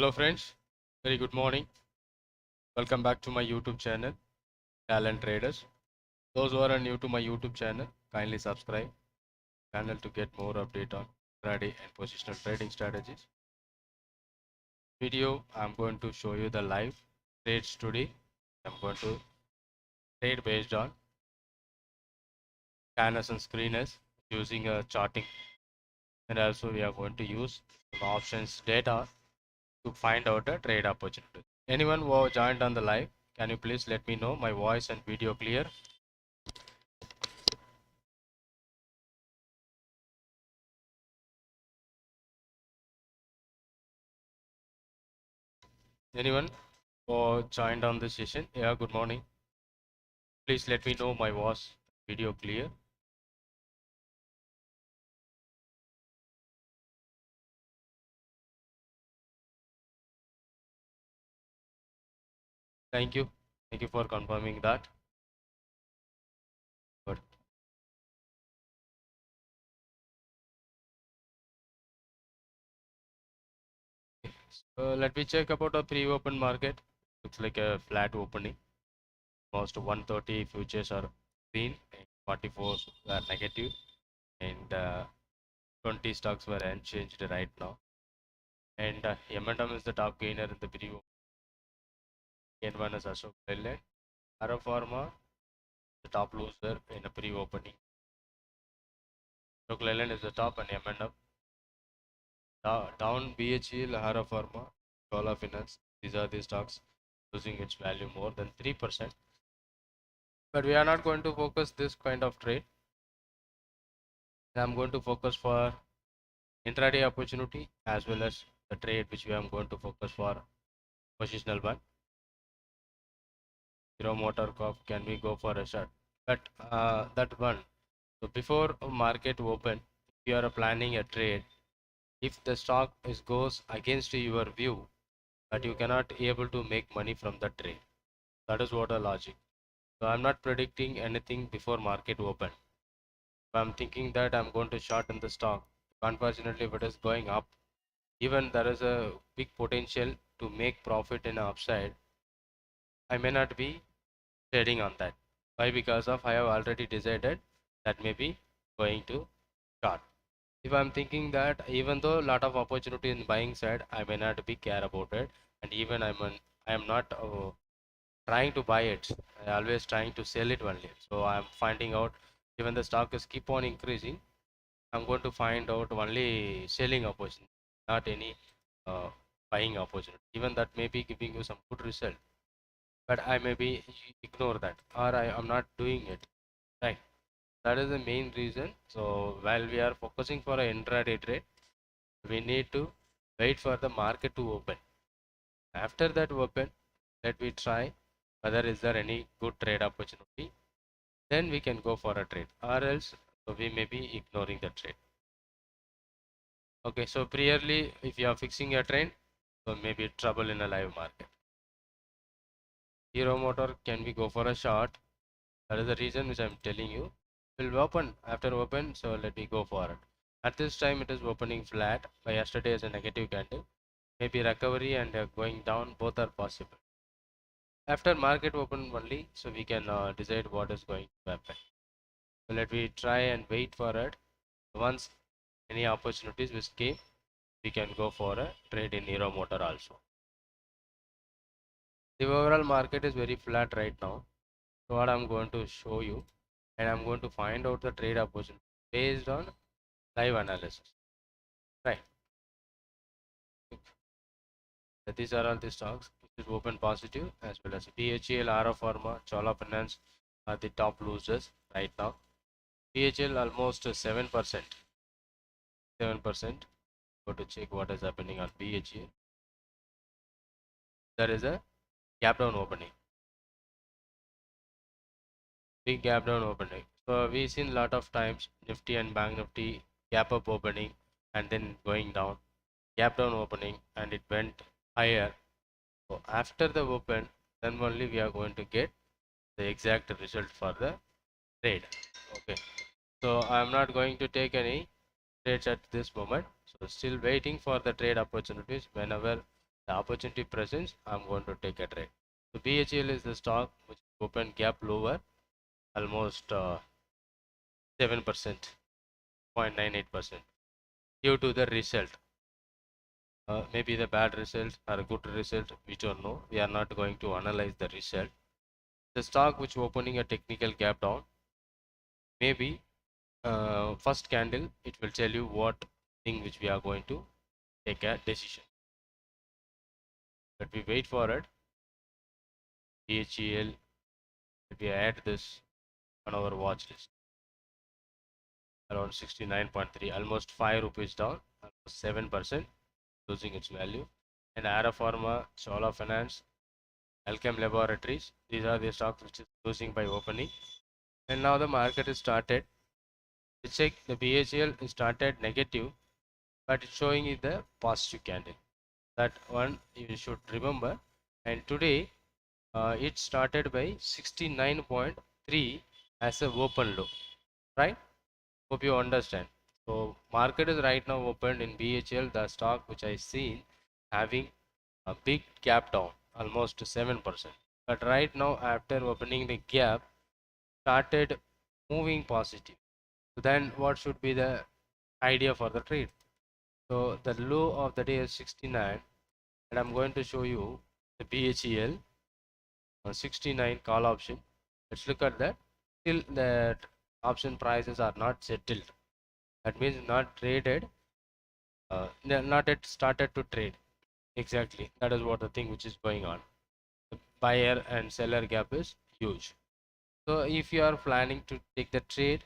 Hello friends, very good morning. Welcome back to my YouTube channel, Talent Traders. Those who are new to my YouTube channel, kindly subscribe channel to get more update on intraday and positional trading strategies. Video, I'm going to show you the live trades today. I'm going to trade based on scanners and screeners using a charting, and also we are going to use some options data to find out a trade opportunity. Anyone who joined on the live, can you please let me know my voice and video clear? Anyone who joined on this session? Yeah, good morning. Please let me know my voice, video clear. Thank you. Thank you for confirming that. Good. So let me check about the pre-open market. Looks like a flat opening. Most 130 futures are green and 44 are negative, and 20 stocks were unchanged right now. And M&M is the top gainer in the pre-open. N1 is Ashok Leyland. Haro Pharma, the top loser in a pre-opening. Ashok Leyland is the top and M&M. Down BHEL, Haro Pharma, Chola Finance. These are the stocks losing its value more than 3%. But we are not going to focus this kind of trade. I'm going to focus for intraday opportunity as well as the trade which we are going to focus for positional one. Hero Motor Corp, can we go for a shot? But that one. So before market open, if you are planning a trade, if the stock goes against your view, but you cannot able to make money from the trade. That is what a logic. So I'm not predicting anything before market open. If I'm thinking that I'm going to short in the stock, unfortunately if it is going up, even there is a big potential to make profit in the upside, I may not be trading on that. Why? Because of I have already decided that may be going to short. If I'm thinking that even though a lot of opportunity in buying side, I may not be care about it, and even I am not trying to buy it. I always trying to sell it only. So I'm finding out even the stock is keep on increasing, I'm going to find out only selling opportunity, not any uh, buying opportunity. Even that may be giving you some good result, but I may be ignore that, or I am not doing it. Right. That is the main reason. So while we are focusing for an intraday trade, we need to wait for the market to open. After that open, let me try whether is there any good trade opportunity. Then we can go for a trade, or else so we may be ignoring the trade. Okay, so priorly, if you are fixing a trend, so maybe trouble in a live market. Hero Motor, can we go for a short? That is the reason which I am telling you. Will open after open, so let me go for it. At this time, it is opening flat. By yesterday is a negative candle. Maybe recovery and going down, both are possible. After market open only, so we can decide what is going to happen. So let me try and wait for it. Once any opportunities which came, we can go for a trade in Hero Motor also. The overall market is very flat right now. So what I'm going to show you, and I'm going to find out the trade opportunity based on live analysis. Right. So these are all the stocks which is open positive, as well as BHEL, Haro Pharma, Chola Finance are the top losers right now. BHEL almost 7%. 7%. Go to check what is happening on BHEL. There is a gap down opening. Big gap down opening. So we've seen a lot of times Nifty and Banknifty gap up opening and then going down, gap down opening, and it went higher. So after the open, then only we are going to get the exact result for the trade. Okay. So I am not going to take any trades at this moment. So still waiting for the trade opportunities. Whenever the the opportunity presents, I'm going to take a trade. So BHEL is the stock which opened gap lower, almost 7%, 0.98% due to the result. Maybe the bad result or a good result, we don't know. We are not going to analyze the result. The stock which opening a technical gap down, maybe first candle, it will tell you what thing which we are going to take a decision. Let me wait for it. BHEL, let me add this on our watch list. Around 69.3, almost 5 rupees down, almost 7% losing its value. And Ara Pharma, Chola Finance, Alchem Laboratories, these are the stocks which is losing by opening. And now the market is started. We check the BHEL started negative, but it's showing is the positive candle. That one you should remember. And today it started by 69.3 as a open low, right? Hope you understand. So market is right now opened in BHEL, the stock which I seen having a big gap down, almost 7%. But right now after opening the gap, started moving positive. So then what should be the idea for the trade? So the low of the day is 69, and I'm going to show you the BHEL 69 call option. Let's look at that. Till that option prices are not settled, that means not traded, not yet started to trade. Exactly, that is what the thing which is going on. The buyer and seller gap is huge. So if you are planning to take the trade,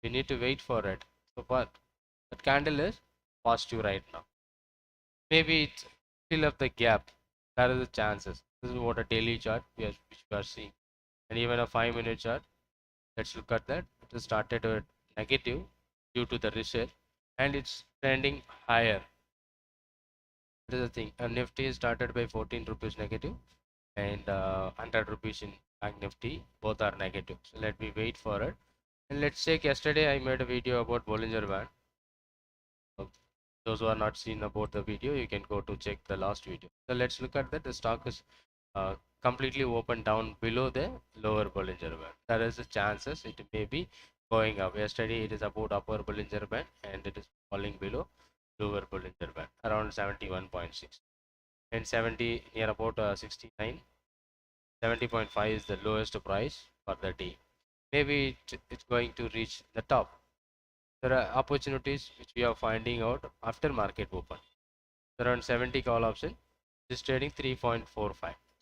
you need to wait for it. So but that candle is positive right now. Maybe it fill up the gap. That is the chances. This is what a daily chart which we are seeing, and even a 5-minute chart. Let's look at that. It has started at negative due to the reset, and it's trending higher. That is the thing. And Nifty started by 14 rupees negative, and 100 rupees in Banknifty. Both are negative. So let me wait for it. And let's check. Yesterday I made a video about Bollinger Band. Those who are not seen about the video, you can go to check the last video. So let's look at that. The stock is completely open down below the lower Bollinger Band. There is a chances it may be going up. Yesterday it is about upper Bollinger Band, and it is falling below lower Bollinger Band around 71.6, and 70 near about 69. 70.5 is the lowest price for the day. Maybe it's going to reach the top. There are opportunities which we are finding out after market open. Around 70 call option is trading 3.45.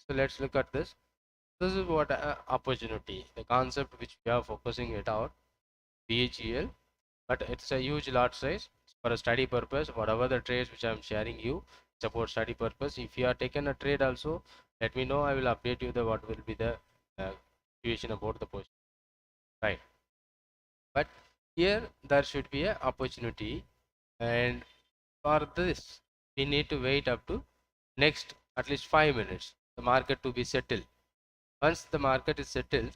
So let's look at this. This is what opportunity, the concept which we are focusing it out, BHEL, but it's a huge lot size for a study purpose. Whatever the trades which I'm sharing you, it's about study purpose. If you are taken a trade also, let me know. I will update you the what will be the situation about the position, right? But here there should be a opportunity, and for this we need to wait up to next at least 5 minutes the market to be settled. Once the market is settled,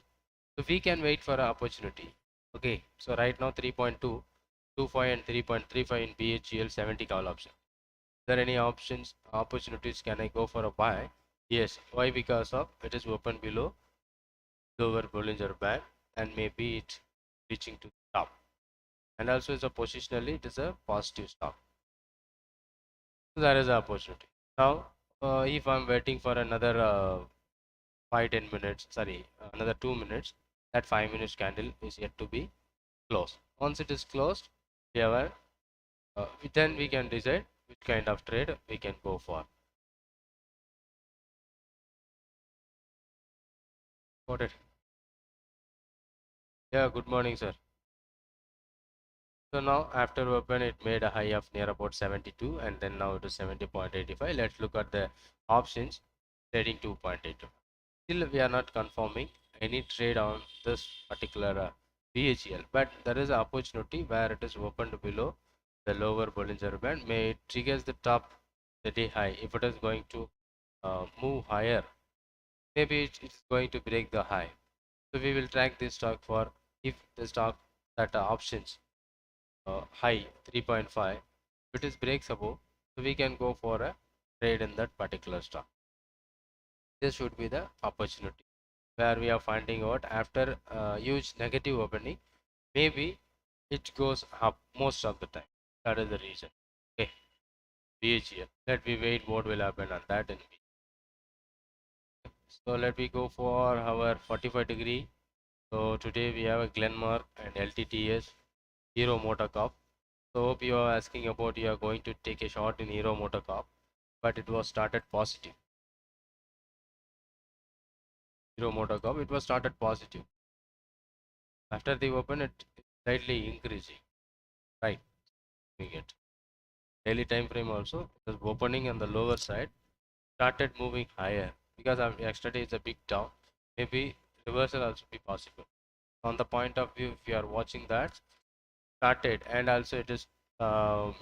so we can wait for an opportunity. Okay, so right now 3.225 and 3.35 in BHEL 70 call option. Are there any opportunities can I go for a buy? Yes. Why? Because of it is open below lower Bollinger Band, and maybe it reaching to the top, and also it's a positionally it is a positive stock. So that is the opportunity. Now if I'm waiting for another 5-10 minutes, sorry, another 2 minutes, that 5 minutes candle is yet to be closed. Once it is closed, we have then we can decide which kind of trade we can go for. Got it? Yeah, good morning, sir. So now after open it made a high of near about 72, and then now it is 70.85. Let's look at the options trading 2.82. Still we are not confirming any trade on this particular BHEL, but there is an opportunity where it is opened below the lower Bollinger Band. May it triggers the top the day high. If it is going to move higher, maybe it's going to break the high. So we will track this stock for if the stock that options high 3.5, if it is breaks above, so we can go for a trade in that particular stock. This should be the opportunity where we are finding out after huge negative opening, maybe it goes up most of the time. That is the reason. Okay, BHL. Let me wait what will happen on that in B. So let me go for our 45-degree. So today we have a Glenmark and LTTS, Hero MotoCorp. So hope you are asking about you are going to take a shot in Hero MotoCorp, but it was started positive. Hero MotoCorp, it was started positive. After the open, it slightly increasing, right? It daily time frame also it was opening on the lower side, started moving higher because yesterday is a big down. Maybe reversal also be possible. On the point of view, if you are watching that, started and also it is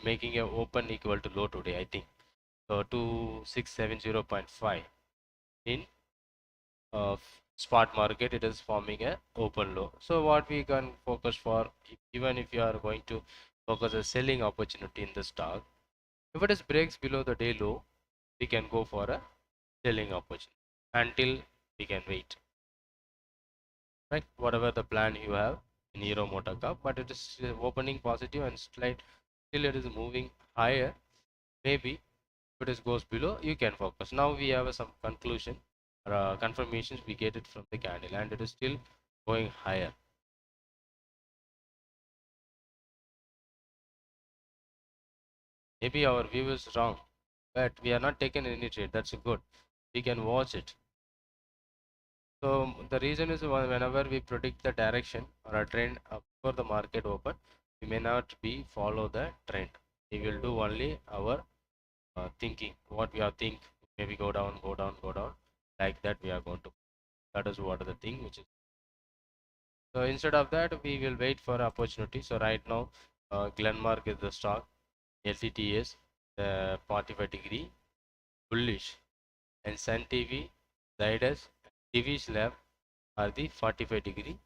making a open equal to low today. I think so 2670.5 in spot market, it is forming a open low. So what we can focus for, even if you are going to focus a selling opportunity in the stock, if it is breaks below the day low, we can go for a selling opportunity until we can wait, right? Whatever the plan you have in Hero MotoCorp, but it is opening positive and slight still it is moving higher. Maybe if it goes below, you can focus. Now we have some conclusion or confirmations we get it from the candle and it is still going higher. Maybe our view is wrong, but we are not taking any trade. That's good. We can watch it. So the reason is whenever we predict the direction or a trend before the market open, we may not be follow the trend. We will do only our thinking. What we are think, maybe go down, go down, go down. Like that we are going to. That is what the thing which is. So instead of that, we will wait for opportunity. So right now, Glenmark is the stock, LTTS, the 45-degree bullish, and Sun TV, Zydus, TV Lab are the 45-degree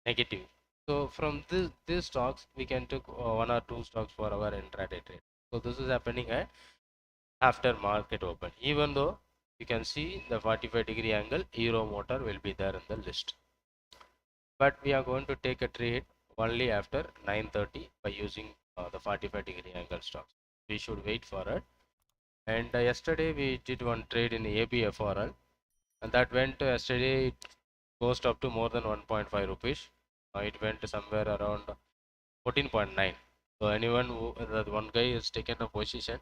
negative. So from these stocks, we can take one or two stocks for our intraday trade. So this is happening at after market open. Even though you can see the 45-degree angle, Hero Motor will be there in the list. But we are going to take a trade only after 9:30 by using the 45-degree angle stocks. We should wait for it. And yesterday we did one trade in ABFRL, and that went yesterday. It goes up to more than 1.5 rupees. It went somewhere around 14.9. So anyone who that one guy has taken a position,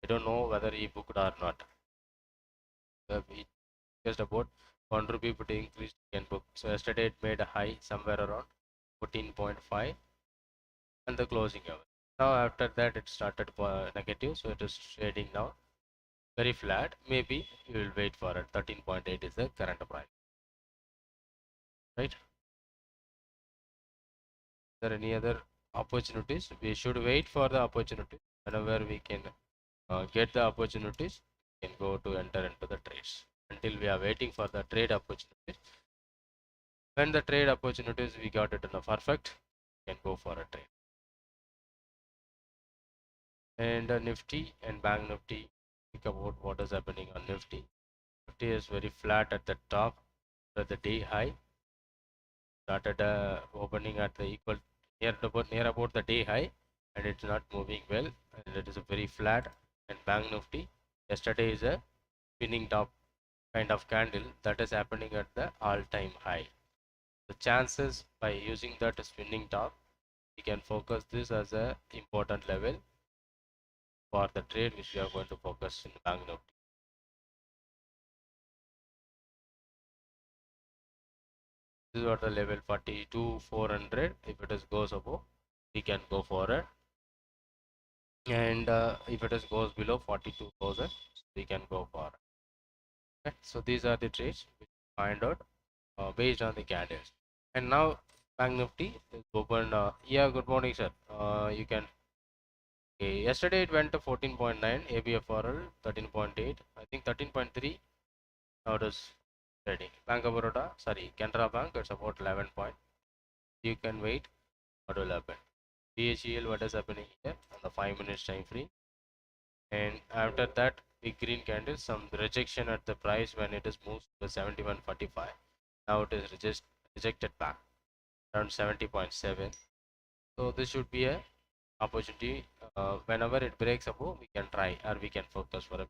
I don't know whether he booked or not. He just about 1 rupee but increased can book. So yesterday it made a high somewhere around 14.5 and the closing hour. Now after that it started negative, so it is trading now very flat. Maybe we will wait for it. 13.8 is the current price, right? Is there any other opportunities? We should wait for the opportunity. Whenever we can get the opportunities, we can go to enter into the trades. Until we are waiting for the trade opportunities. When the trade opportunities we got it in a perfect, we can go for a trade. And Nifty and Bank Nifty, think about what is happening on Nifty. Nifty is very flat at the top at the day high. Started opening at the equal near about the day high, and it's not moving well, and it is a very flat. And Bank Nifty yesterday is a spinning top kind of candle that is happening at the all-time high. The chances by using that spinning top, we can focus this as a important level for the trade which we are going to focus in Bank Nifty. This is what the level 42,400. If it is goes above, we can go for it. And if it is goes below 42,000, we can go for it. Okay. So these are the trades which find out based on the candles. And now Bank Nifty is open. Yeah, good morning, sir. You can. Okay, yesterday it went to 14.9, ABFRL 13.8, I think 13.3. Now it is trading. Bank of Baroda, sorry, Canara Bank, it's about 11 point. You can wait what will happen. BHEL, what is happening here on the 5 minutes time frame. And after that, big green candle, some rejection at the price when it is moved to 71.45. Now it is rejected back around 70.7. So this should be a opportunity. Whenever it breaks above, we can try or we can focus for a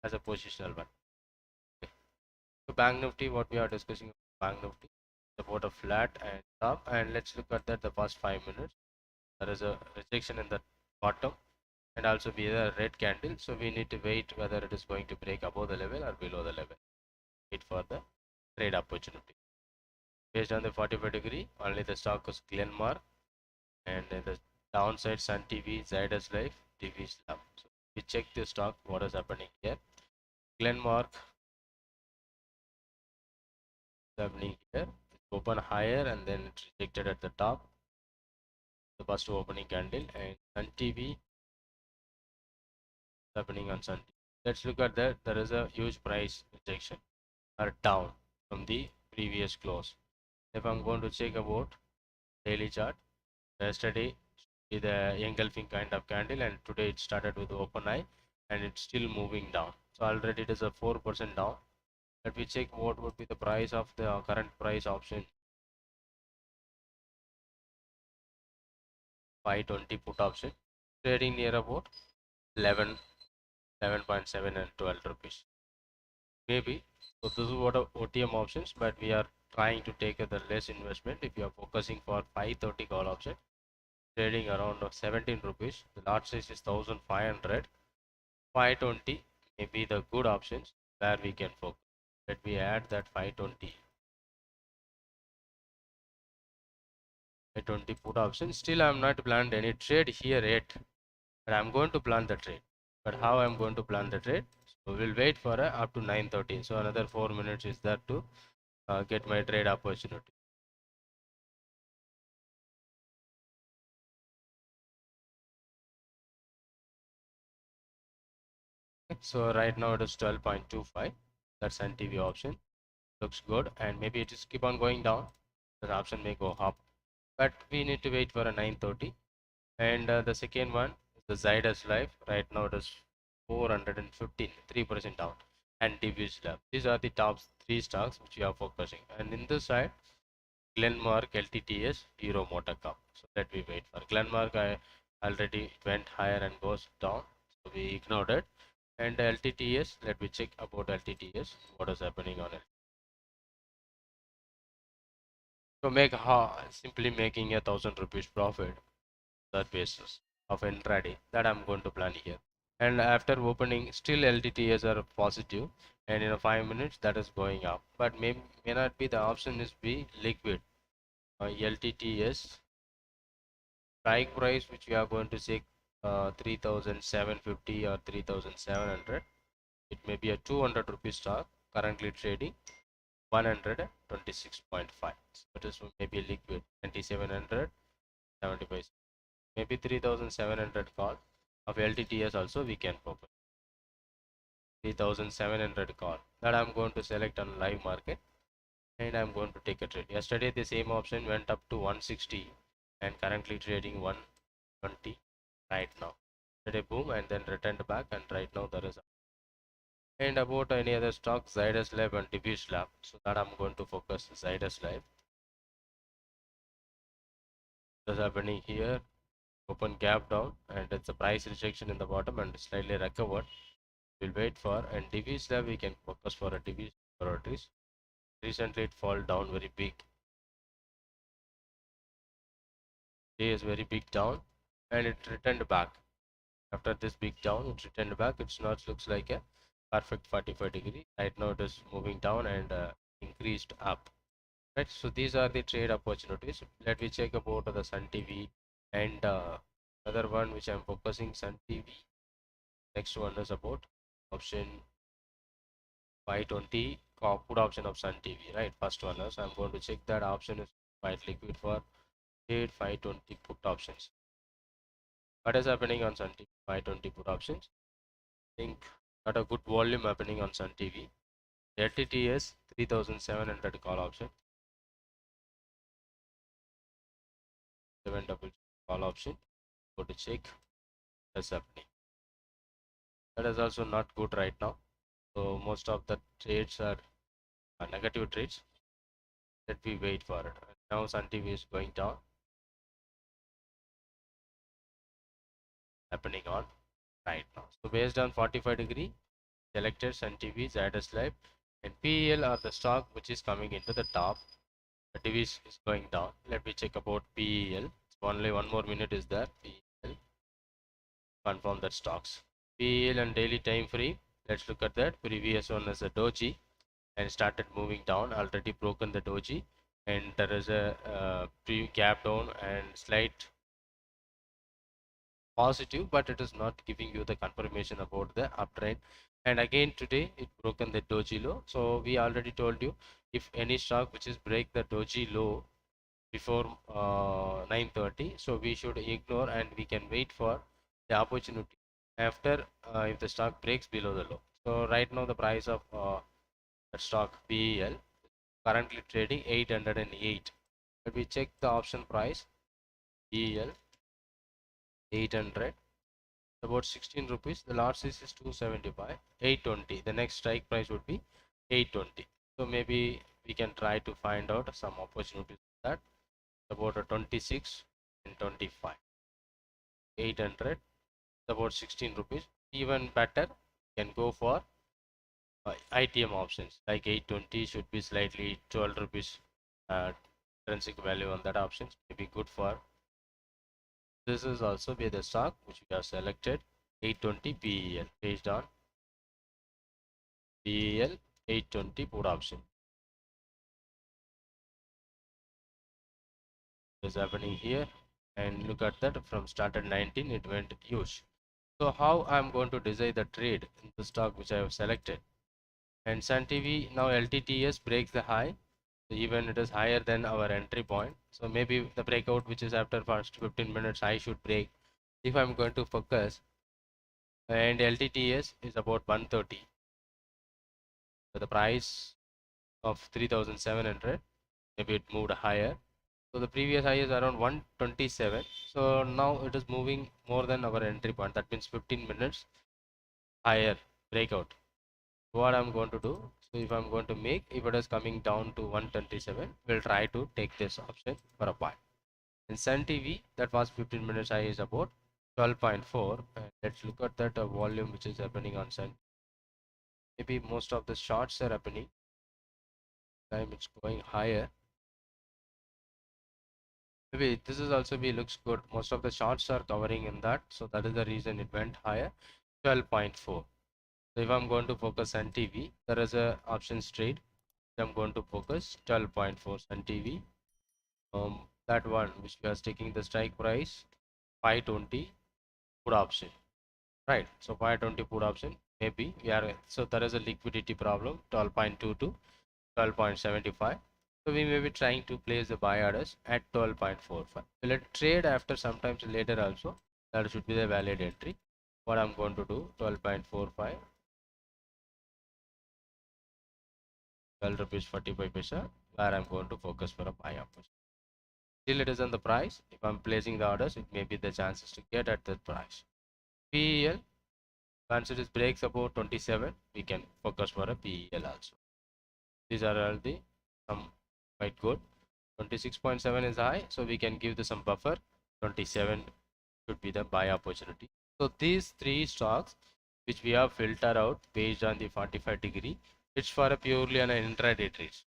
as a positional one. Okay. So Bank Nifty, what we are discussing Bank Nifty, about a flat and top, and let's look at that the first 5 minutes. There is a rejection in the bottom and also be a red candle, so we need to wait whether it is going to break above the level or below the level. Wait for the trade opportunity. Based on the 45-degree, only the stock was Glenmark, and in the downside Sun TV, Zydus Life, TV Slab. So we check the stock, what is happening here. Glenmark is happening here. It's open higher and then it rejected at the top, the first opening candle, and Sun TV is happening on Sun TV. Let's look at that. There is a huge price rejection or down from the previous close. If I'm going to check about daily chart, yesterday with the engulfing kind of candle, and today it started with open eye and it's still moving down. So already it is a 4% down. Let me check what would be the price of the current price option. 520 put option trading near about 11.7 and 12 rupees maybe. So this is what OTM options, but we are trying to take the less investment. If you are focusing for 530 call option trading around 17 rupees, the lot size is 1500. 520 may be the good options where we can focus. Let me add that 520 put option. Still I am not planned any trade here yet, but I'm going to plan the trade. But how I'm going to plan the trade? So we'll wait for up to 9:30. So another 4 minutes is there to get my trade opportunity. So right now it is 12.25. That's NTV option. Looks good, and maybe it is keep on going down. The option may go up, but we need to wait for a 9:30. And the second one is the Zydus Life. Right now it is 415, 3% down, and Diffuse Lab. These are the top three stocks which we are focusing. And in this side, Glenmark, LTTS, Hero MotoCorp. So let me wait for Glenmark. I already it went higher and goes down, so we ignored it. And LTTS, let me check about LTTS. What is happening on it? So simply making a 1,000 rupees profit that basis of intraday that I'm going to plan here. And after opening, still LTTS are positive, and in 5 minutes that is going up. But may not be the option is be liquid. LTTS strike price which we are going to say 3,750 or 3,700. It may be a 200 rupees stock currently trading 126.5. So it is maybe liquid 2,700 75. Maybe 3,700 call of LTTS also we can focus. 3,700 call that I'm going to select on live market, and I'm going to take a trade. Yesterday the same option went up to 160 and currently trading 120 right now. Today boom and then returned back, and right now there is a. And about any other stock, Zydus Lab and Diffuse Lab, so that I'm going to focus Zydus Lab. What's happening here? Open gap down, and it's a price rejection in the bottom and slightly recovered. We'll wait for, and Diffuse Lab we can focus for a Diffuse priorities. Recently it fall down very big. Day is very big down, and it returned back. After this big down, it returned back. It's not looks like a perfect 45-degree. Right now it is moving down and increased up. Right. So these are the trade opportunities. Let me check about the Sun TV and other one which I'm focusing Sun TV. Next one is about option 520 put option of Sun TV. Right. First one is I'm going to check that option is quite liquid for 520 put options. What is happening on Sun TV 520 put options? I think not a good volume happening on Sun TV. LTTS 3,700 call option. 7 double call option. Go to check what's happening. that is also not good right now. So most of the trades are negative trades. Let me wait for it. Now Sun TV is going down, happening on right now. So based on 45-degree, selected Sun TV, Zydus Life, and PEL are the stock which is coming into the top. The TV is going down. Let me check about PEL. Only one more minute is there. PEL, confirm that stocks. PEL and daily time frame. Let's look at that. Previous one is a doji and started moving down. Already broken the doji, and there is a gap down and slight positive, but it is not giving you the confirmation about the uptrend. And again today it broken the doji low. So we already told you, if any stock which is break the doji low before 9:30, so we should ignore and we can wait for the opportunity after if the stock breaks below the low. So right now the price of that stock PEL currently trading 808. Let me check the option price. PEL 800, about 16 rupees. The lot size is 275. 820, the next strike price would be 820. So maybe we can try to find out some opportunities that about a 26 and 25. 800, about 16 rupees. Even better, can go for ITM options like 820 should be slightly 12 rupees intrinsic value on that options, may be good for. This is also be the stock which we have selected, 820 PEL, based on PEL 820 put option. Is happening here, and look at that, from started 19 it went huge. So how I'm going to design the trade in the stock which I have selected. And Sun TV now LTTS breaks the high, so even it is higher than our entry point. So maybe the breakout which is after first 15 minutes I should break if I'm going to focus. And LTTS is about 130. So the price of 3700, maybe it moved higher. So the previous high is around 127. So now it is moving more than our entry point. That means 15 minutes higher breakout. What I'm going to do, so if I'm going to make, if it is coming down to 127, we'll try to take this option for a buy. In Sun TV, that was 15 minutes high is about 12.4. And let's look at that volume which is happening on Sun. Maybe most of the shorts are happening. Time it's going higher. Maybe this is also be looks good. Most of the shorts are covering in that, so that is the reason it went higher. 12.4. So if I'm going to focus on TV, there is a options trade. I'm going to focus 12.4 Sun TV. That one which we are taking the strike price 520 put option, right? So 520 put option, maybe we are, so there is a liquidity problem 12.2 to 12.75. So we may be trying to place the buy orders at 12.45. Will it trade after sometimes later also? That should be the valid entry. What I'm going to do, 12.45, 12 rupees 45 paisa, where I'm going to focus for a buy opportunity. Still it is on the price. If I'm placing the orders, it may be the chances to get at that price. PEL, once it is breaks about 27, we can focus for a PEL also. These are all the some quite good. 26.7 is high, so we can give the some buffer. 27 should be the buy opportunity. So these three stocks which we have filtered out based on the 45-degree, it's for a purely on an intraday trades.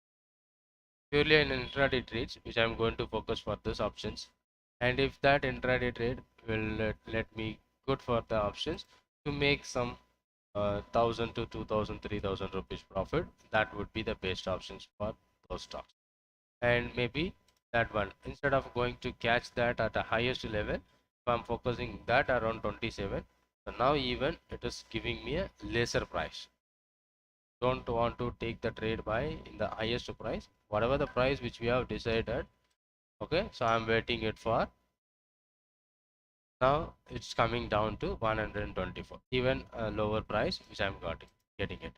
Purely an intraday trades, which I'm going to focus for this options. And if that intraday trade will let me good for the options to make some 1000 to 2000 3000 rupees profit, that would be the best options for those stocks. And maybe that one, instead of going to catch that at the highest level, if I'm focusing that around 27, so now even it is giving me a lesser price. Don't want to take the trade buy in the highest price, whatever the price which we have decided. Okay, so I'm waiting it for, now it's coming down to 124, even a lower price which I'm getting it.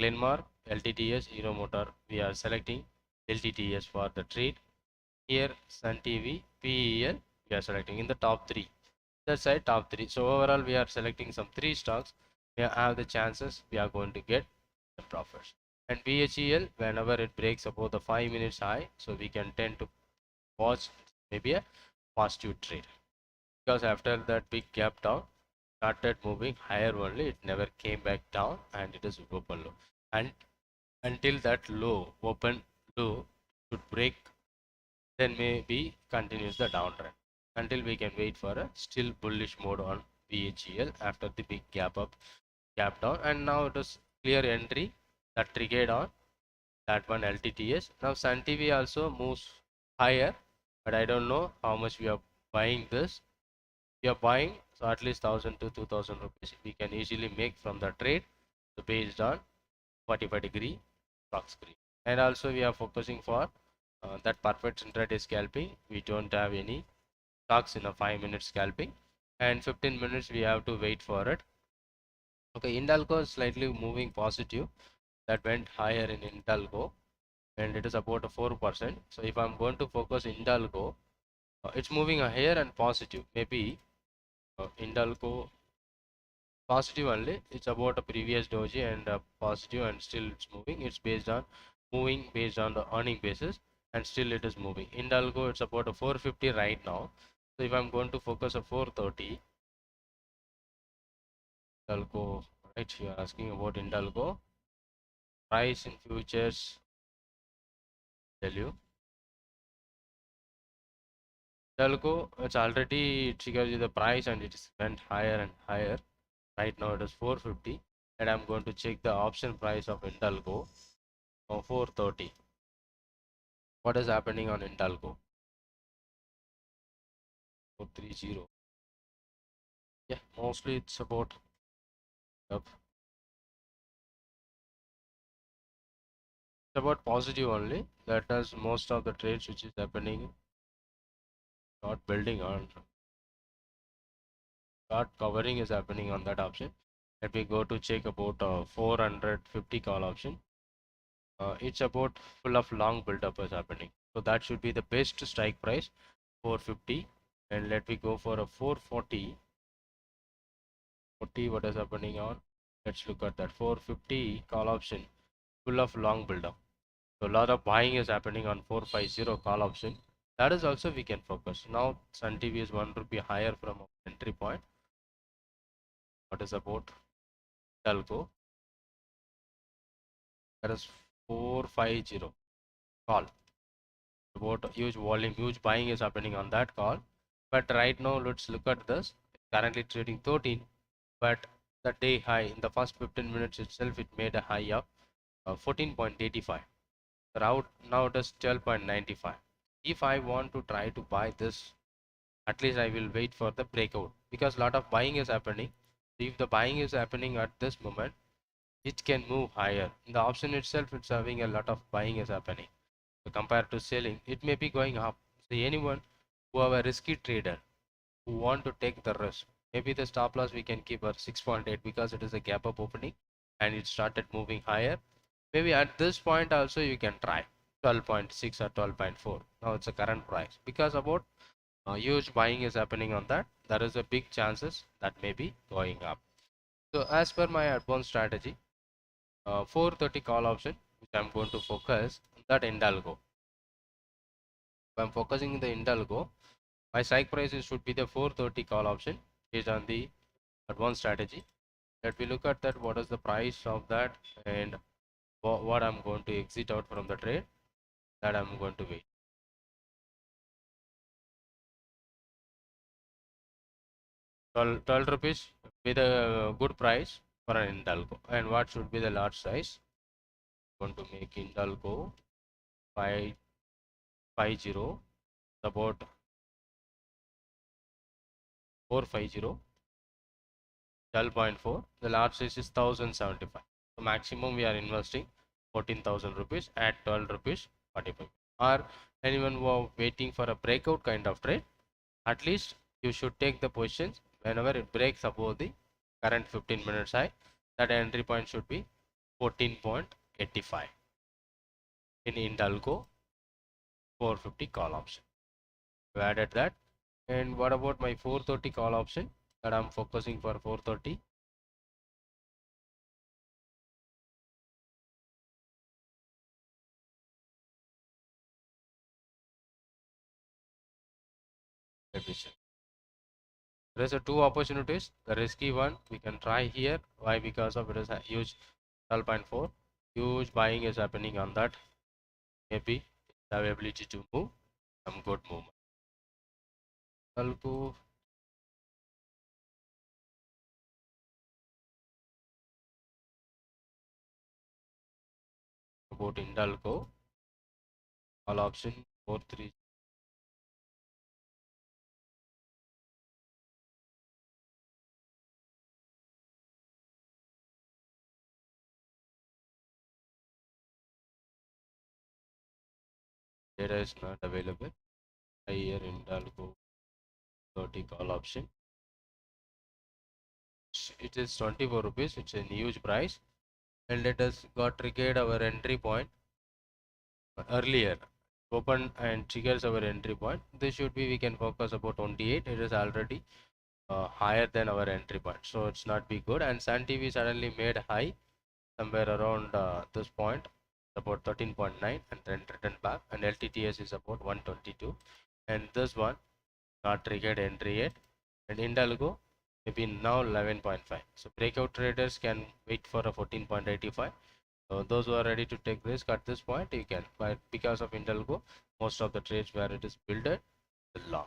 Glenmark, LTTS, Hero Motor, we are selecting LTTS for the trade. Here Sun TV, PEL, we are selecting in the top 3. That side top 3. So overall we are selecting some 3 stocks we have the chances we are going to get the profits. And BHEL, whenever it breaks above the 5 minutes high, so we can tend to watch maybe a positive trade, because after that big gap down started moving higher only, it never came back down and it is open low, and until that low open low should break, then maybe continues the down trend until we can wait for a still bullish mode on BHEL after the big gap up, gap down. And now it is clear entry that triggered on that one LTTS. Now Sun TV also moves higher, but I don't know how much we are buying this. We are buying, so at least 1000 to 2000 rupees we can easily make from the trade, so based on 45-degree stock screen. And also we are focusing for that perfect intraday scalping. We don't have any stocks in a 5-minute scalping, and 15 minutes we have to wait for it. Okay, Indalco is slightly moving positive, that went higher in Indalco, and it is about a 4%. So if I'm going to focus Indalco, it's moving higher and positive. Maybe Indalco positive only, it's about a previous doji and positive, and still it's moving. It's based on moving based on the earning basis, and still it is moving. Indalco, it's about a 450 right now. So if I'm going to focus a 430 Indalco, right, you are asking about Indalco price in futures. Tell you Algo, it's already triggered the price and it is went higher and higher. Right now it is 450, and I'm going to check the option price of Indalco for 430. What is happening on Indalco? 430. Yeah, mostly it's about up. It's about positive only. That is most of the trades which is happening, not building on, not covering is happening on that option. Let me go to check about 450 call option. It's about full of long build-up is happening, so that should be the best strike price, 450. And let me go for a 440. What is happening on? Let's look at that 450 call option, full of long build-up. So a lot of buying is happening on 450 call option. That is also we can focus. Now Sun TV is 1 rupee higher from entry point. What is about Algo? That is 450 call. About huge volume, huge buying is happening on that call. But right now let's look at this. Currently trading 13, but the day high in the first 15 minutes itself, it made a high of 14.85. Now it is 12.95. If I want to try to buy this, at least I will wait for the breakout, because a lot of buying is happening. If the buying is happening at this moment, it can move higher. In the option itself, it's having a lot of buying is happening. So compared to selling, it may be going up. So anyone who have a risky trader who want to take the risk, maybe the stop loss we can keep at 6.8, because it is a gap up opening and it started moving higher. Maybe at this point also you can try 12.6 or 12.4. Now it's a current price, because about huge buying is happening on that. There is a big chances that may be going up. So as per my advanced strategy, 430 call option, which I'm going to focus that Indalgo. If I'm focusing in the Indalgo, my strike prices should be the 430 call option based on the advanced strategy. Let me look at that. What is the price of that, and what I'm going to exit out from the trade, that I'm going to wait. 12 rupees with a good price for an Indalgo. And what should be the large size? I'm going to make Indalgo 550, about 450, 12.4. The large size is 1075. So maximum we are investing 14,000 rupees at 12 rupees 45. Or anyone who are waiting for a breakout kind of trade, at least you should take the positions whenever it breaks above the current 15 minutes high. That entry point should be 14.85 in Indalco 450 call option. We added that. And what about my 430 call option that I'm focusing for 430? efficient. There is a two opportunities. The risky one we can try here. Why? Because of it is a huge 12.4. Huge buying is happening on that. Maybe the ability to move some good movement. Algo about Indalco. All option 4-3. Data is not available. Here Indalco 30 call option. It is 24 rupees. It's a huge price, and let us got triggered our entry point earlier. Open and triggers our entry point. This should be we can focus about 28. It is already higher than our entry point, so it's not be good. And Sun TV suddenly made high somewhere around this point, about 13.9, and then returned back. And LTTS is about 122, and this one not triggered entry yet. And Indalgo maybe now 11.5. So breakout traders can wait for a 14.85. So those who are ready to take risk at this point, you can. But because of Indalgo, most of the trades where it is built long,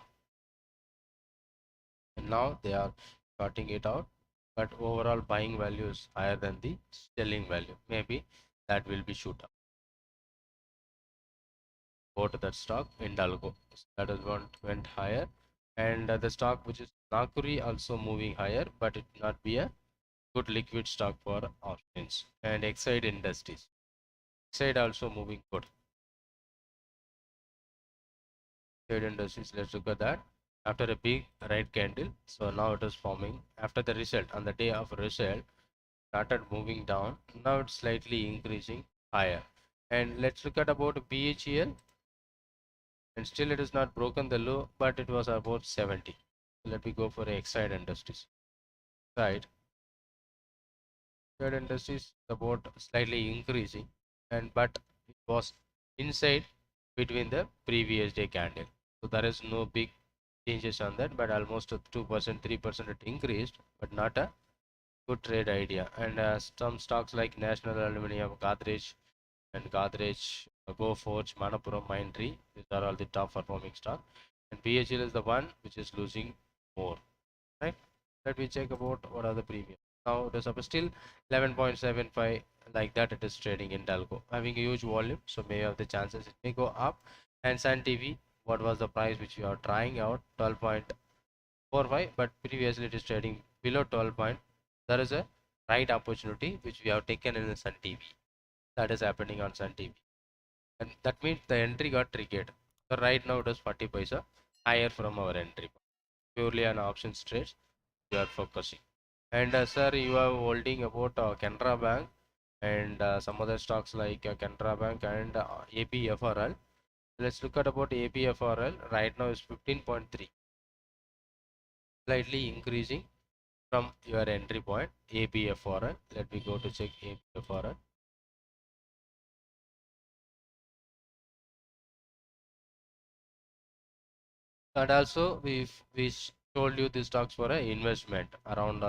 and now they are sorting it out. But overall buying value is higher than the selling value. Maybe that will be shoot up. Go to that stock Indalgo. That is one went higher, and the stock which is Nakuri also moving higher, but it not be a good liquid stock for options. And Exide Industries. Exide also moving good. Exide Industries, let's look at that. After a big red candle, so now it is forming after the result. On the day of result, started moving down. Now it's slightly increasing higher. And let's look at about BHEL. And still it is not broken the low, but it was about 70. Let me go for Exide Industries. Right. Exide Industries about slightly increasing, and but it was inside between the previous day candle. So there is no big changes on that, but almost 2%, 3% it increased, but not a good trade idea. And some stocks like National Aluminium, Godrej, and Godrej, GoForge, Manappuram, Mindtree, these are all the top performing stock. And BHL is the one which is losing more. Right? Let me check about what are the premium. Now it is up still 11.75, like that it is trading in Dalgo, having a huge volume, so may have the chances it may go up. And Sun TV, what was the price which you are trying out? 12.45, but previously it is trading below 12 point. There is a right opportunity which we have taken in the Sun TV. That is happening on Sun TV, and that means the entry got triggered. So right now it is 40 paisa higher from our entry point. Purely on options trades you are focusing. And sir, you are holding about Canara Bank and some other stocks like Canara Bank and ABFRL. Let's look at about ABFRL. Right now is 15.3, slightly increasing from your entry point ABFRL. Let me go to check ABFRL. And also we told you the stocks for an investment around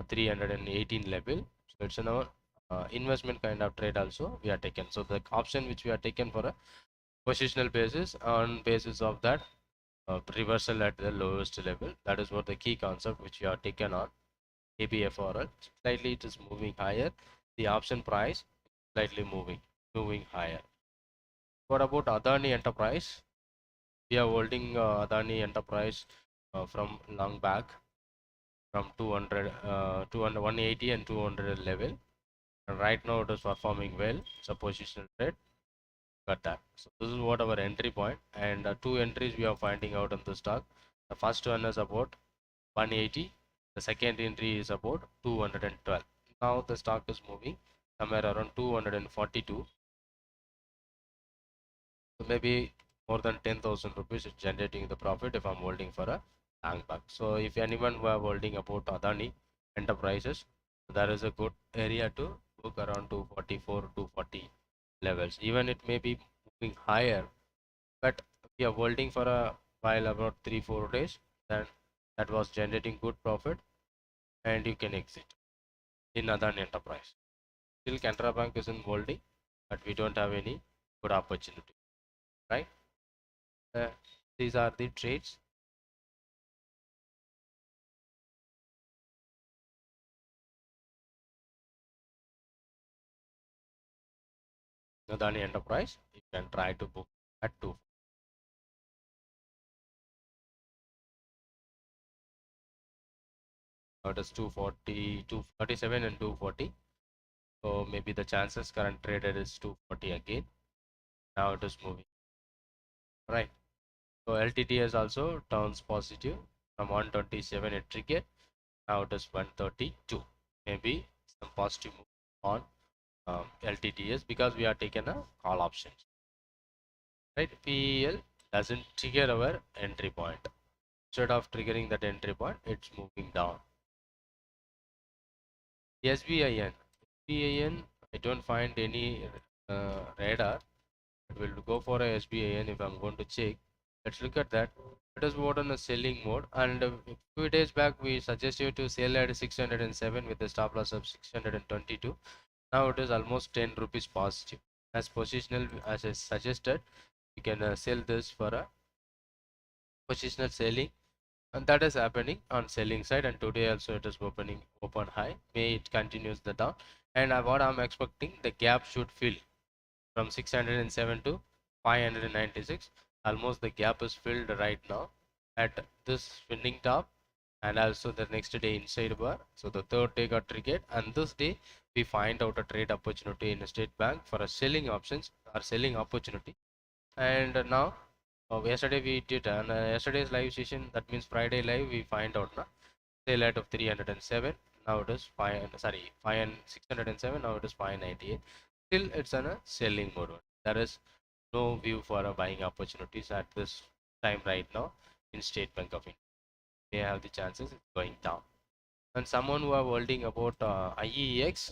318 level. So it's an investment kind of trade also we are taken. So the option which we are taken for a positional basis, on basis of that reversal at the lowest level. That is what the key concept which we are taken on ABFRL. Slightly it is moving higher. The option price slightly moving higher. What about Adani Enterprise? We are holding Adani Enterprise from long back, from 200, 180 and 200 level. And right now it is performing well. It's a positional trade. Got that. So this is what our entry point, and two entries we are finding out on the stock. The first one is about 180. The second entry is about 212. Now the stock is moving somewhere around 242. So maybe more than 10,000 rupees is generating the profit if I'm holding for a long back. So if anyone who are holding about Adani Enterprises, there is a good area to book around 244, 240 levels. Even it may be moving higher, but we are holding for a while about 3-4 days, then that was generating good profit, and you can exit in Adani Enterprise. Still Canara Bank is in holding, but we don't have any good opportunity, right? These are the trades. Adani Enterprise, you can try to book at 2. It is 240, 237 and 240. So maybe the chances current traded is 240 again. Now it is moving, right? So LTTS also turns positive from 127 it triggered. Now it is 132. Maybe some positive move on LTTS because we are taking a call options, right? PEL doesn't trigger our entry point. Instead of triggering that entry point, it's moving down. SBIN, I don't find any radar. I will go for a SBIN if I'm going to check. Let's look at that. It is what on a selling mode, and a few days back we suggest you to sell at 607 with a stop loss of 622. Now it is almost 10 rupees positive. As positional, as I suggested, you can sell this for a positional selling, and that is happening on selling side, and today also it is open high. May it continues the down, and what I'm expecting, the gap should fill from 607 to 596. Almost the gap is filled right now at this spinning top, and also the next day inside bar. So the third day got triggered, and this day we find out a trade opportunity in a State Bank for a selling options or selling opportunity. And now yesterday we did on yesterday's live session, that means Friday live, we find out na sale at of 307. Now it is 5 and 607. Now it is 598. Still it's on a selling mode. There is no view for a buying opportunities at this time right now in State Bank of India. They have the chances it's going down. And someone who are holding about IEX,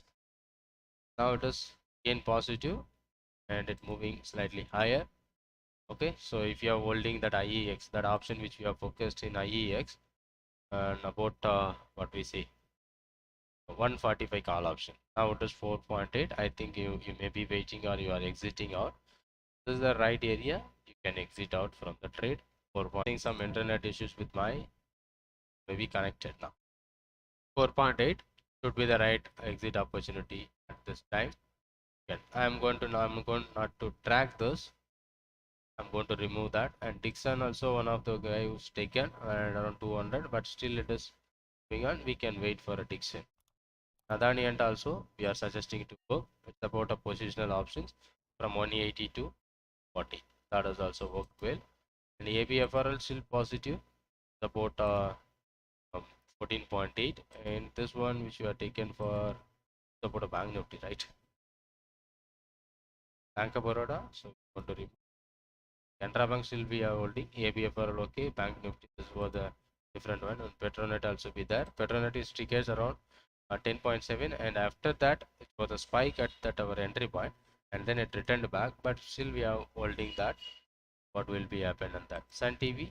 now it is again positive and it moving slightly higher. Okay, so if you are holding that IEX, that option which we are focused in IEX, and about what we say 145 call option, now it is 4.8. I think you may be waiting or you are exiting out. This is the right area, you can exit out from the trade. For some internet issues with my maybe connected now. 4.8 should be the right exit opportunity at this time. I'm going not to track this. I'm going to remove that. And Dixon also one of the guy who's taken and around 200, but still it is going on. We can wait for a Dixon. Adani and also we are suggesting to go. It's about a positional options from 180 to 40. That has also worked well. And ABFRL still positive. About 14.8, and this one which you are taken for about a Banknifty, right? Bank of Baroda. So want to remove. Canara Bank still be holding. ABFRL okay. Banknifty, this was the different one. And Petronet also be there. Petronet is triggers around 10.7, and after that it was a spike at that our entry point, and then it returned back, but still we are holding that. What will be happen on that? Sun TV,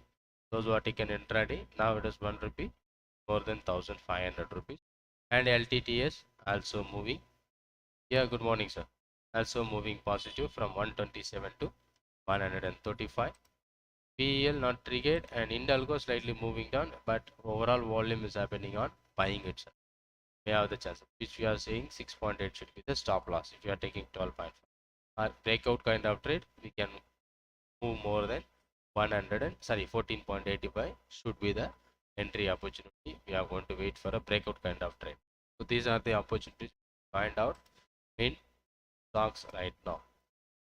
those who are taken intraday, now it is 1 rupee more than 1500 rupees. And LTTS also moving. Yeah, good morning sir. Also moving positive from 127 to 135. PEL not triggered, and Indalgo slightly moving down, but overall volume is happening on buying itself. We have the chance, which we are saying 6.8 should be the stop loss if you are taking 12.5. Our breakout kind of trade, we can move more than 14.85 should be the entry opportunity. We are going to wait for a breakout kind of trade. So these are the opportunities to find out in stocks right now.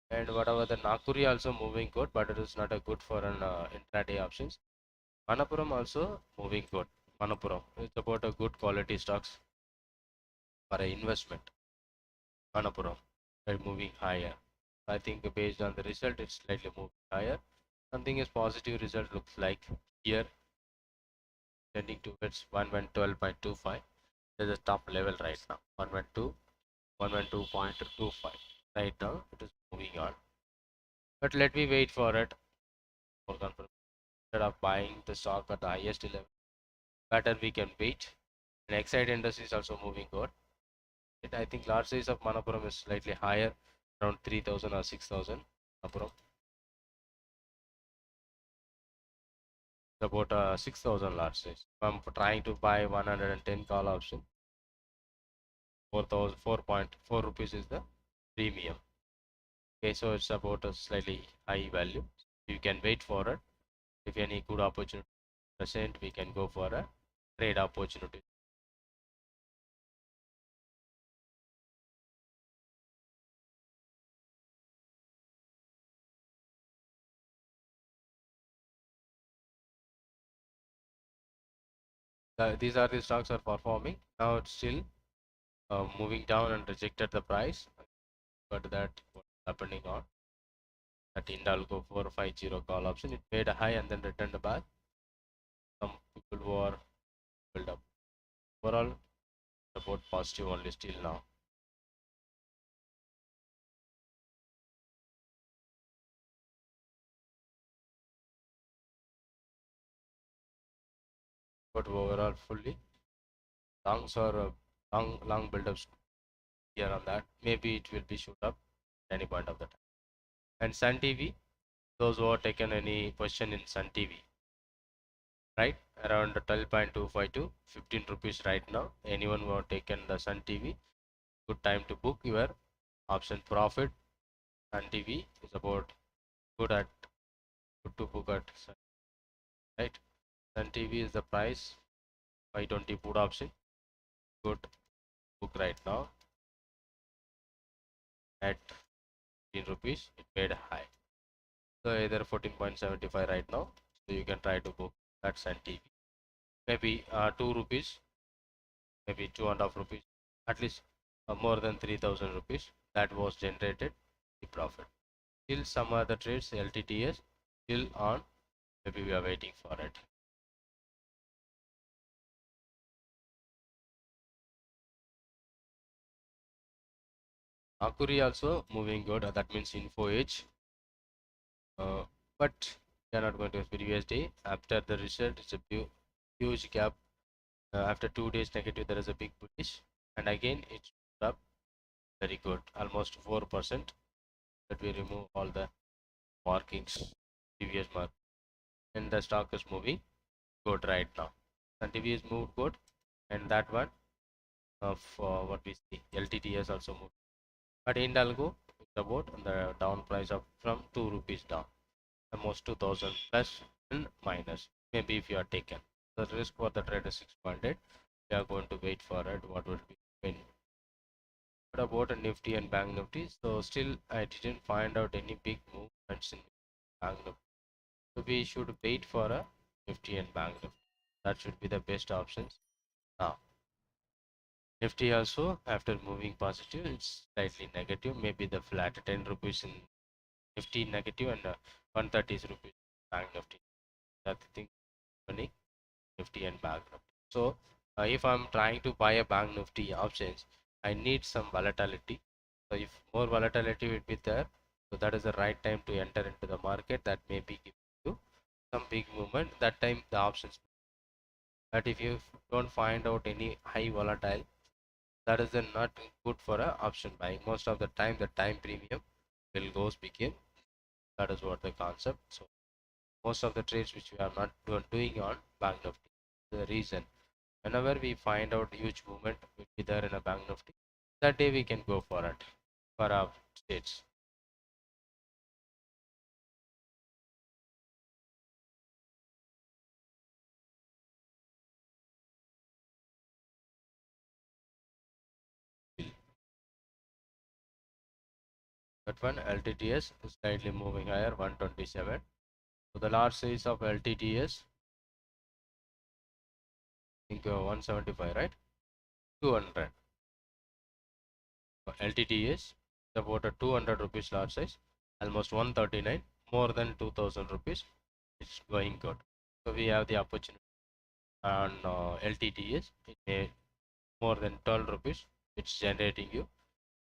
And whatever the Nakuri also moving good, but it is not a good for an intraday options. Manappuram also moving good. Manappuram, it's about a good quality stocks for an investment. Manappuram are moving higher. I think based on the result, it's slightly moving higher. Something is positive result looks like here, tending towards 112.25. There's a top level right now. 112.25. Right now it is moving on. But let me wait for it for confirmation. instead of buying the stock at the highest level, better we can wait. And Exide Industries is also moving good. I think large size of Manappuram is slightly higher, around 3,000 or 6,000. Manappuram about 6,000 large size. If I'm trying to buy 110 call option, 4,000 4.4 rupees is the premium. Okay, so it's about a slightly high value. You can wait for it. If any good opportunity present, we can go for a trade opportunity. These are the stocks are performing. Now it's still moving down and rejected the price. But that what's happening on that Algo 450 call option. It made a high and then returned back. Some people who are built up. Overall, about positive only still now. But overall, fully longs or long build-ups here on that. Maybe it will be shoot up at any point of the time. And Sun TV, those who have taken any position in Sun TV, right, around 12.25 to 15 rupees right now. Anyone who have taken the Sun TV, good time to book your option profit. Sun TV is about good to book at Sun, right. Sun TV is the price 520 put option, good book right now at 15 rupees. It made high, so either 14.75 right now, so you can try to book that Sun TV. Maybe 2 rupees, maybe 2.5 rupees, at least more than 3,000 rupees that was generated the profit. Still some other trades, LTTS still on, maybe we are waiting for it. Akuri also moving good, that means Info Edge, but they are not going to previous day. After the result, it's a huge gap. After 2 days negative, there is a big bullish, and again it's up very good, almost 4%. That we remove all the markings, previous mark, and the stock is moving good right now. Sun TV is moved good, and that one of what we see, LTTS also moved. But Indalgo is about the down price of from 2 rupees down, almost 2,000 plus and minus. Maybe if you are taken, the risk for the trade is 6.8. We are going to wait for it. What would be win? What about a Nifty and Bank Nifty? So still I didn't find out any big movements in Bank Nifty. So we should wait for a Nifty and Bank Nifty. That should be the best options. Now Nifty also after moving positive, it's slightly negative. Maybe the flat 10 rupees in Nifty negative and 130 rupees Bank Nifty. That thing happening Nifty and Bank Nifty. So if I'm trying to buy a Bank Nifty options, I need some volatility. So if more volatility will be there, so that is the right time to enter into the market. That may be giving you some big movement. That time the options. But if you don't find out any high volatile, that is not good for a option buying. Most of the time the time premium will goes begin. That is what the concept. So most of the trades which we are not doing on Bank Nifty, the reason whenever we find out huge movement will be there in a Bank Nifty, that day we can go for it for our trades. That one LTTS is slightly moving higher, 127. So the large size of LTTS, I think 175, right? 200. LTTS is about a 200 rupees large size, almost 139, more than 2,000 rupees. It's going good. So we have the opportunity on LTTS. It may more than 12 rupees. It's generating you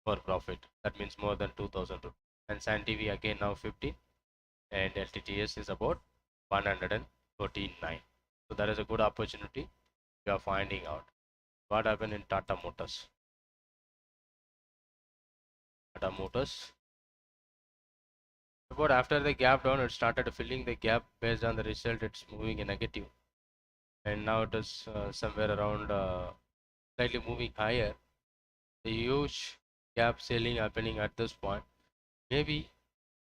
for profit. That means more than 2,000 rupees. And Sun TV again now 15, and LTTS is about 100 14.9. So that is a good opportunity. You are finding out what happened in Tata Motors. Tata Motors. But after the gap down, it started filling the gap based on the result. It's moving in negative, and now it is somewhere around slightly moving higher. The huge gap selling happening at this point. Maybe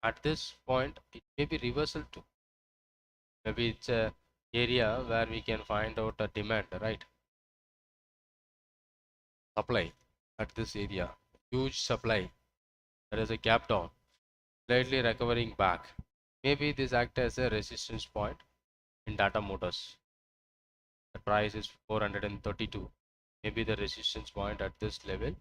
at this point it may be reversal too. Maybe it's a area where we can find out a demand, right? Supply at this area, huge supply. There is a gap down, slightly recovering back. Maybe this act as a resistance point in Tata Motors. The price is 432. Maybe the resistance point at this level,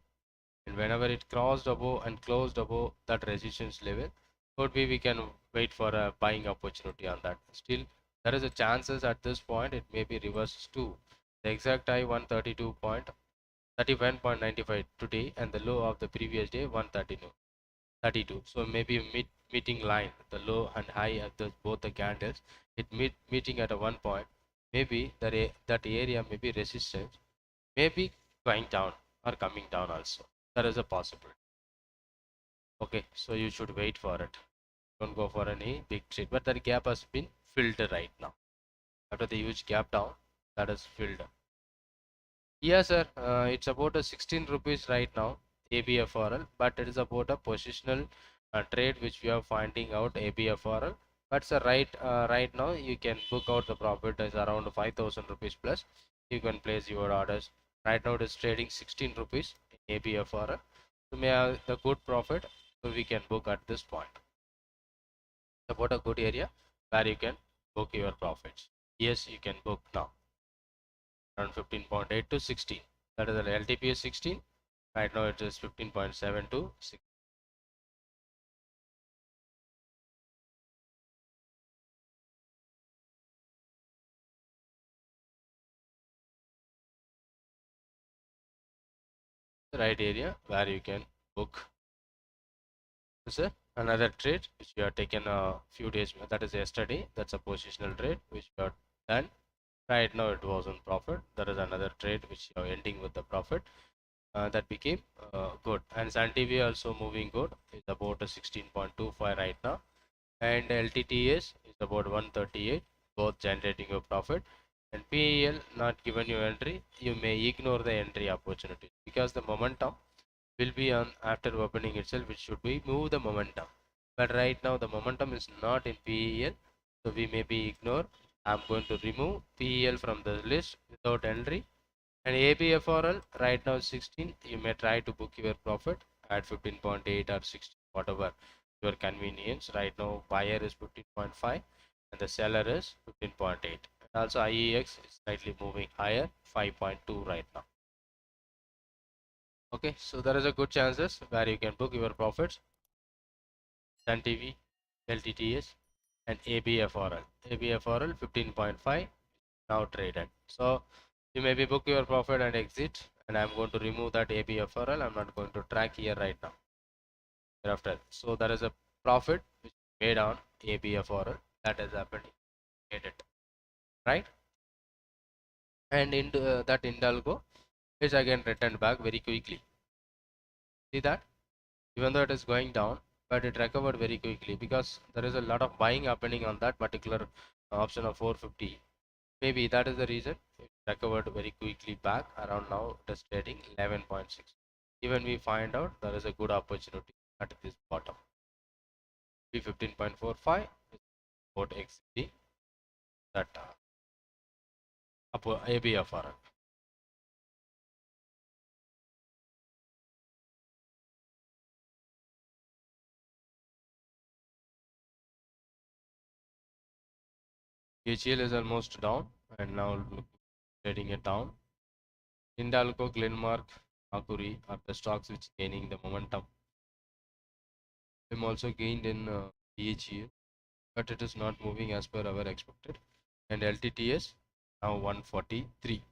and whenever it crossed above and closed above that resistance level, could be we can wait for a buying opportunity on that. Still there is a chances at this point it may be reversed too. The exact high 131.95 today, and the low of the previous day 132. So maybe meeting line, the low and high at both the candles, it meeting at a one point. Maybe that area may be resistance, maybe going down or coming down also. There is a possibility. Okay, so you should wait for it. Don't go for any big trade, but that gap has been filled right now. After the huge gap down, that is filled. Yes, sir. It's about a 16 rupees right now, ABFRL, but it is about a positional trade which we are finding out ABFRL. But sir, right now you can book out the profit as around 5,000 rupees plus. You can place your orders. Right now it is trading 16 rupees in ABFRL. So may have the good profit, so we can book at this point. It's about a good area where you can book your profits. Yes, you can book now around 15.8 to 16. That is the LTP is 16. Right now it is 15.7 to 6. The right area where you can book. This is another trade which we have taken a few days. That is yesterday. That's a positional trade which we have done. Right now it was on profit. There is another trade which you are ending with the profit. That became good, and Sun TV also moving good. It's about a 16.25 right now, and LTTS is about 138, both generating a profit. And PEL not given you entry, you may ignore the entry opportunity because the momentum will be on after opening itself, which should be move the momentum. But right now the momentum is not in PEL, so we may be ignore. I'm going to remove PEL from the list without entry. And ABFRL right now 16. You may try to book your profit at 15.8 or 16, whatever your convenience. Right now buyer is 15.5 and the seller is 15.8. And also IEX is slightly moving higher, 5.2 right now. Okay, so there is a good chances where you can book your profits. Sun TV, LTTS, and ABFRL. ABFRL 15.5 now traded. So you maybe book your profit and exit, and I'm going to remove that ABFRL. I'm not going to track here right now. Thereafter, so there is a profit which made on ABFRL that has happened. Get it right? And in that Indalgo is again returned back very quickly. See that? Even though it is going down, but it recovered very quickly because there is a lot of buying happening on that particular option of 450. Maybe that is the reason it recovered very quickly back. Around now it is trading 11.6. Even we find out there is a good opportunity at this bottom. P15.45 is about exiting that ABFR. HCL is almost down and now trading it down. Hindalco, Glenmark, Akuri are the stocks which gaining the momentum. I'm also gained in DHEL, but it is not moving as per our expected. And LTTS now 143.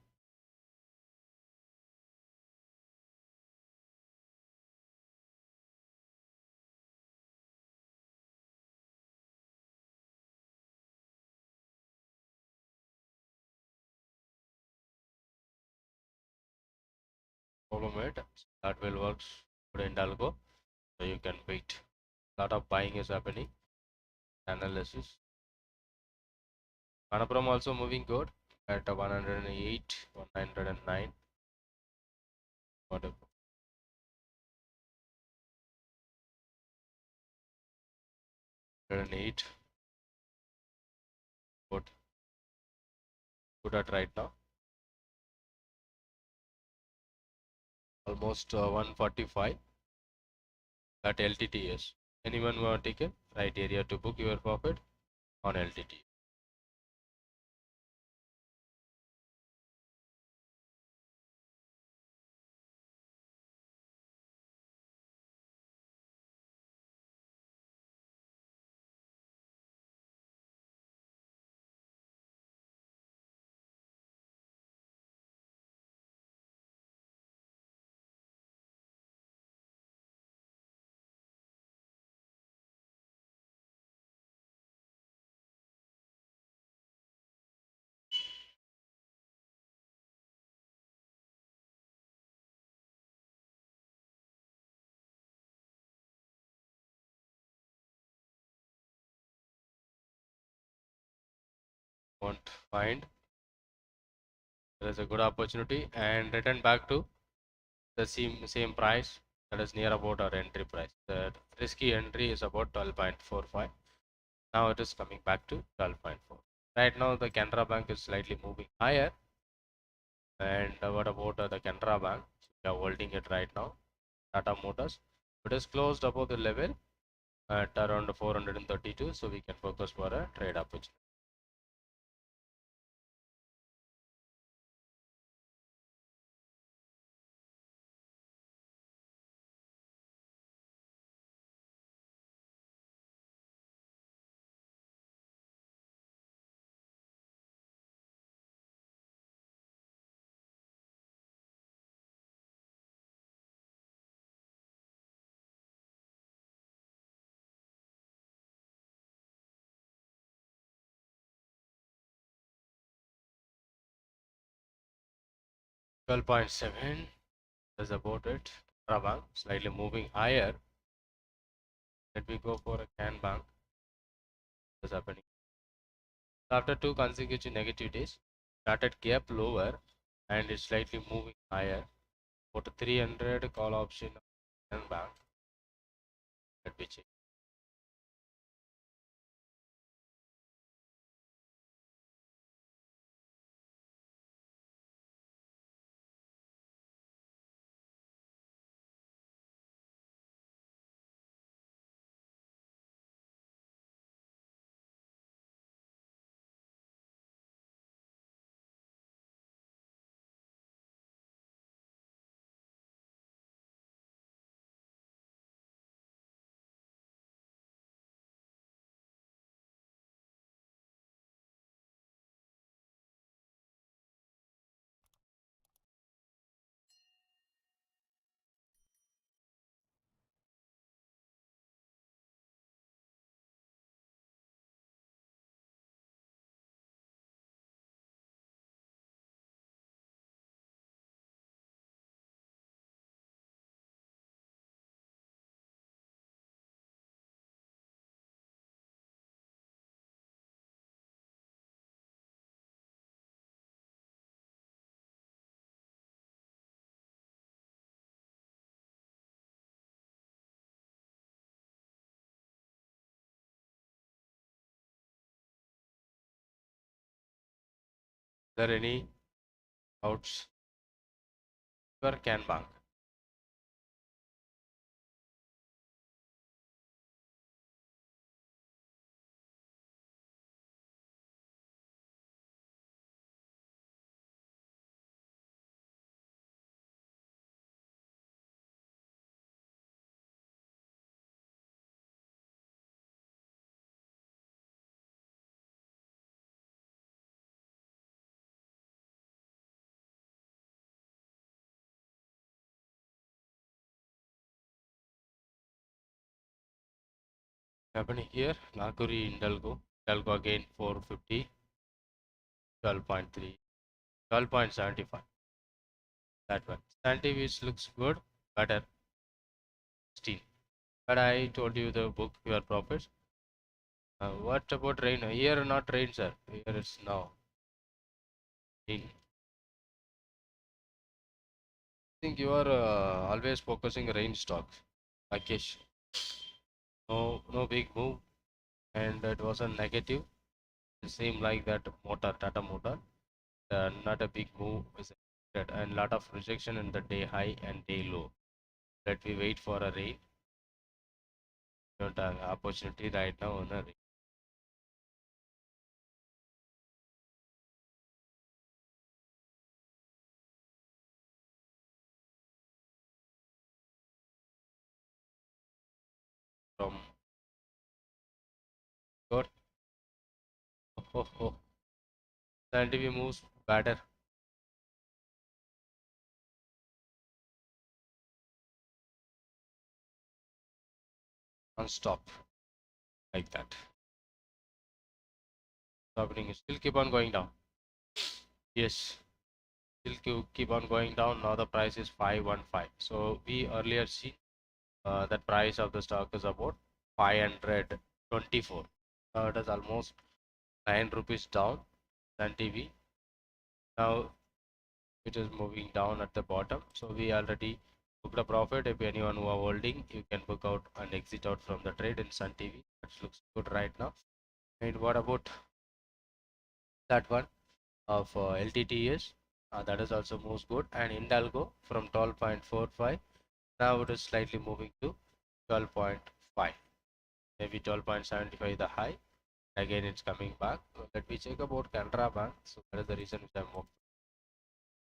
problem it. That will work good in Algo. So you can wait. Lot of buying is happening. Analysis. Manappuram also moving good at 108, 109. Whatever. 108. Good at right now. Almost 145 at LTTS. Anyone want to take a right area to book your profit on LTT? Won't find. There is a good opportunity and return back to the same price, that is near about our entry price. The risky entry is about 12.45. Now it is coming back to 12.4. Right now the Canara Bank is slightly moving higher. And what about the Canara Bank? We are holding it right now. Tata Motors, it is closed above the level at around 432, so we can focus for a trade opportunity. 12.7 is about it. Canara Bank slightly moving higher. Let me go for a Can Bank. What is happening? After two consecutive negative days, started gap lower and it's slightly moving higher. About 300 call option Can Bank. Let me check. Is there any outs for Can Bank? Happening here, Nakuri Indalgo. Indalgo again 450, 12.3, 12.75. that one. Santi which looks good, better still. But I told you the book your profits. What about rain? Here not rain, sir. Here it's now. I think you are always focusing rain stocks. Rakesh. No big move, and it was a negative. Same like that motor, Tata motor. Not a big move is expected, and lot of rejection in the day high and day low. Let we wait for a rain. Don't have opportunity right now on a rain. From your oh, scientific moves better on stop like that. Stopping still keep on going down. Yes, still keep on going down. Now the price is 515. So we earlier see that price of the stock is about 524. It is almost 9 rupees down than TV. Now it is moving down at the bottom. So we already booked a profit. If anyone who are holding, you can book out and exit out from the trade in Sun TV. That looks good right now. And what about that one of LTTS? That is also moves good. And Indalgo from 12.45. Now it is slightly moving to 12.5. Maybe 12.75 the high. Again, it's coming back. So let me check about Canara Bank. So that is the reason which I'm hoping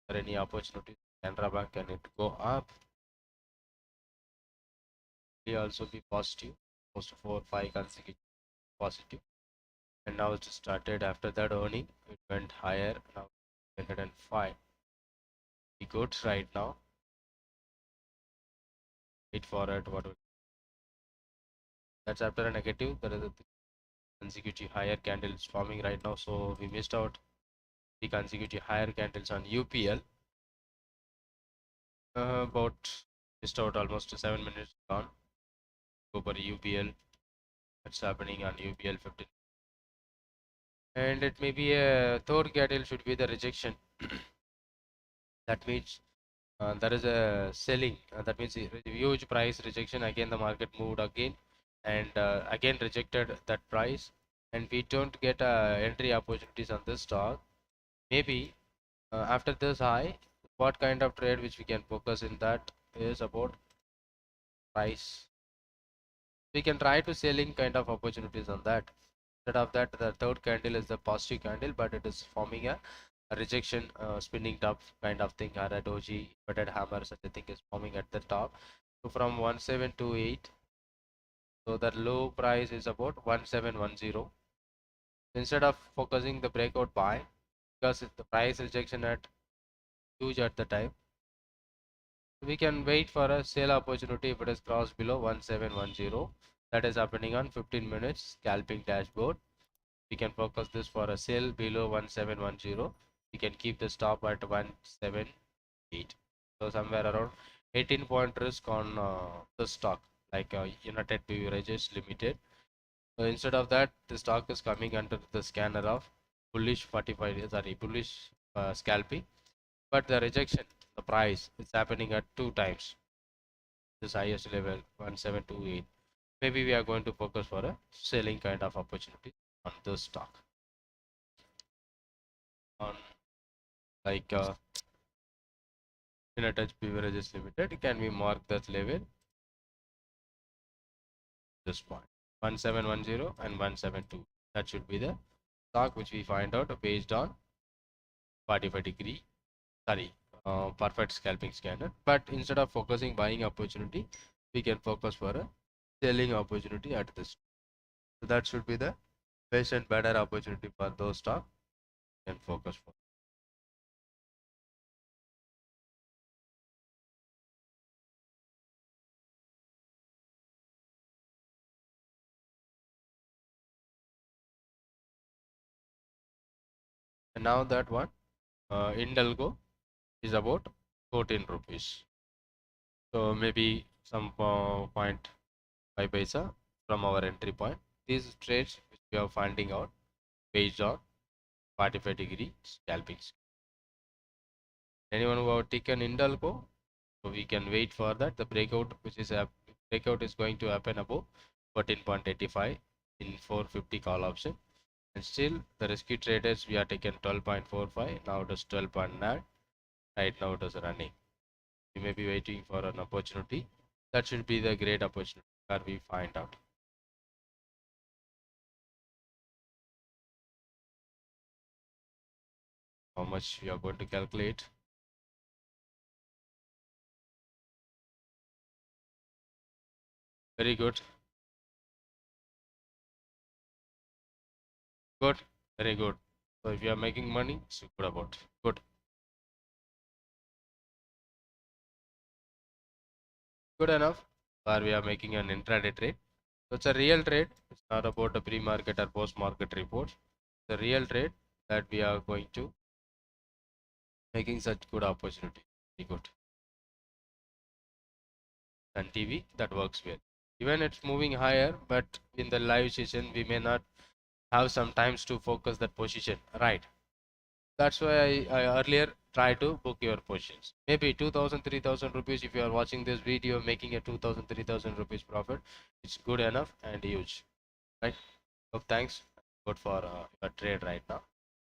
for any opportunity. Canara Bank, can it go up? May also be positive, most 4 5 consecutive positive, and now it started after that earning. It went higher. Now 105. Be good right now. Wait for it. What? That's after a negative. There is a consecutive higher candles forming right now. So we missed out the consecutive higher candles on UPL. About missed out almost 7 minutes gone. Go for UPL. That's happening on UPL 15. And it may be a third candle should be the rejection. That means there is a selling. That means huge price rejection. Again, the market moved again and again rejected that price. And we don't get entry opportunities on this stock. Maybe after this high, what kind of trade which we can focus in that is about price. We can try to selling kind of opportunities on that. Instead of that, the third candle is the positive candle, but it is forming a rejection, spinning top kind of thing, or a doji butted hammer, such a thing is forming at the top. So from 1728, so the low price is about 1710. Instead of focusing the breakout buy, because the price rejection at huge at the time, we can wait for a sale opportunity if it is crossed below 1710. That is happening on 15 minutes scalping dashboard. We can focus this for a sale below 1710. We can keep the stop at 178. So somewhere around 18 point risk on the stock, like United Beverages Limited. So instead of that, the stock is coming under the scanner of bullish 45, sorry, bullish scalping. But the rejection, the price, is happening at 2 times this highest level 1728. Maybe we are going to focus for a selling kind of opportunity on this stock. On like United Beverages Limited, can we mark that level? This point 1710 and 172. That should be the stock which we find out based on 45-degree, sorry, perfect scalping scanner. But instead of focusing buying opportunity, we can focus for a selling opportunity at this. So that should be the best and better opportunity for those stock can focus for. And now that one, Indalgo is about 14 rupees. So maybe some 0.5 paisa from our entry point. These trades which we are finding out based on 45-degree scalping. Anyone who have taken Indalco, so we can wait for that. The breakout, which is a breakout, is going to happen above 14.85 in 450 call option. And still the risky traders, we are taken 12.45. Now it is 12.9. Right now it is running. We may be waiting for an opportunity. That should be the great opportunity where we find out. How much we are going to calculate. Very good. Good. Very good. So if you are making money, it's good about. Good. Good enough. Or we are making an intraday trade. So it's a real trade. It's not about a pre-market or post-market report. The real trade that we are going to making such good opportunity. Very good. And TV, that works well. Even it's moving higher, but in the live session we may not have some times to focus that position, right? That's why I earlier try to book your positions. Maybe 2000 3000 rupees. If you are watching this video making a 2000 3000 rupees profit, it's good enough and huge, right? So thanks. Good for your trade right now.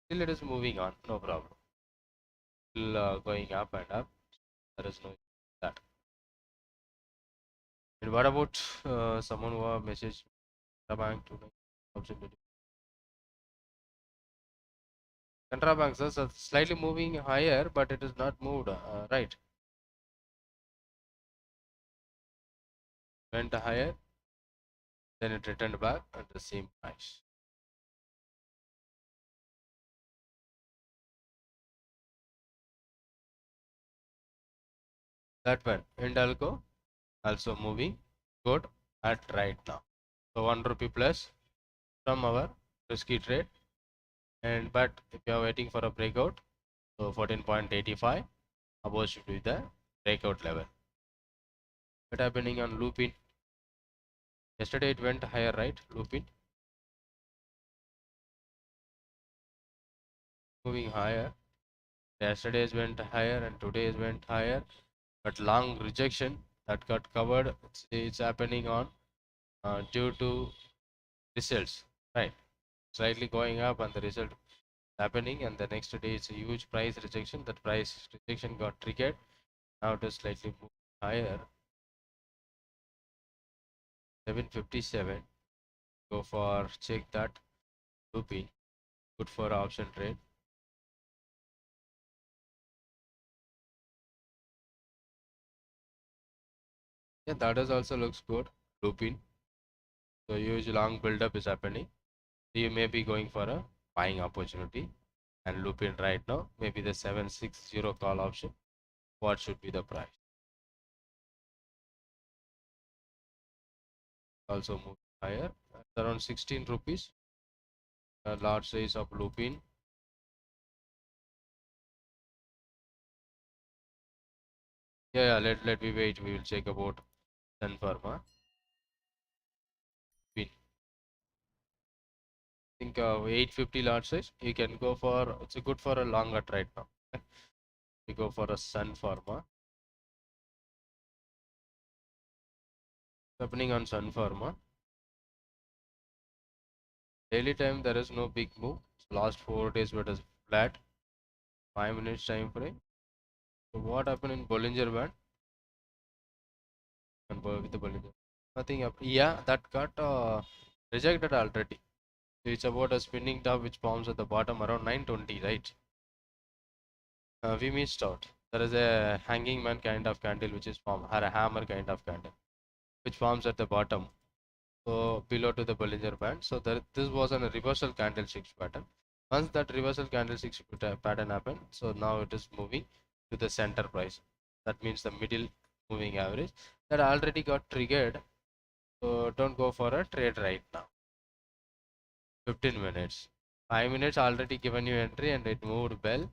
Still it is moving on, no problem. Still going up and up. There is no that. And what about someone who have messaged the bank to make option? Canara Bank is slightly moving higher, but it is not moved, right? Went higher, then it returned back at the same price. That one, Indalco also moving good at right now. So 1 rupee plus from our risky trade. And but if you are waiting for a breakout, so 14.85 above should be the breakout level. What happening on looping? Yesterday it went higher, right? Looping moving higher. Yesterday's went higher and today's went higher, but long rejection that got covered. It's happening on due to results, right? Slightly going up and the result happening, and the next day it's a huge price rejection. That price rejection got triggered. Now it is slightly higher. 757. Go for check that looping. Good for option trade. Yeah, that is also looks good. Looping. So huge long build-up is happening. So you may be going for a buying opportunity and loop in right now. Maybe the 760 call option. What should be the price? Also move higher. Around 16 rupees. A large size of loop in. Yeah, let me wait. We will check about Sun Pharma. I think 850 large size. You can go for, it's a good for a longer right now. We go for a Sun Pharma. Happening on Sun Pharma. Daily time there is no big move. Last 4 days were just flat. 5 minutes time frame. So what happened in Bollinger Band? And with the Bollinger, nothing up. Yeah, that got rejected already. So it's about a spinning top which forms at the bottom around 920, right? We missed out. There is a hanging man kind of candle which is formed, or a hammer kind of candle which forms at the bottom, so below to the Bollinger Band. So this was a reversal candlestick pattern. Once that reversal candlestick pattern happened, so now it is moving to the center price. That means the middle moving average that already got triggered. So don't go for a trade right now. 15 minutes. 5 minutes already given you entry and it moved well.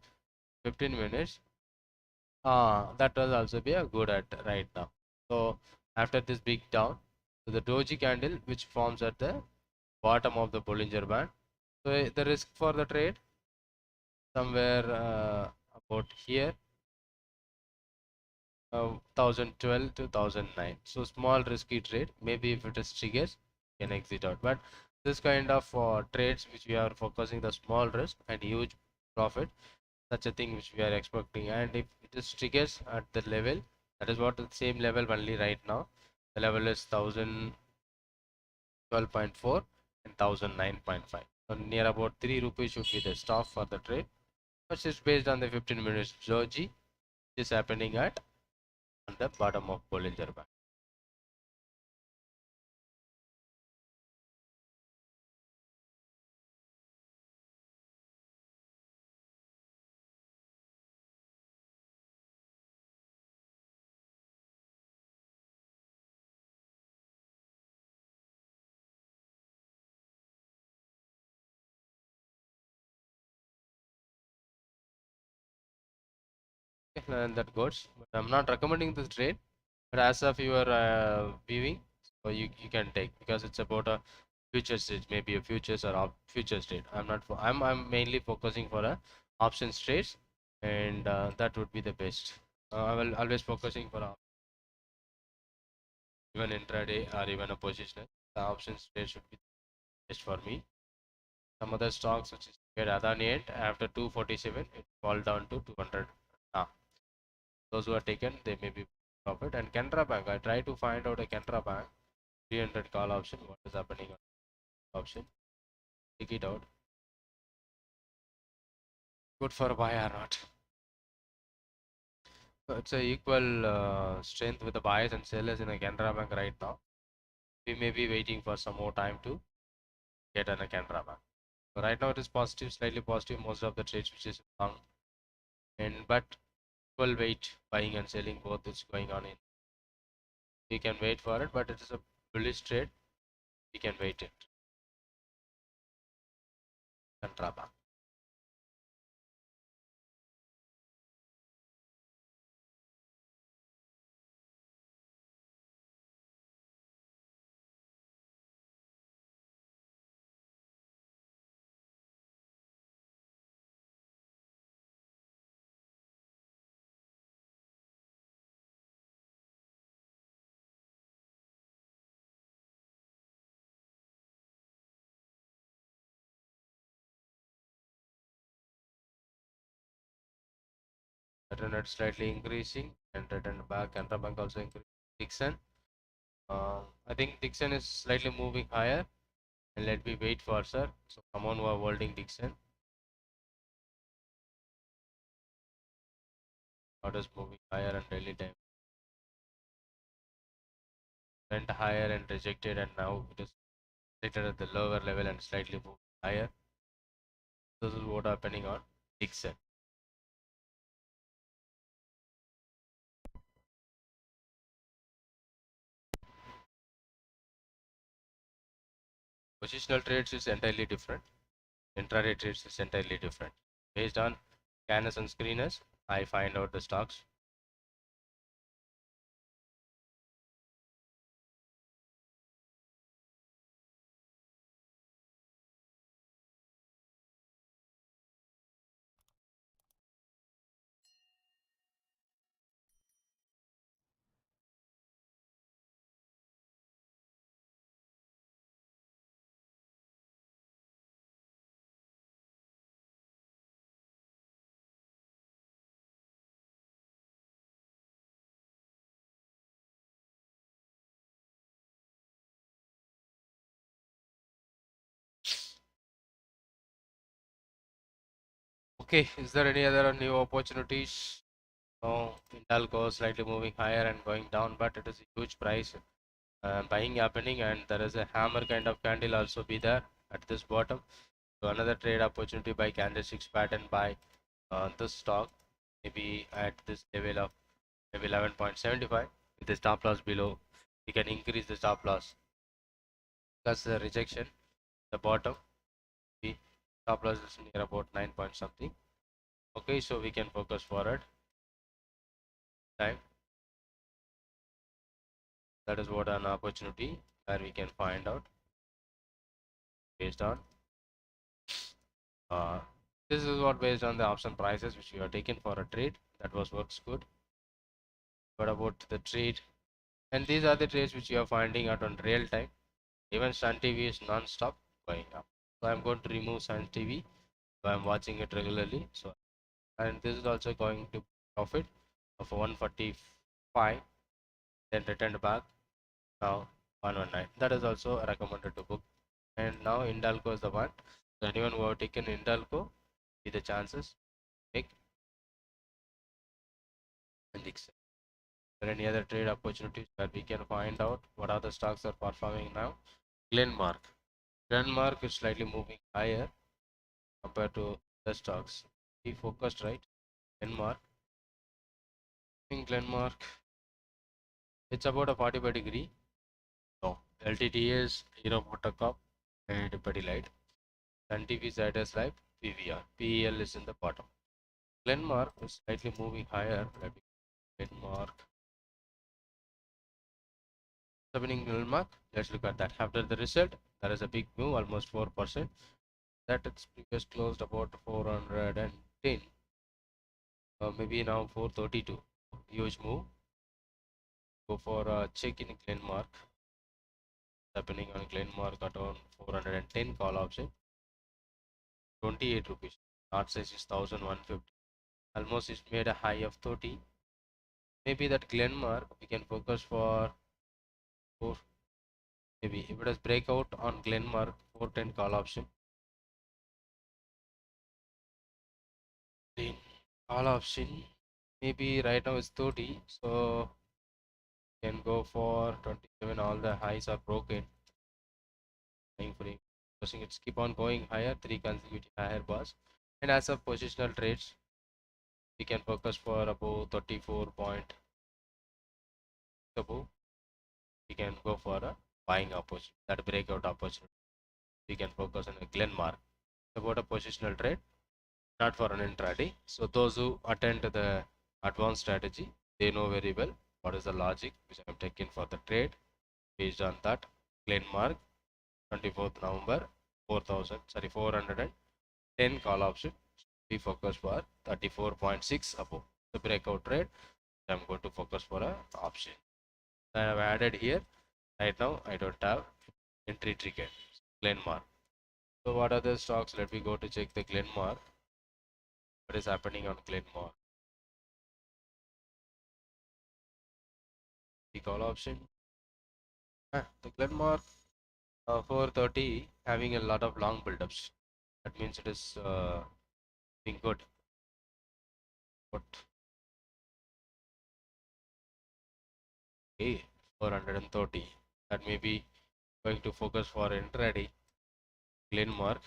15 minutes. that will also be a good at right now. So after this big down, so the doji candle which forms at the bottom of the Bollinger Band. So the risk for the trade somewhere about here, 1012 to 1009. So small risky trade. Maybe if it is triggers, you can exit out. But this kind of trades which we are focusing the small risk and huge profit, such a thing which we are expecting. And if it is triggers at the level, that is what the same level only right now. The level is 1012.4 and 1009.5. So near about 3 rupees should be the stop for the trade, which is based on the 15 minutes doji, which is happening at on the bottom of Bollinger Band. And that goes. But I'm not recommending this trade, but as of your viewing, so you can take, because it's about a future trade, maybe a futures or future trade. I'm not for, I'm mainly focusing for a options trades, and that would be the best. I will always focusing for even intraday or even a positional. The options trade should be best for me. Some other stocks which is get Adani after 247, it fall down to 200 now. Those who are taken, they may be profit. And Canara Bank, I try to find out a Canara Bank 300 call option. What is happening on option? Take it out. Good for buy or not? So it's a equal strength with the buyers and sellers in a Canara Bank right now. We may be waiting for some more time to get on a Canara Bank. So right now it is positive, slightly positive. Most of the trades which is long, and but equal weight buying and selling both is going on in. We can wait for it, but it is a bullish trade. We can wait it. Canara Bank. Internet slightly increasing and return back. Canara Bank also increasing. Dixon. I think Dixon is slightly moving higher, and let me wait for sir. So someone who are holding Dixon. Orders moving higher and daily time. Went higher and rejected, and now it is rated at the lower level and slightly moving higher. This is what happening on Dixon. Positional trades is entirely different. Intraday trades is entirely different. Based on scanners and screeners, I find out the stocks. Okay, is there any other new opportunities? No, Algo slightly moving higher and going down, but it is a huge price buying happening, and there is a hammer kind of candle also be there at this bottom. So another trade opportunity by candlesticks pattern by this stock, maybe at this level of maybe 11.75 with the stop loss below. We can increase the stop loss plus the rejection. The bottom, the stop loss is near about 9 point something. Okay, so we can focus forward. time. That is what an opportunity where we can find out based on uh, this is what based on the option prices which you are taken for a trade. That was works good. What about the trade? And these are the trades which you are finding out on real time. Even Sun TV is non-stop going up. So I'm going to remove Sun TV. So I'm watching it regularly. So and this is also going to profit of 145, then returned back now 119. That is also recommended to book. And now Hindalco is the one. So anyone who have taken Hindalco, see the chances make and excel. Are there any other trade opportunities that we can find out what other stocks are performing now? Glenmark. Glenmark is slightly moving higher compared to the stocks. Be focused, right? Glenmark. In Glenmark, it's about a 45-degree. No, LTT is Hero Motorcorp and Pidilite. Sun TV Zydus Live, PVR. PEL is in the bottom. Glenmark is slightly moving higher. Glenmark. Happening Glenmark. Let's look at that. After the result, there is a big move, almost 4%. That its previous closed about 410. Maybe now 432. Huge move. Go for a check in Glenmark. Happening on Glenmark at around 410 call option. 28 rupees. Lot size is 1150. Almost it's made a high of 30. Maybe that Glenmark we can focus for 4. Maybe if it has breakout on Glenmark 410 call option. Call option maybe right now is 30. So can go for 27. All the highs are broken. Time frame. It's keep on going higher. 3 consecutive higher bars. And as of positional trades, we can focus for above 34 point above. We can go for a buying opportunity, that breakout opportunity. We can focus on a Glenmark. About a positional trade, not for an intraday. So those who attend to the advanced strategy, they know very well what is the logic which I am taking for the trade. Based on that, Glenmark 24th November 410 call option. We focus for 34.6 above the breakout trade. I'm going to focus for a option. I have added here. Right now I don't have entry trigger. Glenmark. So what are the stocks? Let me go to check the Glenmark. What is happening on Glenmark? The call option. The Glenmark 430 having a lot of long buildups. That means it is being good. But okay, 430. That may be going to focus for intraday. Glenmark.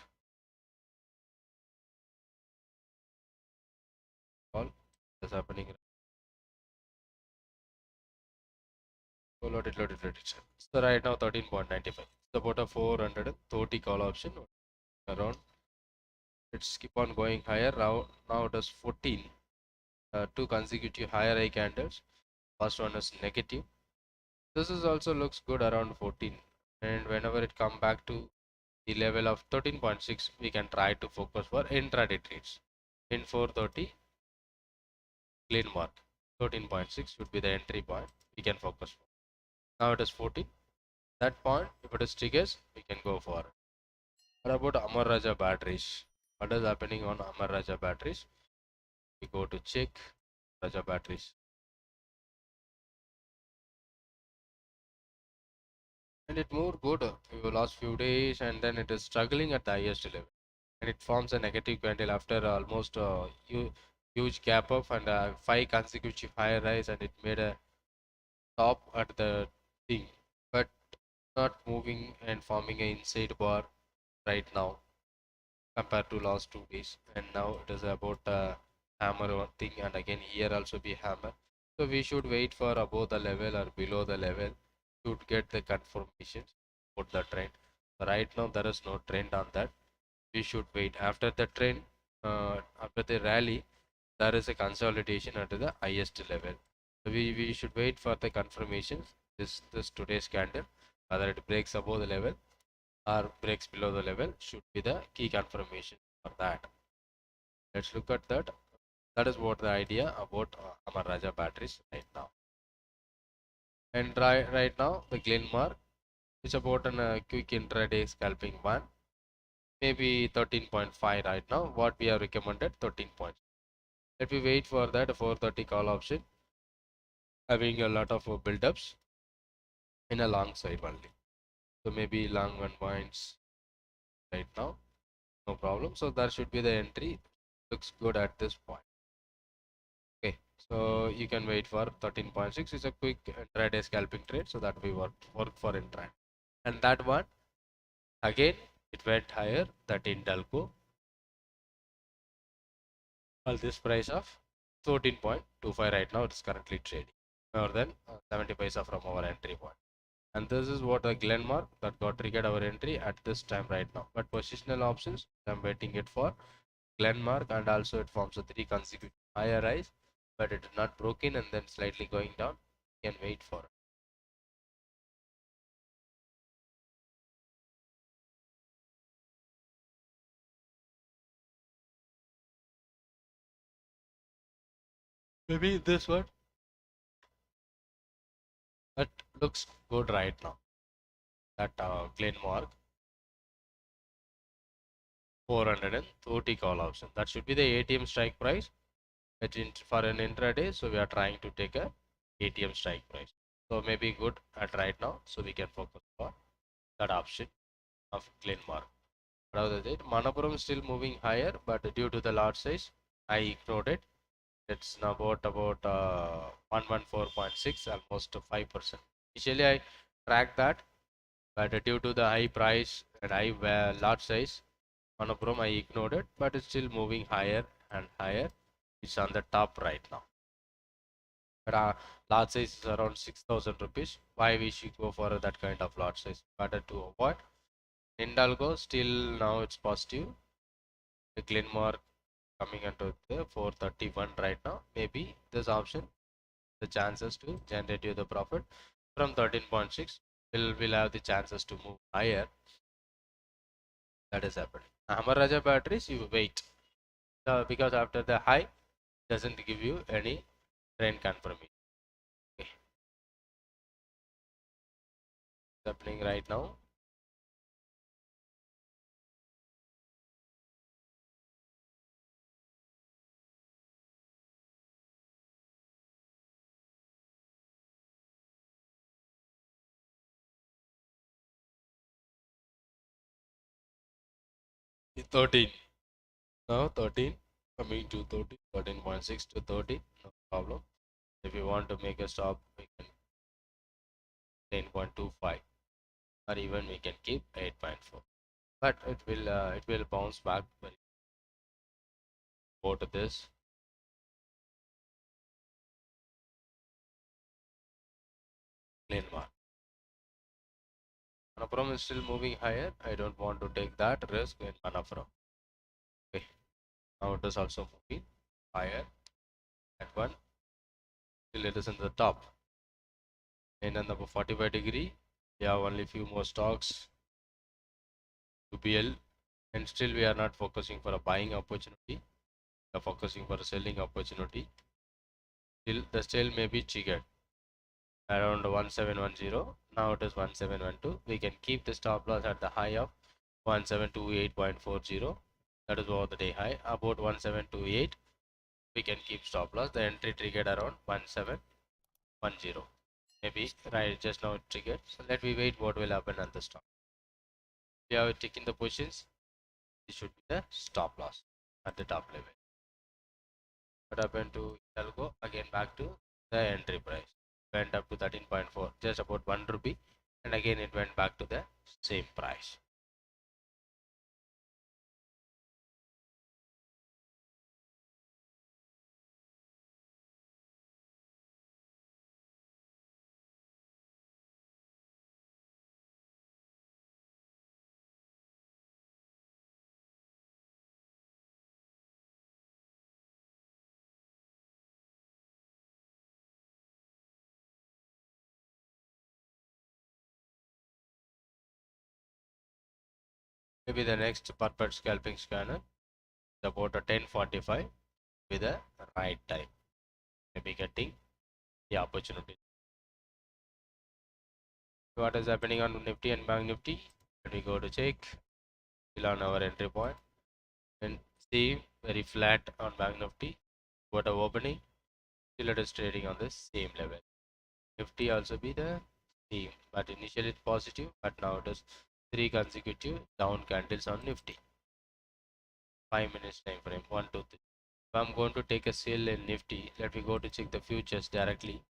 All is happening. Oh, loaded. So right now 13.95. About a 430 call option around. It's keep on going higher. Now it is 14. 2 consecutive higher high candles. First one is negative. This is also looks good around 14. And whenever it come back to the level of 13.6, we can try to focus for intraday trades. In 430, Glenmark 13.6 should be the entry point. We can focus for. Now it is 14. That point, if it is triggers, we can go for it. What about Amar Raja batteries? What is happening on Amar Raja batteries? We go to check Raja batteries. And it moved good for the last few days, and then it is struggling at the highest level. And it forms a negative candle after almost a huge gap up and 5 consecutive higher rise, and it made a top at the thing, but not moving and forming an inside bar right now compared to last 2 days. And now it is about a hammer thing, and again here also be hammer. So we should wait for above the level or below the level to get the confirmation about the trend. Right now there is no trend on that. We should wait after the trend. After the rally, there is a consolidation at the highest level. So we should wait for the confirmation. This today's candle, whether it breaks above the level or breaks below the level, should be the key confirmation for that. Let's look at that. That is what the idea about Amara Raja batteries right now. And right now the Glenmark is about a quick intraday scalping one, maybe 13.5 right now. What we have recommended 13 points. Let me wait for that 430 call option, having a lot of build-ups in a long side only. So maybe long one points right now, no problem. So that should be the entry. Looks good at this point. Okay, so you can wait for 13.6. It's a quick intraday scalping trade, so that we work for intraday. And that one again, it went higher. That in Dalco, well, this price of 14.25 right now. It's currently trading more than 70 paisa from our entry point. And this is what the Glenmark that got triggered our entry at this time right now. But positional options, I'm waiting it for Glenmark, and also it forms a 3 consecutive higher rise, but it is not broken and then slightly going down. You can wait for it. Maybe this one. That looks good right now. That Glenmark 430 call option. That should be the ATM strike price. For an intraday, so we are trying to take a ATM strike price. So maybe good at right now. So we can focus on that option of Glenmark. Rather than Manappuram is still moving higher, but due to the large size, I ignored it. It's now about 114.6, almost 5%. Initially, I tracked that, but due to the high price and high large size, Manappuram I ignored it, but it's still moving higher and higher. It's on the top right now. But large size is around 6,000 rupees. Why we should go for that kind of large size? Better to avoid. Algo still now it's positive. The Glenmark coming into the 431 right now. Maybe this option, the chances to generate you the profit from 13.6 will have the chances to move higher. That is happening. Amara Raja batteries, you wait because after the high doesn't give you any trend confirmation. Okay. It's happening right now. It's 13. Now 13 coming to 30, 13.6 to 30, no problem. If you want to make a stop, we can 10.25, or even we can keep 8.4. But it will bounce back. Go to this. Landmark. Manappuram is still moving higher. I don't want to take that risk in Manappuram. Okay. Now it is also moving higher. That one. Still it is in the top. And on the 45 degree, we have only few more stocks to BL, and still we are not focusing for a buying opportunity. We are focusing for a selling opportunity. Still the sale may be triggered around 1710. Now it is 1712. We can keep the stop loss at the high of 1728.40. That is over the day high. About 1728, we can keep stop loss. The entry triggered around 1710. Maybe right just now it triggered. So let me wait what will happen on the stop. We have taken the positions. This should be the stop loss at the top level. What happened to Algo? Again back to the entry price. Went up to 13.4, just about 1 rupee, and again it went back to the same price. maybe the next perfect scalping scanner is about a 10:45 with the right time, maybe getting the opportunity. What is happening on Nifty and Bank Nifty? When we go to check, still on our entry point, and see very flat on Bank Nifty. What a opening, still it is trading on the same level. Nifty also be the same, but initially it's positive, but now it is 3 consecutive down candles on Nifty. 5 minutes time frame, 1, 2, 3. If I'm going to take a sell in Nifty, let me go to check the futures directly.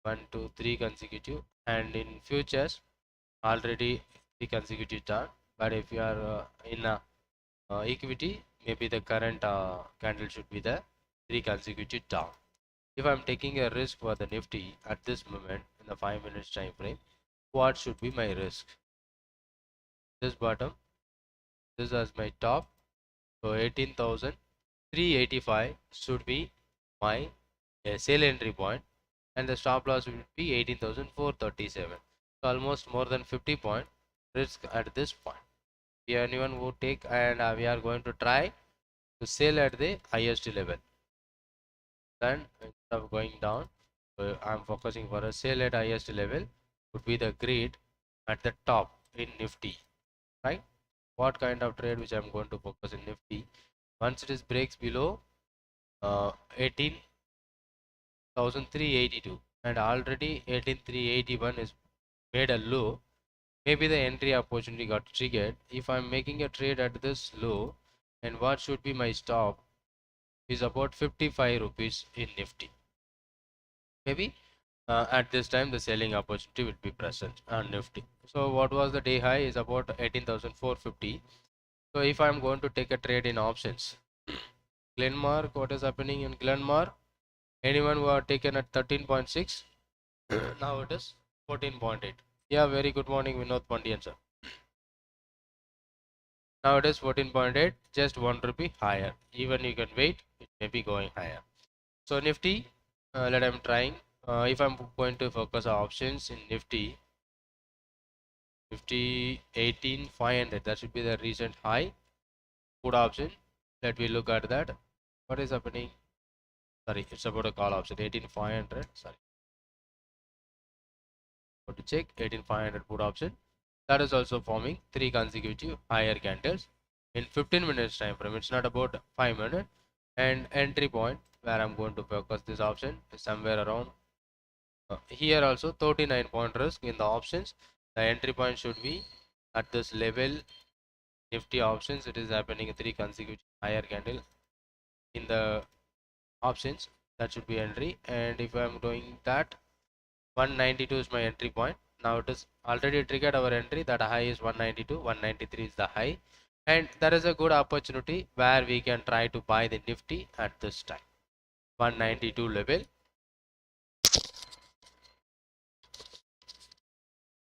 1, 2, 3 consecutive, and in futures already 3 consecutive chart. But if you are in equity, maybe the current candle should be the 3 consecutive down. If I'm taking a risk for the Nifty at this moment in the 5 minutes time frame, what should be my risk? This bottom, this is my top, so 18,385 should be my sell entry point, and the stop loss will be 18,437. So almost more than 50 point risk at this point. If anyone would take, and we are going to try to sell at the highest level. Then instead of going down, so I'm focusing for a sell at highest level would be the grid at the top in Nifty, right? What kind of trade which I'm going to focus in Nifty? Once it is breaks below 18,382 and already 18,381 is made a low, maybe the entry opportunity got triggered. If I'm making a trade at this low, and what should be my stop is about 55 rupees in Nifty. Maybe at this time the selling opportunity will be present on Nifty. So what was the day high is about 18,450. So if I'm going to take a trade in options, Glenmark, what is happening in Glenmark? Anyone who are taken at 13.6, now it is 14.8. Yeah, very good morning, Vinod Pandian sir. Now it is 14.8, just 1 rupee higher. Even you can wait, it may be going higher. So Nifty, let I'm trying. If I'm going to focus on options in Nifty 18,500, that should be the recent high. Put option, let me look at that. What is happening? Sorry, it's about a call option 18,500. Sorry, go to check 18,500 put option. That is also forming 3 consecutive higher candles in 15 minutes time frame. It's not about 5 minutes. And entry point where I'm going to focus this option is somewhere around here also 39 point risk in the options. The entry point should be at this level. Nifty options, it is happening 3 consecutive higher candle in the options, that should be entry. And if I'm doing that, 192 is my entry point. Now it is already triggered our entry, that high is 192, 193 is the high, and that is a good opportunity where we can try to buy the Nifty at this time. 192 level,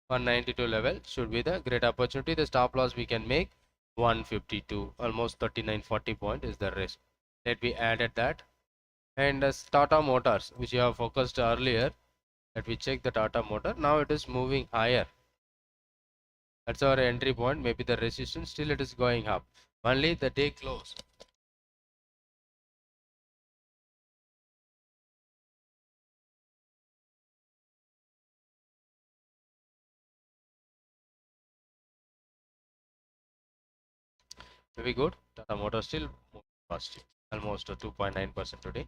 192 level should be the great opportunity. The stop loss we can make 152, almost 39-40 point is the risk. Let me added that. And Tata Motors, which you have focused earlier, let me check the Tata Motor. Now it is moving higher. That's our entry point. Maybe the resistance, still it is going up. Only the day close. Very good. Tata Motors still moving positive, almost 2.9% today.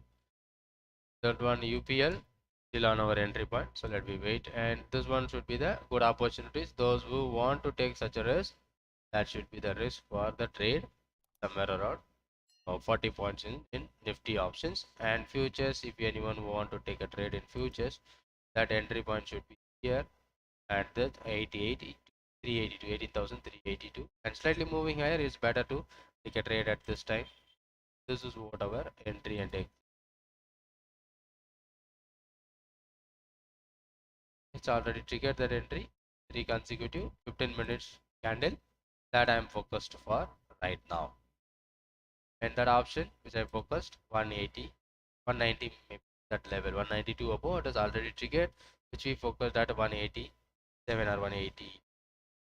Third one, UPL, still on our entry point. So let me wait. And this one should be the good opportunities. Those who want to take such a risk, that should be the risk for the trade, somewhere around 40 points in Nifty options. And futures, if anyone want to take a trade in futures, that entry point should be here at the 88, 382, 18,382, and slightly moving higher is better to take a trade at this time. This is what our entry and exit. It's already triggered that entry, 3 consecutive 15 minutes candle that I am focused for right now. And that option which I focused 180, 190, maybe that level 192 above, it is already triggered, which we focused at 187 or 180.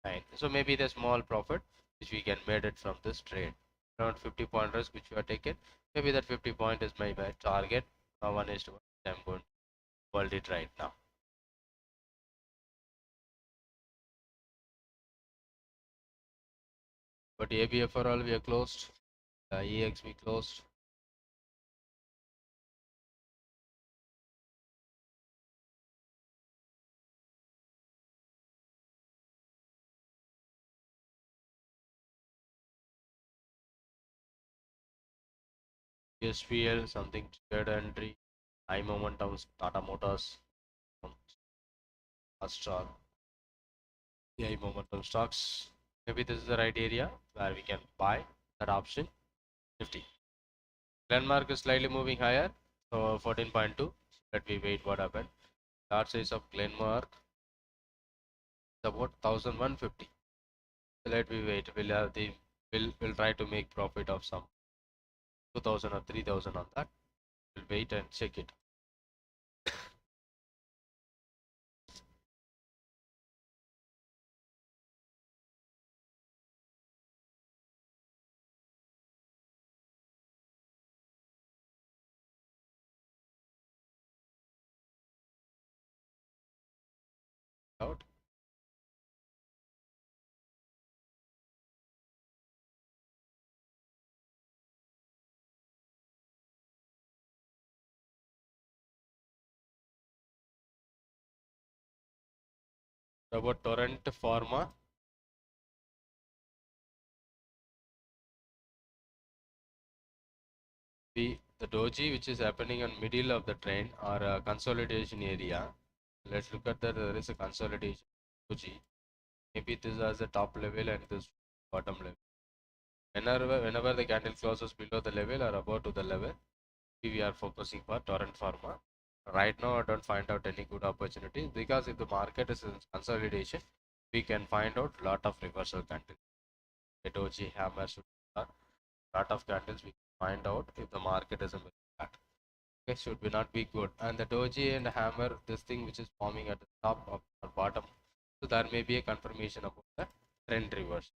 Fine. So maybe the small profit which we can made it from this trade, around 50 point risk which we are taken. Maybe that 50 point is my target. 1:1. I'm going to hold it right now. But ABF for all we are closed. EX we closed. SPL something triggered entry. High momentum Tata Motors. Astra. High momentum stocks. Maybe this is the right area where we can buy that option. Nifty. Landmark is slightly moving higher. So 14.2. Let me wait what happened. Chart size of Glenmark is about 1150. So let me wait. We'll have the we'll try to make profit of some 2000 or 3000 on that. We'll wait and check it. Out. About Torrent Pharma. The doji which is happening in middle of the trend or a consolidation area. Let's look at that. There is a consolidation doji. Maybe this as the top level and this bottom level. Whenever the candle closes below the level or above to the level, we are focusing for Torrent Pharma. Right now, I don't find out any good opportunities because if the market is in consolidation, we can find out lot of reversal candles. A doji hammer should start lot of candles. We can find out if the market is in flat. Okay, should be not be good. And the doji and hammer, this thing which is forming at the top of or bottom, so there may be a confirmation about the trend reverse.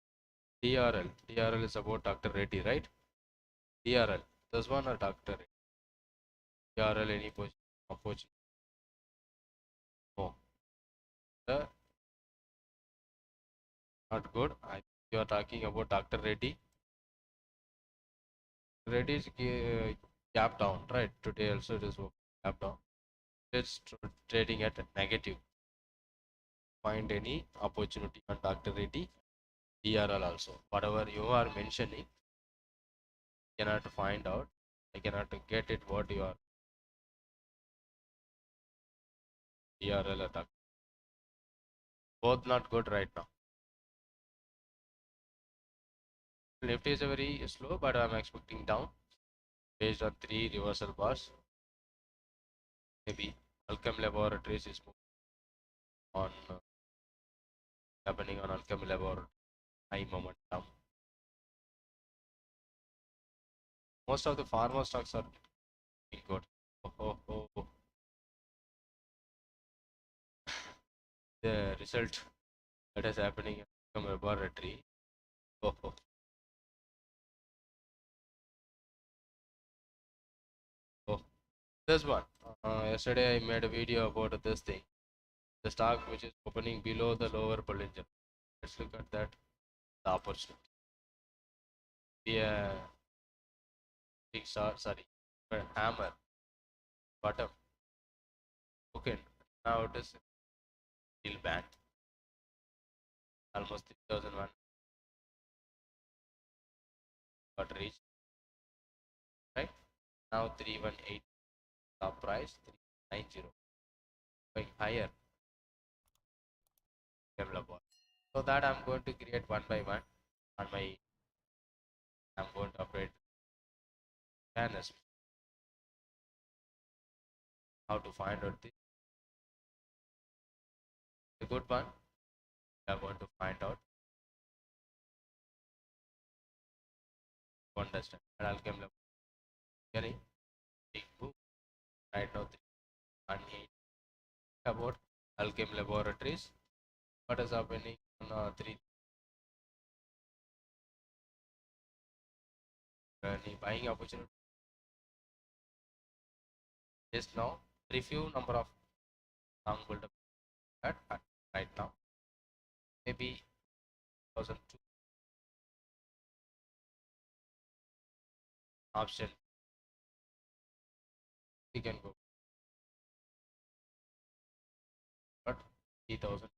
DRL is about Dr. Reddy, right? DRL, this one or Dr. Reddy? DRL any position? Opportunity? No. The not good. I think you are talking about Dr. Reddy. Reddy is gap down, right? Today also it is gap down. It's trading at negative. Find any opportunity on Dr. Reddy, DRL also. Whatever you are mentioning, cannot find out. I cannot get it what you are DRL attack. Both not good right now. Nifty is a very slow, but I'm expecting down based on 3 reversal bars. Maybe Alchem Laboratories is on happening on Alchem Laboratories. High momentum. Most of the pharma stocks are doing good. Oh. The result that is happening in Alchem Laboratory. Oh. This one. Yesterday I made a video about this thing. The stock which is opening below the lower Bollinger. Let's look at that. The opportunity. Yeah, big shot, sorry, hammer, bottom. Okay, now it is still banned. Almost 3001 got reached. Right now 318 top price 390 going higher. So that I'm going to create one by one on my. I'm going to upgrade fairness. How to find out this? The good one. We are going to find out. Understand. And I'll come getting big book right now 318 about Alchem Laboratories. What is happening? 3 any buying opportunity just now. Very few number of long build up at right now. Maybe 2002 option we can go, but 3000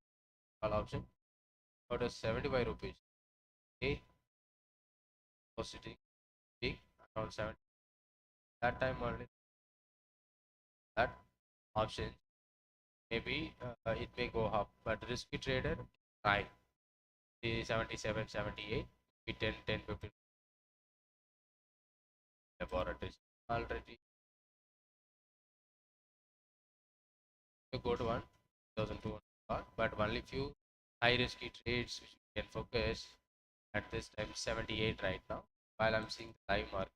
all option. But 75 rupees. Okay, was sitting big around 70. That time only that option maybe it may go up, but risky trader try 77, 78, 10, 10, 15 laboratories already. You go to 1,200, but only few high risky trades which you can focus at this time 78 right now. While I'm seeing the live market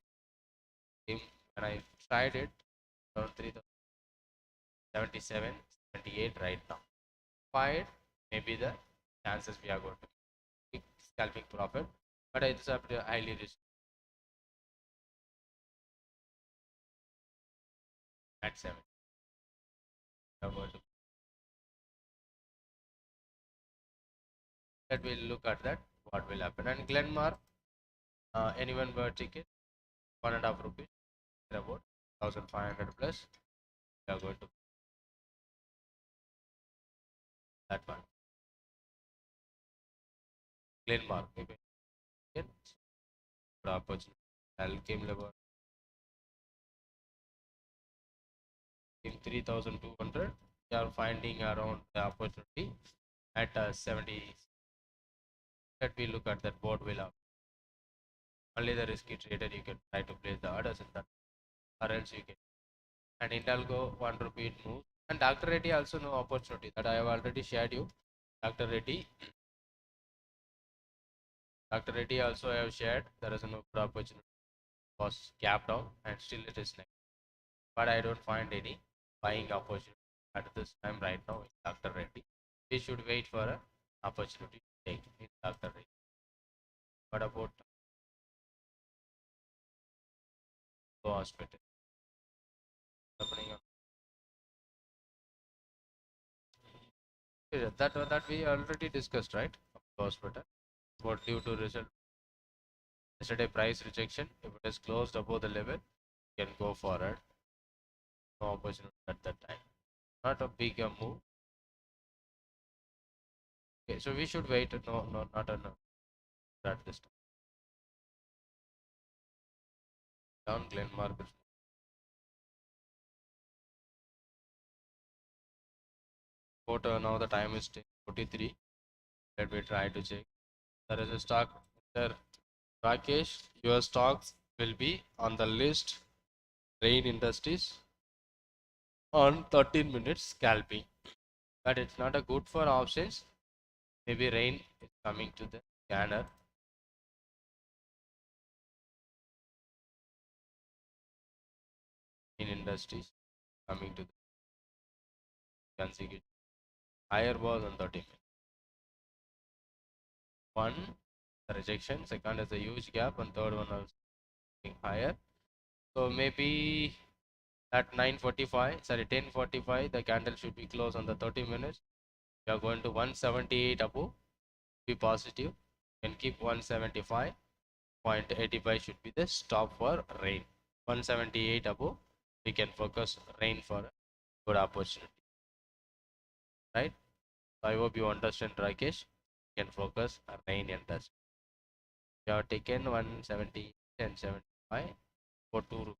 when I tried it around 3,077, 78 right now. Fired, maybe the chances we are going to big scalping profit, but it's up to highly risky at 7. We are going to that we'll look at that what will happen. And Glenmark, anyone were ticket 1.5 rupees about 1,500 plus. We are going to that one. Glenmark, maybe get good opportunity. 𝐂𝐮𝐬𝐭 in 3,200. We are finding around the opportunity at 70. That we look at that board will have only the risky trader you can try to place the orders in that, or else you can. And in Algo 1 rupee it moves. And Dr. Reddy also no opportunity that I have already shared you. Dr. Reddy also I have shared. There is no good opportunity. Was capped down and still it is negative. But I don't find any buying opportunity at this time right now in Dr. Reddy. We should wait for an opportunity to take in Dr. Reddy. What about Go Hospital? Opening up. That we already discussed, right? Hospital. What due to result yesterday price rejection, if it is closed above the level, you can go forward. No opportunity at that time. Not a big move. Okay, so we should wait. No, not a no. At this time. Down Glenmark. Photo now the time is 10:43. Let me try to check. There is a stock. There, Rakesh, your stocks will be on the list. Rain Industries on 13 minutes scalping, but it's not a good for options. Maybe rain is coming to the scanner. In industries coming to the consecutive higher was on 30 minutes. One, the rejection. Second is a huge gap, and third one also higher. So maybe at 9:45, sorry 10:45, the candle should be closed on the 30 minutes. We are going to 178 above. Be positive. You can keep 175.85 should be the stop for rain. 178 above. We can focus rain for a good opportunity. Right? So I hope you understand, Rakesh. You can focus rain industry. We have taken 170 and 75 for 2 rupees.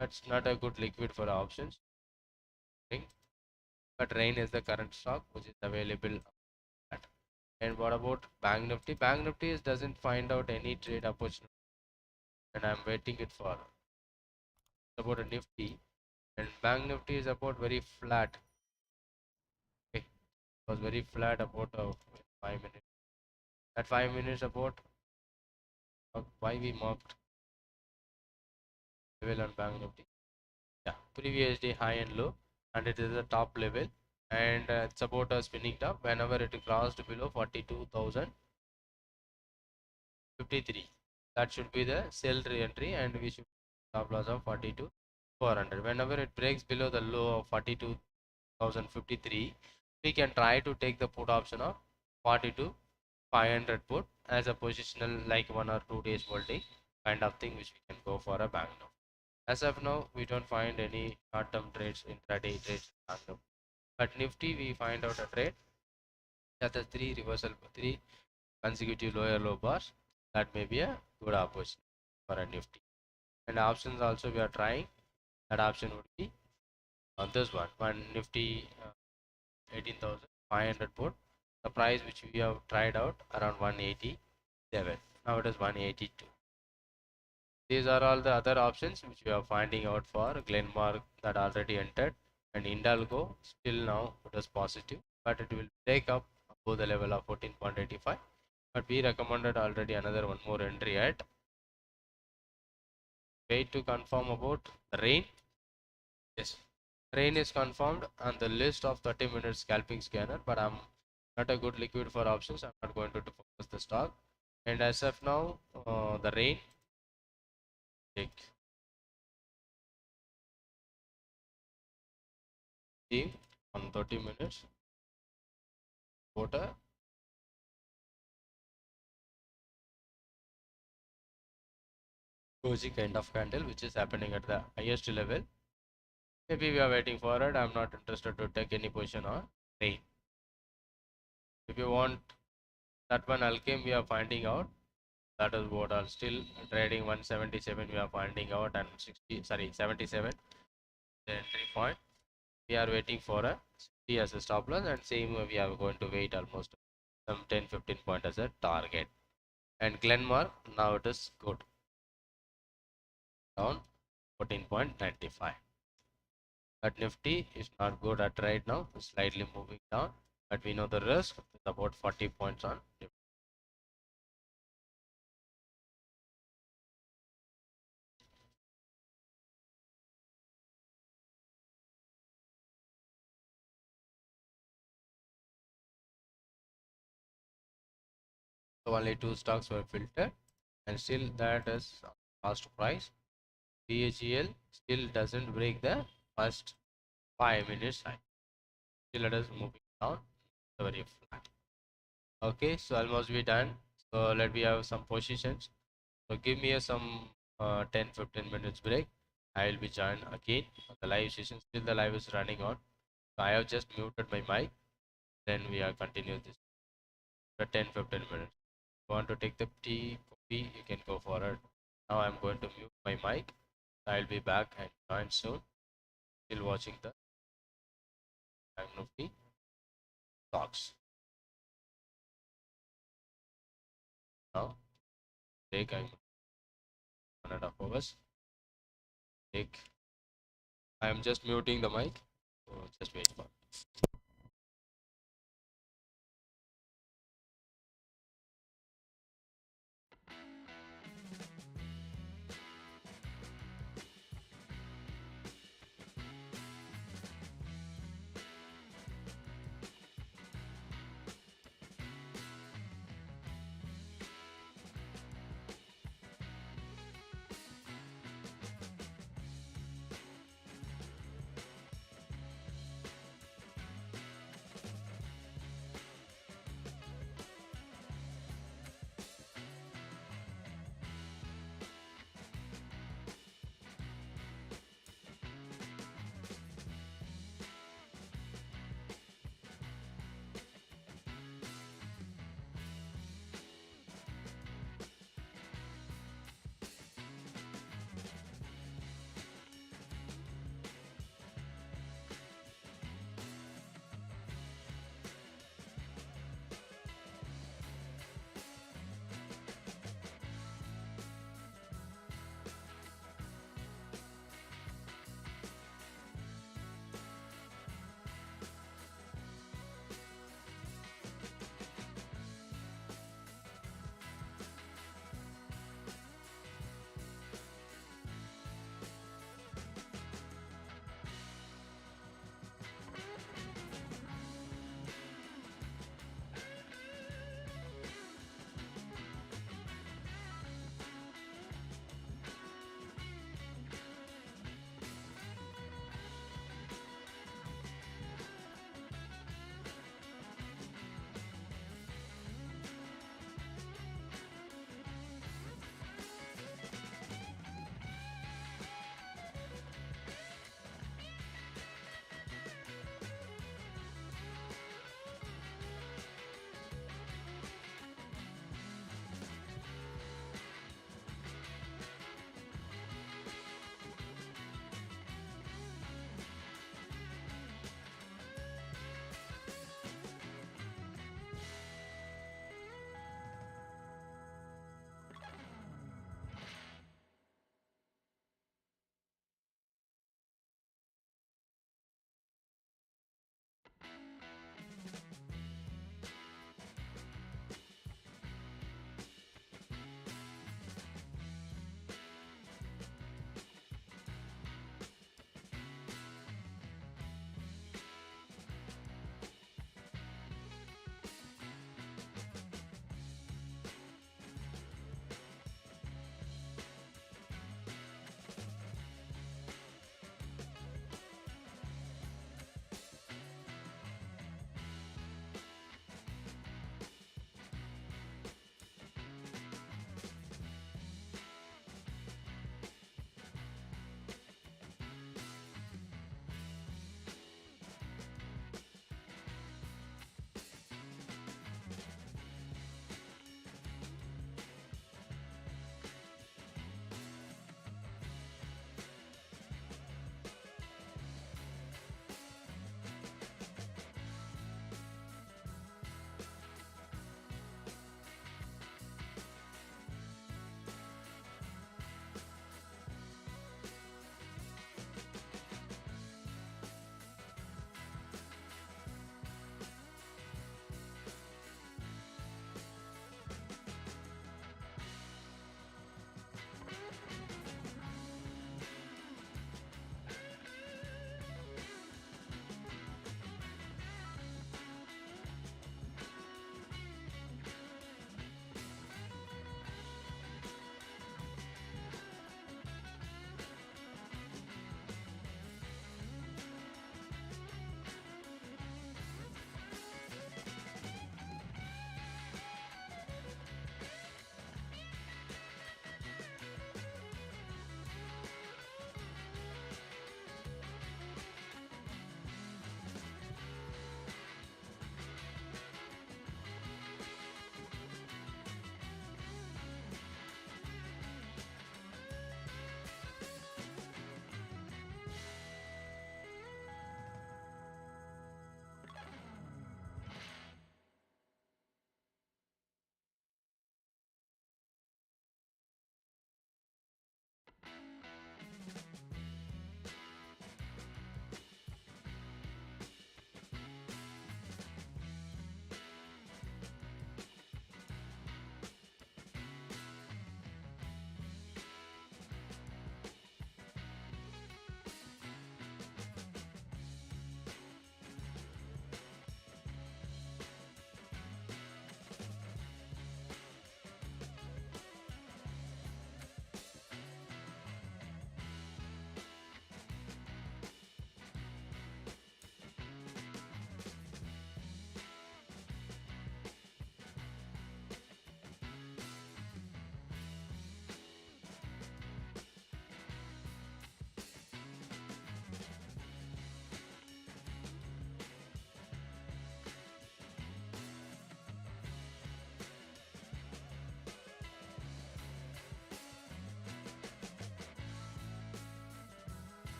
That's not a good liquid for options. But rain is the current stock which is available. And what about Bank Nifty? Bank Nifty doesn't find out any trade opportunity, and I'm waiting it for about a Nifty. And Bank Nifty is about very flat. Okay, it was very flat about 5 minutes. That 5 minutes about why we marked level on Bank Nifty. Yeah, previous day high and low, and it is the top level. and it's about a spinning top. Whenever it crossed below 42,053, that should be the sell re-entry, and we should stop loss of 42,400. Whenever it breaks below the low of 42,053, we can try to take the put option of 42,500 put as a positional, like 1 or 2 days holding kind of thing, which we can go for a bank now. As of now, we don't find any short-term trades, intraday trades, but Nifty we find out a trade that the three consecutive lower low bars. That may be a good opportunity for a Nifty. And options also we are trying. That option would be on this one Nifty 18,500 put. The price which we have tried out around 187. Now it is 182. These are all the other options which we are finding out for Glenmark that already entered, and Hindalco still now it is positive, but it will take up above the level of 14.85. But we recommended already another one more entry at. Wait to confirm about the rain. Yes, rain is confirmed on the list of 30-minute scalping scanner, but I'm not a good liquid for options. I'm not going to focus the stock. And as of now, the rain on 30 minutes water 𝐂𝐮𝐬𝐭 kind of candle, which is happening at the highest level. Maybe we are waiting for it. I'm not interested to take any position on rain. If you want that one Alchem, we are finding out. That is what are still trading 177. We are finding out, and 77 the entry point. We are waiting for a 60 as a stop loss, and same we are going to wait almost some 10-15 point as a target. And Glenmark now it is good, down 14.95. But Nifty is not good at right now, slightly moving down, but we know the risk is about 40 points on Nifty. So only 2 stocks were filtered, and still that is last price. BHEL still doesn't break the first 5 minutes high. Still it is moving down very flat. Okay, so almost we done. So let me have some positions. So give me some 10-15 minutes break. I will be joined again on the live session. Still the live is running on. So I have just muted my mic. Then we are continue this for 10-15 minutes. If you want to take the tea, coffee, you can go for it. Now I'm going to mute my mic. I'll be back and join soon. Still watching the Banknifty stocks. Now take 1.5 hours. Take. I am just muting the mic. So just wait for.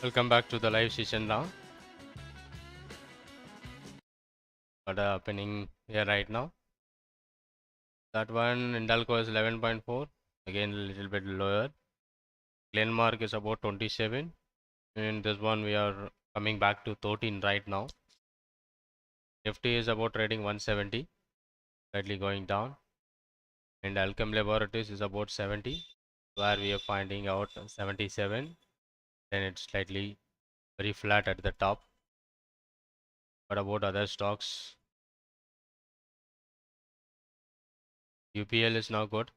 Welcome back to the live session now. What are happening here right now? That one Hindalco is 11.4, again a little bit lower. Glenmark is about 27, and this one we are coming back to 13 right now. Nifty is about trading 170, slightly going down, and Alchem Laboratories is about 70, where we are finding out 77. Then it's slightly very flat at the top. What about other stocks? UPL is now good,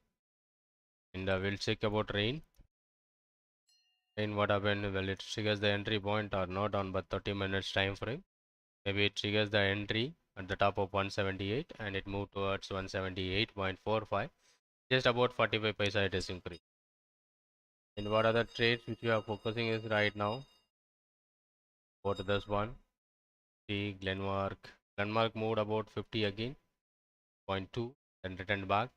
and we'll check about rain. Rain, what happened? Well, it triggers the entry point or not on but 30 minutes time frame. Maybe it triggers the entry at the top of 178 and it moved towards 178.45. Just about 45 paisa it is increased. And what are the trades which we are focusing is right now? Go to this one. See Glenmark. Glenmark moved about 50 again, 0.2, then returned back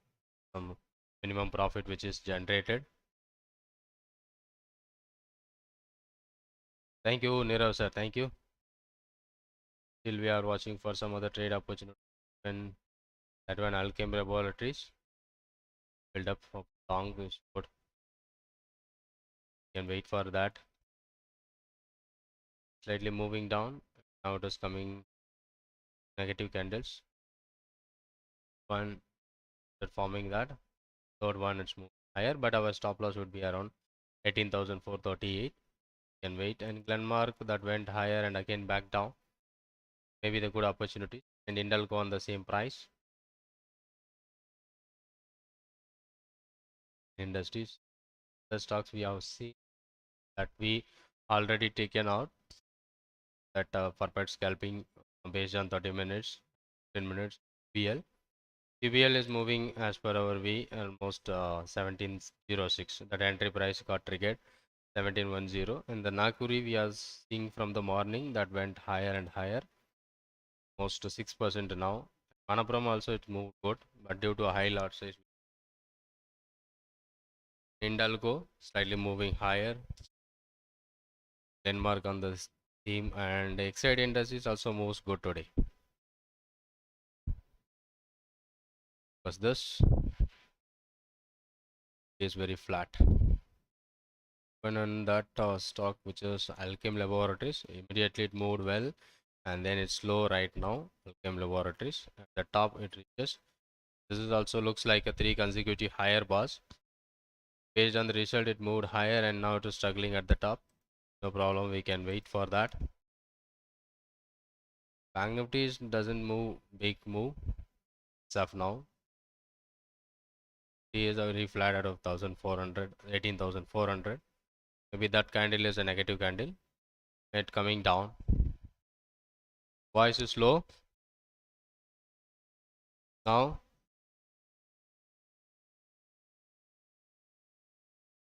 from minimum profit which is generated. Thank you, Nirav sir. Thank you. Still we are watching for some other trade opportunity. When that one Alchem Laboratories build up for long is good. You can wait for that. Slightly moving down. Now it is coming negative candles. One forming that. Third one it's moving higher, but our stop loss would be around 18,438. You can wait. And Glenmark that went higher and again back down. Maybe the good opportunity. And Hindalco on the same price. Industries. The stocks we have seen that we already taken out that perfect scalping based on 30 minutes, 10 minutes PL. PBL is moving as per our V almost 1706. That entry price got triggered 1710. And the Nakuri we are seeing from the morning that went higher and higher, almost to 6% now. Manappuram also it moved good, but due to a high lot size. Hindalco slightly moving higher. Denmark on the theme, and 𝐂𝐮𝐬𝐭 Industries also moves good today. Because this is very flat. When on that stock which is Alchem Laboratories, immediately it moved well, and then it's slow right now. Alchem Laboratories at the top it reaches. This is also looks like a 3 consecutive higher bars. Based on the result, it moved higher and now it is struggling at the top. No problem, we can wait for that. Banknifty doesn't move big move as of now. He is already flat out of 1400, 18,400. Maybe that candle is a negative candle. It coming down. Voice is low. Now,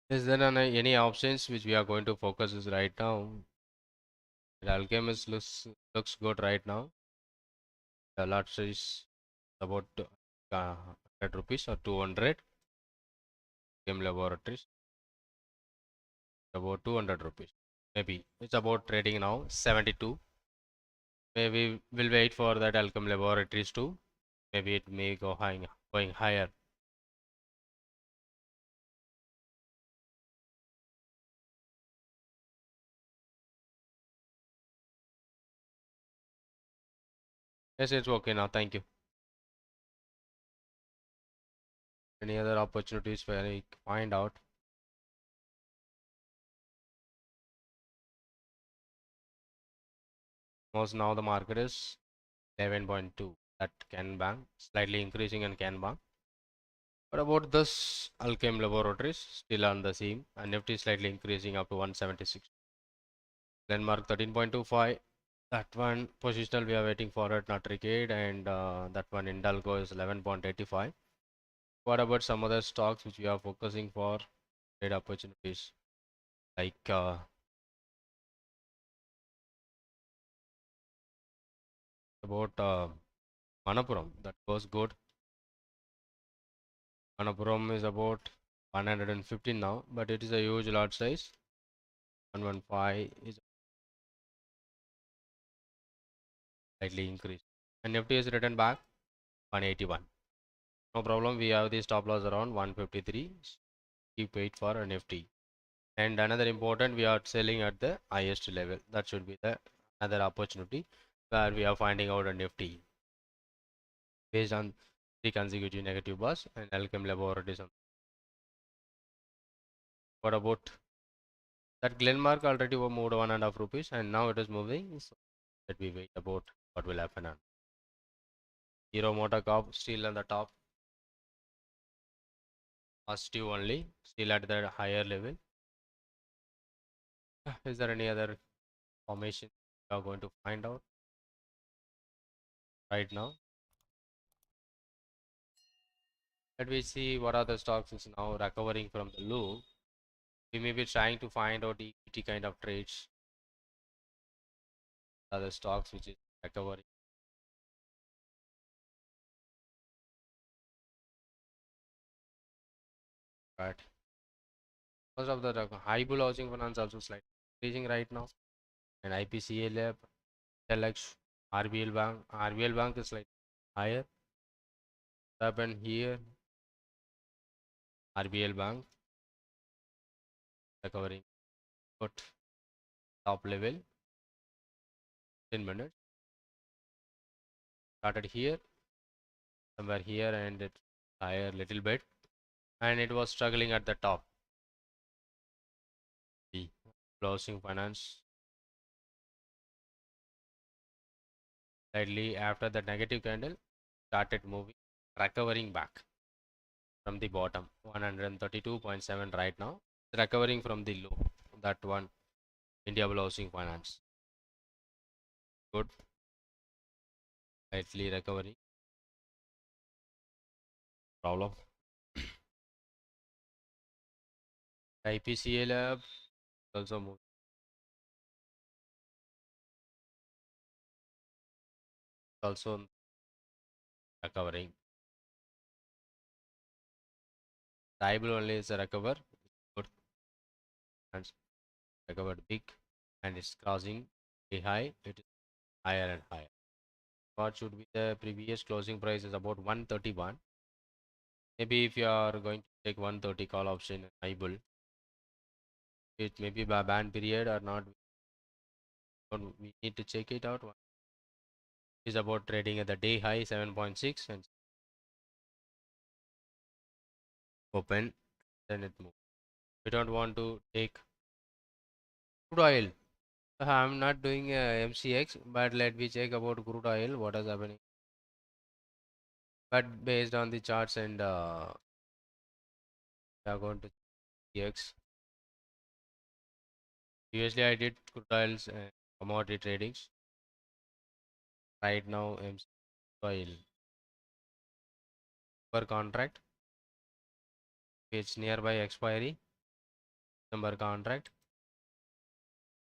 is there any options which we are going to focus is right now? Alchemist looks good right now. The lot is about 100 rupees or 200. Game Laboratories about 200 rupees. Maybe it's about trading now 72. Maybe we'll wait for that Alchem Laboratories too. Maybe it may go high, going higher. Yes, it's okay now. Thank you. Any other opportunities where I find out? Most now the market is 11.2. That can bank slightly increasing and can bank. What about this Alchem Laboratories? Still on the same, and Nifty slightly increasing up to 176. Landmark 13.25. That one positional we are waiting for it, not triggered, and that one Hindalco is 11.85. What about some other stocks which we are focusing for trade opportunities, like about Manappuram? That goes good. Manappuram is about 115 now, but it is a huge lot size. 115 is slightly increased, and Nifty is returned back 181. No problem, we have the stop loss around 153. Keep wait for a Nifty. And another important, we are selling at the highest level. That should be the another opportunity where we are finding out a Nifty based on the consecutive negative bars and 𝐿𝐶𝐴 laboratorism. What about that? Glenmark already moved 1.5 rupees and now it is moving. So let me wait about what will happen on Hero MotoCorp still on the top, positive only, still at the higher level. Is there any other formation we are going to find out right now? Let me see what are the stocks is now recovering from the low. We may be trying to find out equity kind of trades. Other stocks which is recovering. Right. Most of the high bull housing finance also slightly increasing right now. And 𝐼PCLF, LX, RBL Bank. RBL Bank is slightly higher. What happened here? RBL Bank recovering. But top level. 10 minutes. Started here. Somewhere here and it higher little bit. And it was struggling at the top. The closing finance slightly after the negative candle started moving, recovering back from the bottom 132.7 right now, recovering from the low. That one, India Housing Finance, good, slightly recovering. Problem. 𝐼PCLF also moving. Also recovering. Tribal only is a recover, good, and recovered big, and it's crossing the high. It is higher and higher. What should be the previous closing price is about 131. Maybe if you are going to take 130 call option high bull, it may be by ban period or not. We need to check it out. Is about trading at the day high 7.6 and open, then it moves. We don't want to take crude oil. I'm not doing MCX, but let me check about crude oil, what is happening. But based on the charts and we are going to CX. Previously I did crude oils and commodity tradings. Right now MC oil per contract, it's nearby expiry, number contract.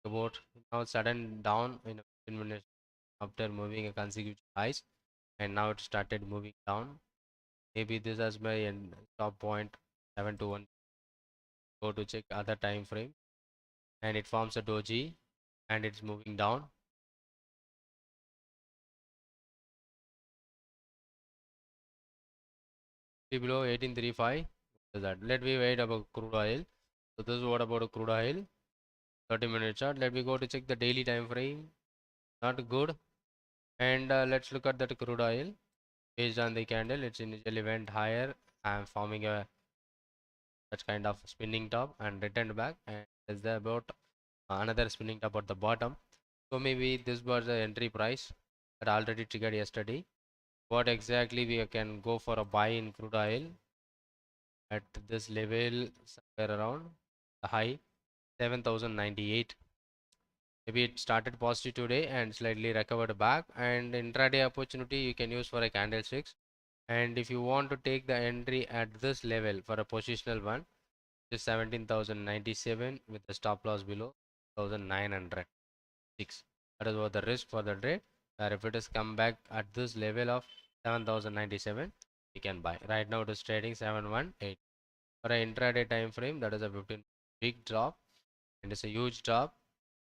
About now sudden down in 15 minutes after moving a consecutive highs, and now it started moving down. Maybe this is my end top point 721. Go to check other time frame, and it forms a doji, and it's moving down. Below 1835. That let me wait about crude oil. So this is what about a crude oil. 30-minute chart. Let me go to check the daily time frame. Not good. And let's look at that crude oil. Based on the candle, it's initially went higher and forming a such kind of spinning top and returned back, and there's about another spinning top at the bottom. So maybe this was the entry price that already triggered yesterday. What exactly we can go for a buy in crude oil at this level, somewhere around the high 7098. Maybe it started positive today and slightly recovered back, and intraday opportunity you can use for a candlesticks. And if you want to take the entry at this level for a positional one, is 17,097 with the stop loss below 1,906. That is what the risk for the trade. If it has come back at this level of 7,097, you can buy. Right now it is trading 718. For an intraday time frame, that is a 15 big drop. and it's a huge drop,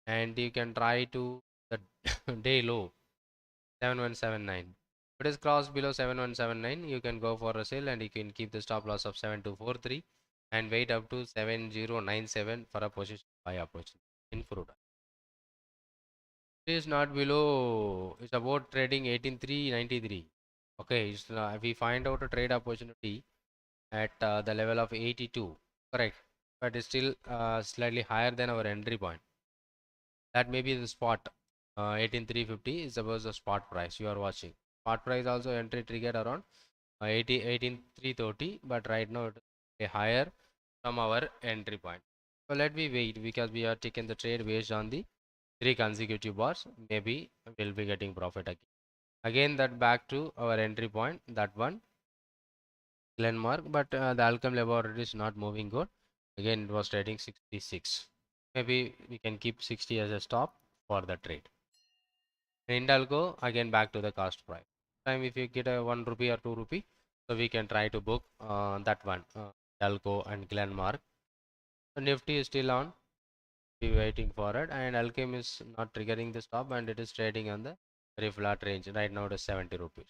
and you can try to the day low 7179. If it is crossed below 7179, you can go for a sale and you can keep the stop loss of 7243 and wait up to 7097 for a position buy opportunity in crude. It is not below, it's about trading 18393. Okay, if we find out a trade opportunity at the level of 82, correct, but it's still slightly higher than our entry point. That may be the spot. 18350 is about the spot price you are watching. Spot price also entry triggered around 18330, but right now it is higher from our entry point. So let me wait, because we are taking the trade based on the 3 consecutive bars. Maybe we'll be getting profit again. That back to our entry point, that one Glenmark, but the Alchem laboratory is not moving good. Again, it was trading 66. Maybe we can keep 60 as a stop for the trade. In Algo, again back to the cost price. Time if you get a 1 rupee or 2 rupee, so we can try to book that one, Algo and Glenmark. The Nifty is still on, be waiting for it, and Alchem is not triggering the stop, and it is trading on the very flat range. Right now it is 70 rupees.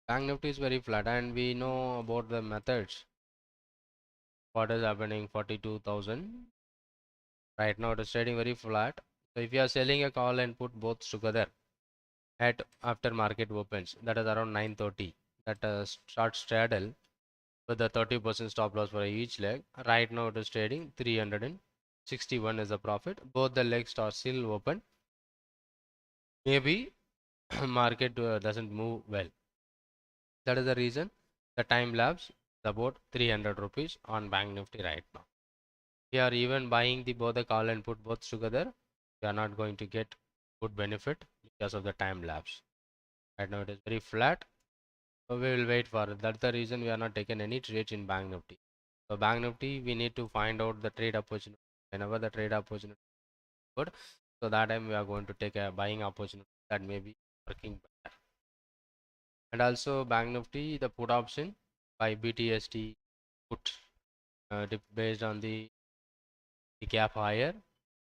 Banknifty is very flat, and we know about the methods. What is happening? 42,000. Right now it is trading very flat. So if you are selling a call and put both together at after market opens, that is around 9:30, that short straddle with the 30% stop loss for each leg. Right now it is trading 361 is the profit. Both the legs are still open. Maybe market doesn't move well. That is the reason the time lapse is about 300 rupees on Bank Nifty right now. We are even buying the both the call and put both together. We are not going to get good benefit because of the time lapse. Right now it is very flat. So we will wait for it. That's the reason we are not taking any trades in Bank Nifty. So Bank Nifty, we need to find out the trade opportunity. Whenever the trade opportunity is good, so that time we are going to take a buying opportunity that may be working better. And also Bank Nifty, the put option by BTST put based on the gap higher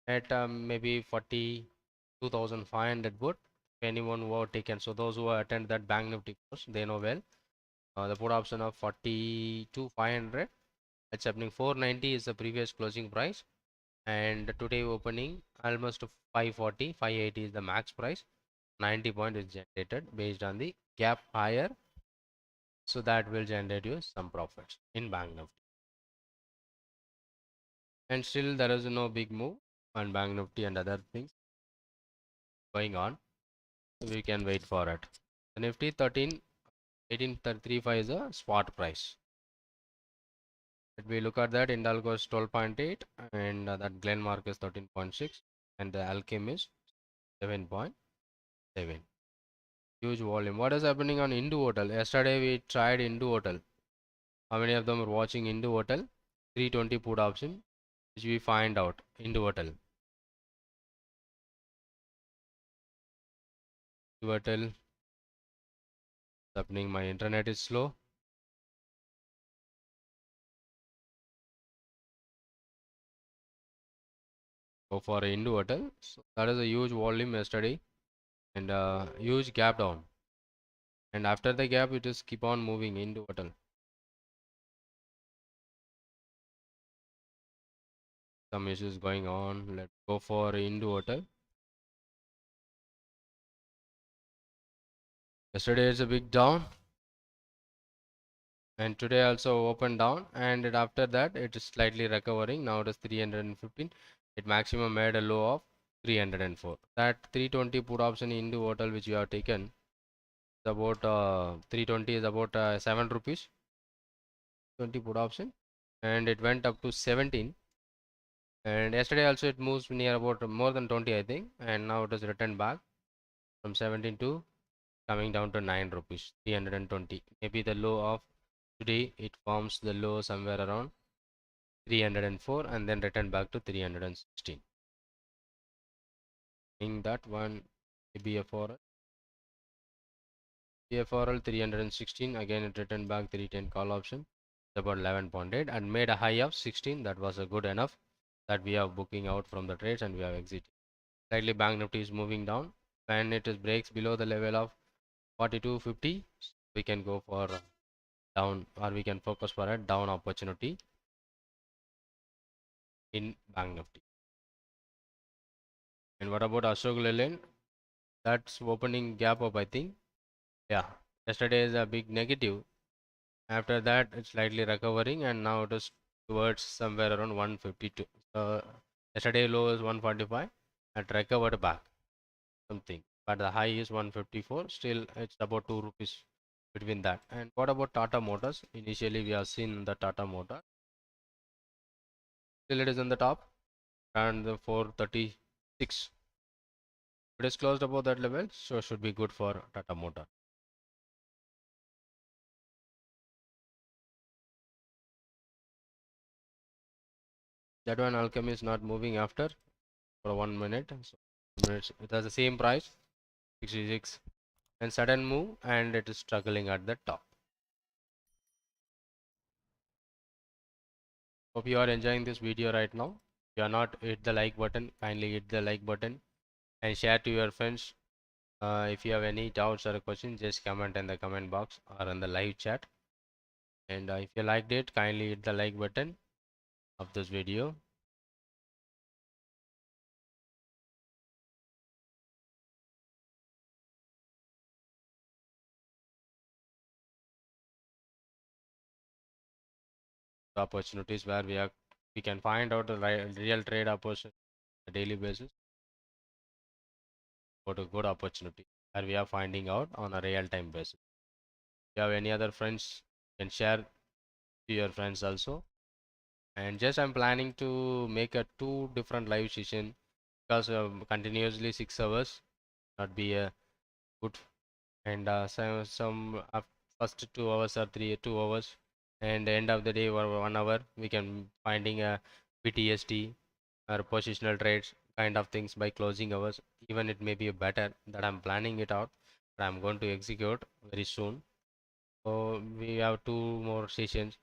at maybe 42,500 put. If anyone who have taken, so those who attend that Bank Nifty course, they know well. The put option of 42,500. It's happening 490 is the previous closing price, and today opening almost 540, 580 is the max price. 90 point is generated based on the gap higher, so that will generate you some profits in Bank Nifty. And still there is no big move on Bank Nifty and other things going on, so we can wait for it. The Nifty 18,35 is a spot price. If we look at that, Indalco is 12.8 and that Glenmark is 13.6 and the Alchem is 7.7. Huge volume. What is happening on Hindu Hotel? Yesterday we tried Hindu Hotel. How many of them are watching Hindu Hotel? 320 put option, which we find out. Hindu Hotel. Hindu Hotel. Happening. My internet is slow. Go for a Hindu Hotel. So that is a huge volume yesterday and huge gap down. And after the gap, it is keep on moving Hindu Hotel. Some issues going on. Let's go for Hindu Hotel. Yesterday is a big down, and today also opened down, and after that it is slightly recovering. Now it is 315. It maximum made a low of 304. That 320 put option in Hindu Hotel which you have taken is about 320 is about 7 rupees. 20 put option, and it went up to 17. And yesterday also it moves near about more than 20, I think, and now it has returned back from 17 to coming down to 9 rupees, 320. Maybe the low of today, it forms the low somewhere around 304 and then return back to 316. In that one, maybe a for TFRL 316, again it returned back 310 call option, about 11.8 and made a high of 16. That was a good enough that we are booking out from the trades and we have exited. Slightly bank nifty is moving down. When it is breaks below the level of 42.50, we can go for down, or we can focus for a down opportunity in bank nifty. And what about Ashok Leyland? That's opening gap up, I think. Yeah, yesterday is a big negative. After that, it's slightly recovering, and now it is towards somewhere around 152. Yesterday low is 145, and recovered back something, but the high is 154. Still, it's about 2 rupees between that. And what about Tata Motors? Initially, we have seen the Tata Motor. Still, it is on the top, and the 436. It is closed above that level, so should be good for Tata Motor. That one Alchemy is not moving after for 1 minute. So it has the same price, 66, and sudden move, and it is struggling at the top. Hope you are enjoying this video right now. If you are not, hit the like button. Kindly hit the like button and share to your friends. If you have any doubts or questions, just comment in the comment box or in the live chat. And if you liked it, kindly hit the like button of this video. Opportunities where we can find out the real trade opportunity on a daily basis. What a good opportunity where we are finding out on a real time basis. If you have any other friends, you can share to your friends also. And just I'm planning to make a 2 different live session, because continuously 6 hours not be a good. And some first 2 hours or 2 hours, and end of the day or 1 hour we can finding a PTSD or positional trades kind of things by closing hours. Even it may be better that I'm planning it out, but I'm going to execute very soon. So we have 2 more sessions.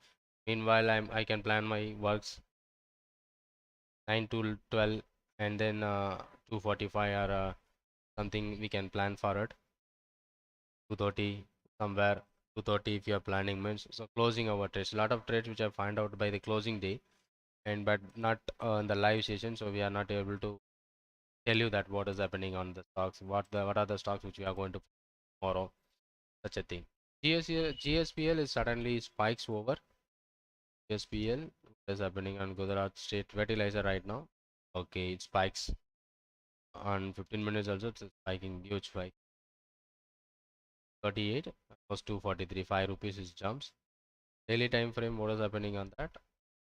Meanwhile, I can plan my works 9 to 12, and then 2:45 or something we can plan for it. 2:30 somewhere. 2:30 if you are planning means. So closing our trades. A lot of trades which I find out by the closing day, and but not in the live session. So we are not able to tell you that what is happening on the stocks. What are the stocks which we are going to tomorrow. Such a thing. GSPL is suddenly spikes over. GSPL, what is happening on Gujarat State Fertilizer right now? Okay, it spikes on 15 minutes also. It's spiking, huge spike. 38 was 243, 5 rupees is jumps. Daily time frame, what is happening on that?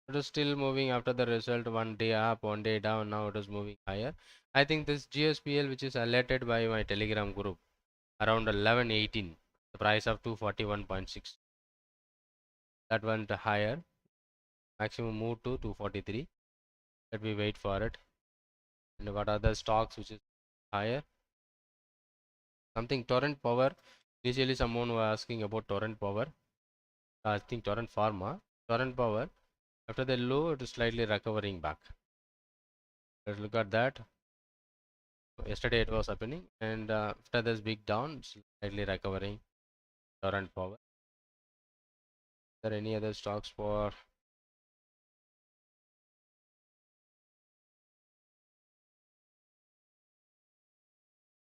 It is still moving after the result, 1 day up, 1 day down. Now it is moving higher. I think this GSPL, which is alerted by my Telegram group, around 11:18, the price of 241.6, that went higher. Maximum move to 243. Let me wait for it. And what are the stocks which is higher? Something Torrent Power. Initially someone was asking about Torrent Power. I think Torrent Pharma. Torrent Power, after the low, it is slightly recovering back. Let's look at that. Yesterday it was happening, and after this big down, slightly recovering. Torrent Power. Are there any other stocks for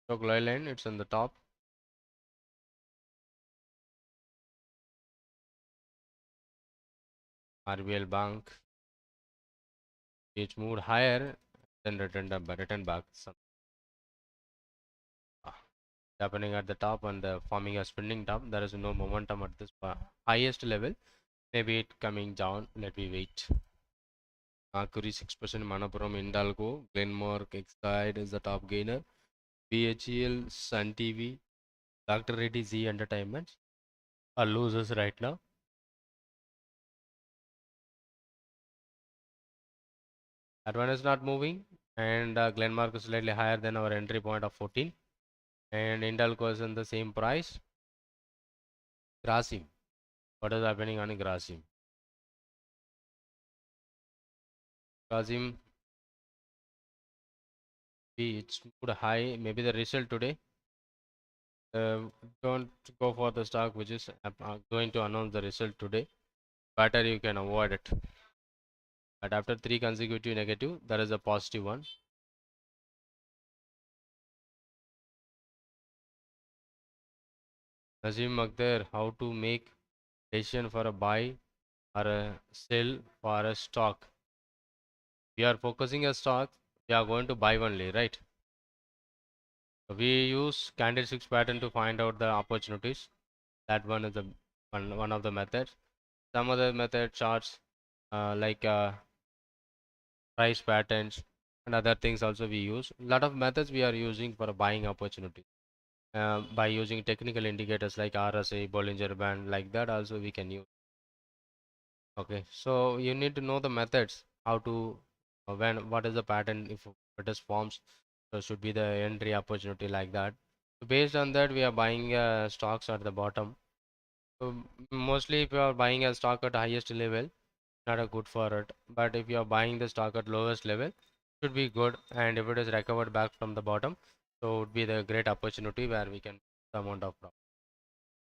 Ashok Leyland? It's on the top. RBL Bank. It's moved higher, then returned back. Happening at the top and forming a spinning top. There is no momentum at this highest level. Maybe it coming down. Let me wait. Mercury 6%, Manappuram, Hindalco, Glenmark, Exide is the top gainer. BHEL, Sun TV, Dr. Reddy Z Entertainment are losers right now. That one is not moving, and Glenmark is slightly higher than our entry point of 14, and Hindalco is in the same price. 𝐻𝐵. What is happening on 𝐻𝐵? 𝐻𝐵, it's moved high. Maybe the result today. Don't go for the stock which is going to announce the result today. Better you can avoid it. But after 3 consecutive negative, there is a positive one. Nazim Akhtar, how to make decision for a buy or a sell for a stock? We are focusing a stock, we are going to buy only, right? We use candlesticks pattern to find out the opportunities. That one is the one of the methods. Some other method charts like price patterns and other things also we use. A lot of methods we are using for a buying opportunity. By using technical indicators like RSI, Bollinger Band, like that also we can use. Okay, so you need to know the methods, how to what is the pattern, if it is forms, so should be the entry opportunity, like that. So based on that we are buying stocks at the bottom. So mostly if you are buying a stock at highest level, not a good for it, but if you are buying the stock at lowest level, should be good. And if it is recovered back from the bottom, so would be the great opportunity where we can the amount of profit.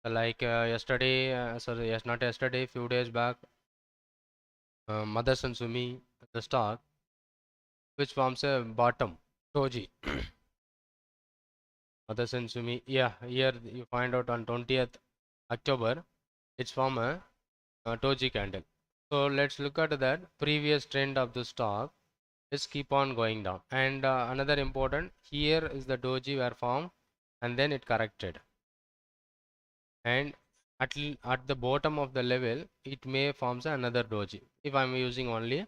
Like yesterday, sorry, yes, not yesterday, few days back, Motherson Sumi, the stock, which forms a bottom, doji. Motherson Sumi, yeah, here you find out on 20th October, it's from a doji candle. So let's look at that previous trend of the stock is keep on going down. And another important, here is the doji were formed and then it corrected. And at the bottom of the level, it may forms another doji. If I'm using only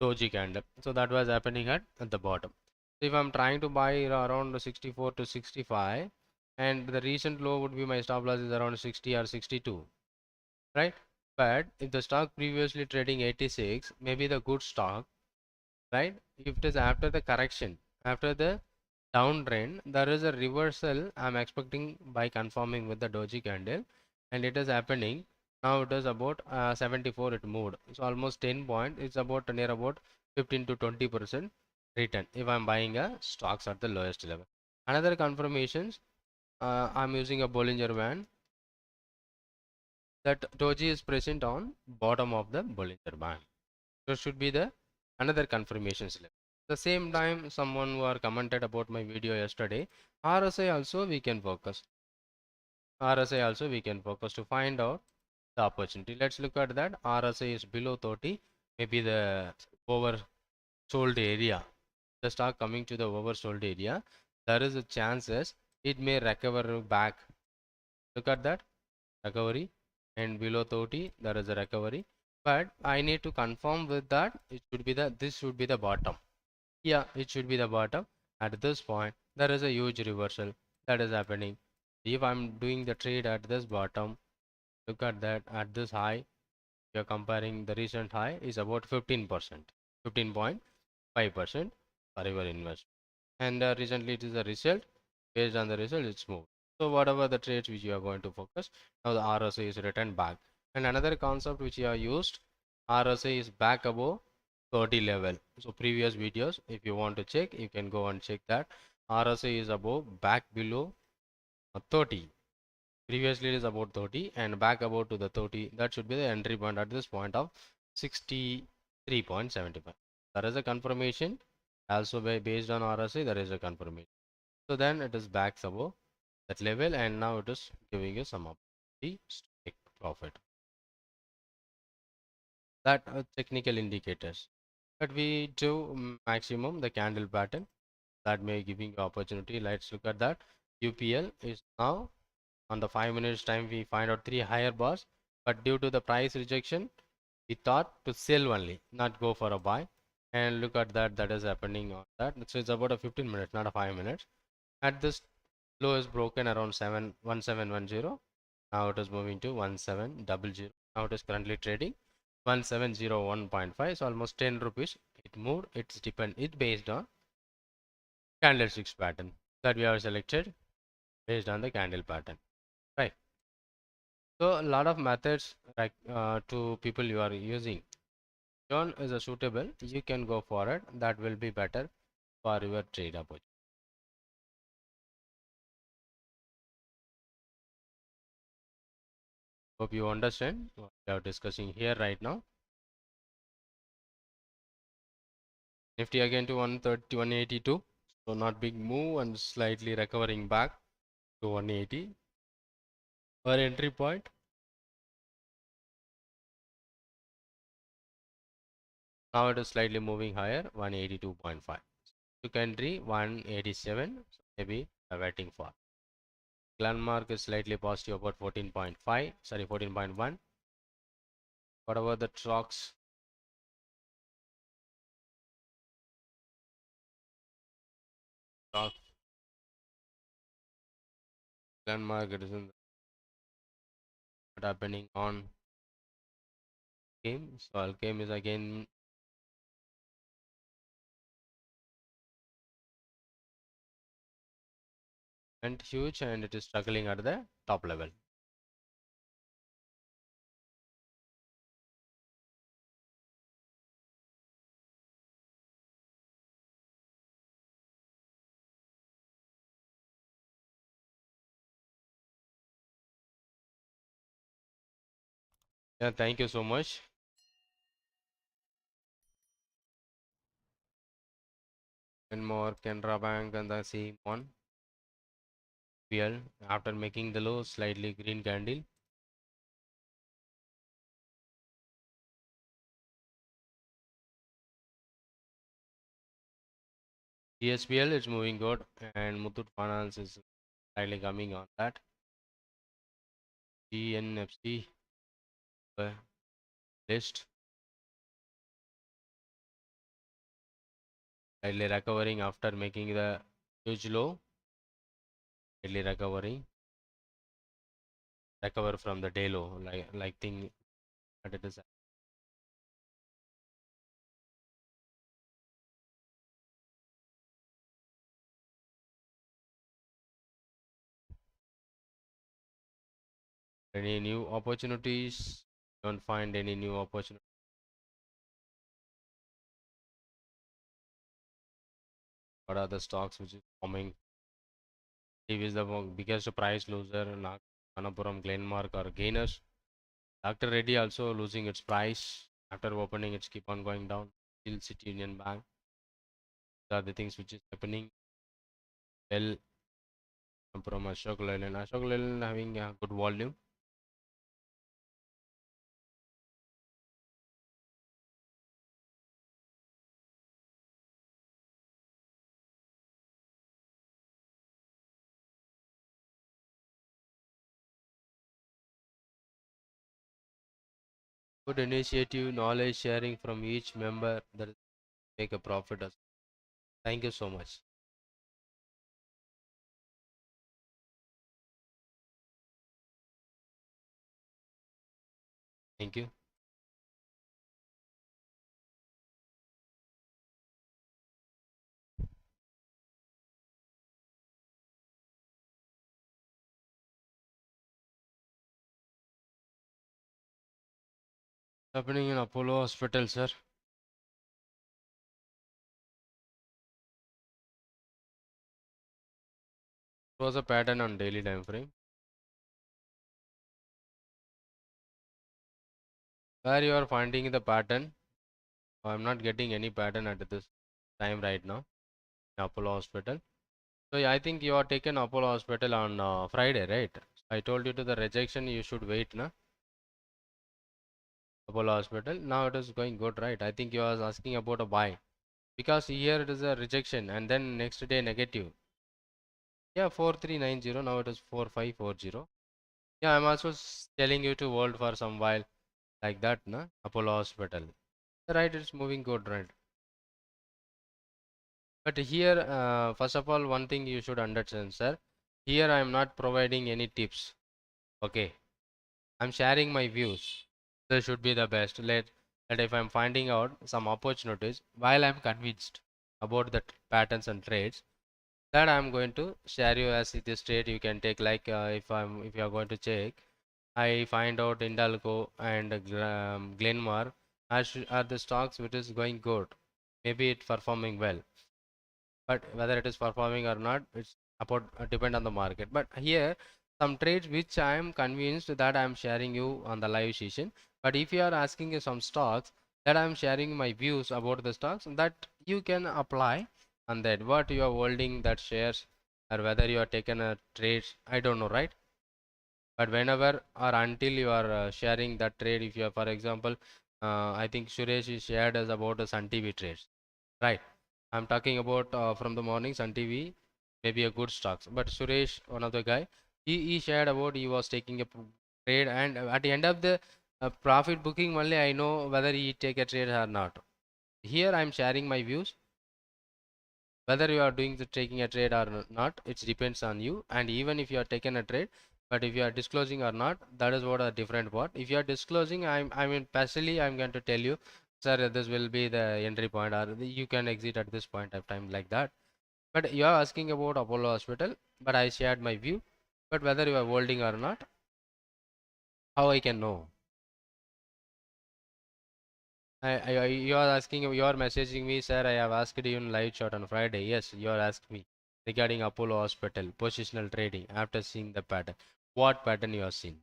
doji candle, so that was happening at the bottom. So if I'm trying to buy around 64 to 65, and the recent low would be my stop loss is around 60 or 62, right? But if the stock previously trading 86, maybe the good stock, right? If it is after the correction, after the downtrend, there is a reversal I'm expecting by confirming with the doji candle, and it is happening. Now it is about 74, it moved, so almost 10 point, it's about near about 15 to 20% return if I'm buying a stocks at the lowest level. Another confirmations, I'm using a Bollinger Band, that doji is present on bottom of the Bollinger Band, so should be the another confirmations level. The same time, someone who are commented about my video yesterday, RSI also we can focus. RSI also we can focus to find out the opportunity. Let's look at that. RSI is below 30, maybe the oversold area. The stock coming to the oversold area, there is a chances it may recover back. Look at that recovery, and below 30 there is a recovery. But I need to confirm with that it should be the this should be the bottom. Yeah, it should be the bottom. At this point, there is a huge reversal that is happening. If I'm doing the trade at this bottom, look at that, at this high, you're comparing the recent high is about 15%, 15.5% for your investment. And recently it is a result. Based on the result, it's moved. So whatever the trades which you are going to focus, now the RSI is returned back. And another concept which you have used, RSI is back above 30 level. So previous videos, if you want to check, you can go and check that. RSI is above, back below 30. Previously it is about 30 and back about to the 30. That should be the entry point at this point of 63.75. There is a confirmation. Also based on RSI, there is a confirmation. So then it is back above that level, and now it is giving you some opportunity to take profit. That are technical indicators. But we do maximum the candle pattern that may giving you opportunity. Let's look at that. UPL is now on the 5 minutes time, we find out 3 higher bars, but due to the price rejection, we thought to sell only, not go for a buy. And look at that, that is happening on that. So it's about a 15 minutes, not a 5 minutes. At this low is broken around 1710. Now it is moving to 1700. Now it is currently trading 1701.5. So almost 10 rupees it moved. It's based on candlesticks pattern that we have selected based on the candle pattern, right? So a lot of methods like to people you are using. One is a suitable, you can go for it. That will be better for your trade approach. Hope you understand what we are discussing here right now. Nifty again to 130, 182. So not big move and slightly recovering back to 180. Our entry point. Now it is slightly moving higher, 182.5. Secondary 187. So maybe waiting for. Landmark is slightly positive about 14.5. Sorry, 14.1. Whatever the stocks. Landmark it is in what happening on game. So Alchem is again went huge and it is struggling at the top level. Yeah, thank you so much. And more Canara Bank and the same one. PL after making the low, slightly green candle. ESPL is moving good and Muthoot Finance is slightly coming on that. GNFC list slightly recovering after making the huge low. Slightly recover from the day low, like thing that it is. Any new opportunities? Don't find any new opportunity. What are the stocks which is forming? TV is the biggest price loser. Manapuram, Glenmark are gainers. Dr. Reddy also losing its price after opening. It's keep on going down. Still City Union Bank. These are the things which is happening. Well, from Ashok Leyland. Ashok Leyland having a good volume. Good initiative, knowledge sharing from each member that make a profit. Thank you so much. Thank you. Happening in Apollo Hospital, sir. It was a pattern on daily time frame. Where you are finding the pattern? I'm not getting any pattern at this time right now in Apollo Hospital. So yeah, I think you are taken Apollo Hospital on Friday, right? I told you to the rejection you should wait, na? Apollo Hospital. Now it is going good, right? I think you are asking about a buy because here it is a rejection and then next day negative. Yeah, 4390. Now it is 4540. Yeah, I'm also telling you to hold for some while like that, na? Apollo Hospital. Right, it's moving good, right? But here, first of all, one thing you should understand, sir. Here I am not providing any tips. Okay, I'm sharing my views. This should be the best. Let if I'm finding out some opportunities while I'm convinced about the patterns and trades, that I'm going to share you as this trade you can take. Like if you are going to check I find out Hindalco and Glenmark are the stocks which is going good. Maybe it's performing well, but whether it is performing or not, it's about depend on the market. But here some trades which I am convinced that I am sharing you on the live session. But if you are asking some stocks that I am sharing my views about the stocks, that you can apply on that what you are holding that shares, or whether you are taken a trades, I don't know, right? But whenever or until you are sharing that trade, if you are, for example, I think Suresh is shared us about the Sun TV trades, right? I'm talking about from the morning Sun TV, maybe a good stocks. But Suresh, one of the guy, he shared about he was taking a trade, and at the end of the profit booking only I know whether he take a trade or not. Here I'm sharing my views. Whether you are doing the taking a trade or not, it depends on you. And even if you are taking a trade, but if you are disclosing or not, that is what a different part. If you are disclosing, I mean passively I'm going to tell you, sir, this will be the entry point, or you can exit at this point of time, like that. But you are asking about Apollo Hospital, but I shared my view. But whether you are holding or not, how I can know? You are asking, you are messaging me, sir. I have asked you in live chat on Friday. Yes, you are asking me regarding Apollo Hospital positional trading after seeing the pattern. What pattern you have seen?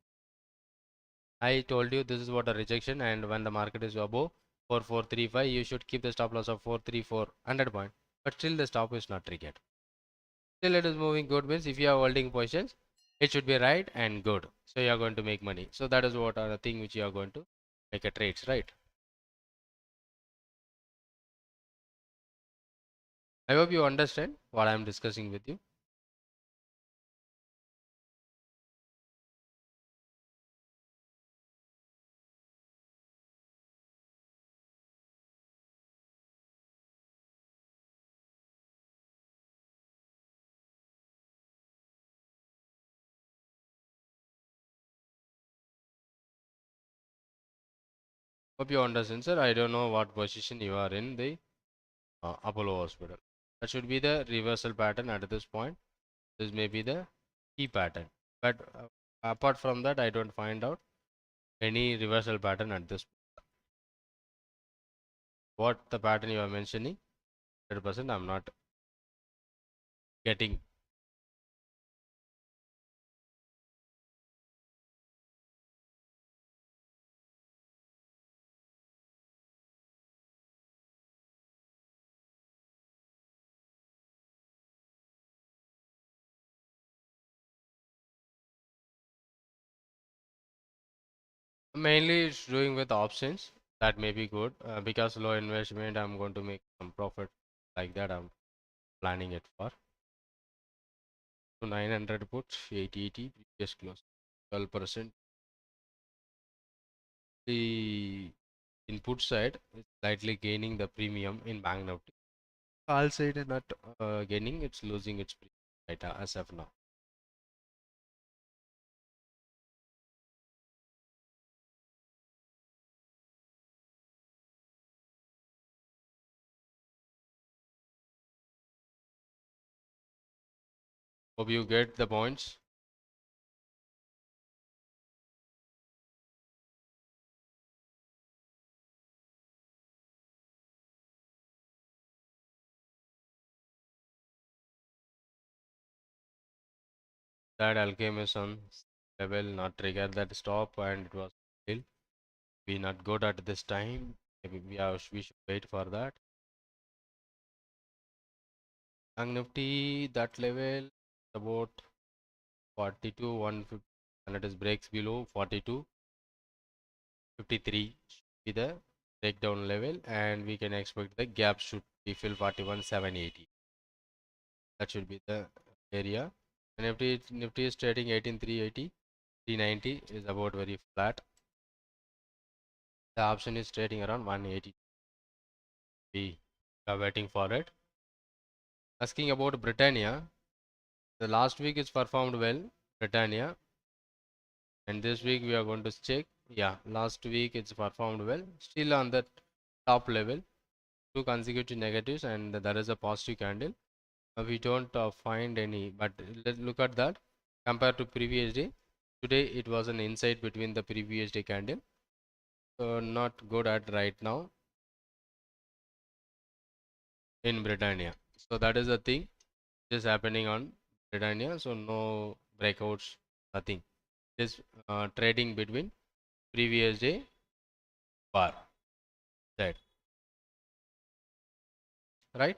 I told you this is what a rejection, and when the market is above 4435, you should keep the stop loss of 434 100 point. But still the stop is not triggered. Still it is moving good, means if you are holding positions, it should be right and good. So you are going to make money. So that is what are the thing which you are going to make a trades, right? I hope you understand what I am discussing with you. Hope you understand, sir. I don't know what position you are in the Apollo Hospital. That should be the reversal pattern at this point. This may be the key pattern. But apart from that, I don't find out any reversal pattern at this. What the pattern you are mentioning, 100% I'm not getting. Mainly it's doing with options. That may be good because low investment. I'm going to make some profit, like that. I'm planning it for. So 900 puts, 80 previous close, 12%. The input side is slightly gaining the premium in Banknifty. Call side is not gaining, it's losing its premium right as of now. Hope you get the points. That 𝐂𝐴LKMSon level not trigger that stop, and it was still be not good at this time. Maybe we should wait for that. Bank Nifty that level about 42 150, and it is breaks below 42 53 should be the breakdown level, and we can expect the gap should be fill 41 780. That should be the area. And Nifty is trading 18380, 390 is about very flat. The option is trading around 180. We are waiting for it. Asking about Britannia, the last week is performed well, Britannia, and this week we are going to check. Yeah, last week it's performed well, still on the top level, 2 consecutive negatives, and there is a positive candle. We don't find any, but let's look at that compared to previous day. Today it was an insight between the previous day candle. So not good at right now in Britannia. So that is the thing which is happening on Britannia. So no breakouts, nothing. This trading between previous day bar side, right?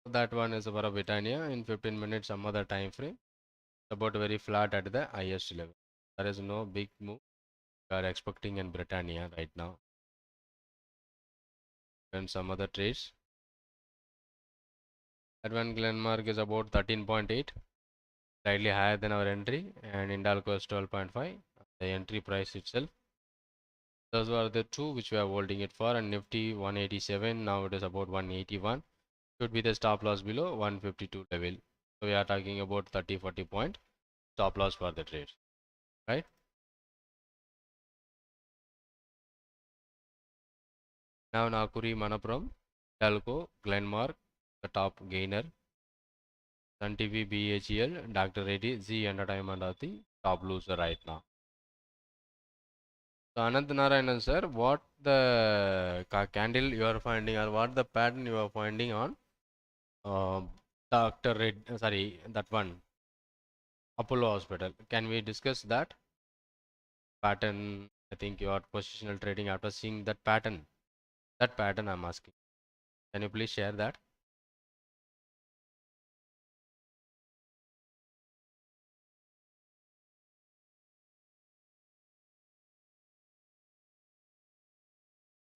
So that one is for Britannia in 15 minutes, some other time frame. About very flat at the highest level. There is no big move we are expecting in Britannia right now. And some other trades. That one Glenmark is about 13.8, slightly higher than our entry, and Hindalco is 12.5. The entry price itself. Those were the two which we are holding it for, and Nifty 187. Now it is about 181. Should be the stop loss below 152 level. So we are talking about 30-40 point stop loss for the trade, right? Now Nakuri, Manappuram, Algo, Glenmark, the top gainer. Sun TV, BHEL, Dr. Reddy, Z Entertainment are the top loser right now. So Anant Narayanan sir, what the candle you are finding or what the pattern you are finding on Dr. Red, sorry, that one, Apollo Hospital. Can we discuss that pattern? I think you are positional trading after seeing that pattern. That pattern I'm asking. Can you please share that?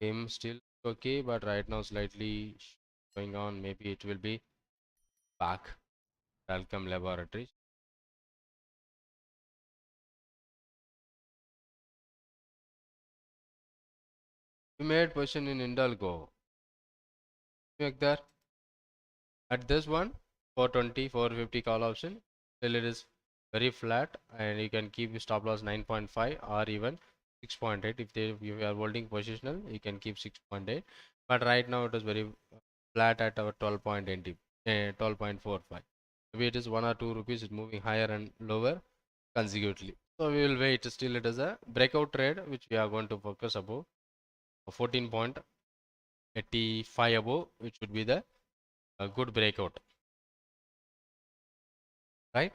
Game still okay, but right now slightly going on. Maybe it will be back. Welcome Laboratories. We made position in Hindalco. Like that. At this one, 420, 450 call option. Till it is very flat, and you can keep your stop loss 9.5 or even 6.8. If you are holding positional, you can keep 6.8. But right now it is very flat at our 12.20, 12.45. Maybe it is 1 or 2 rupees. It's moving higher and lower consecutively. So we will wait. Still, it is a breakout trade which we are going to focus above 14.85 above, which would be the good breakout, right?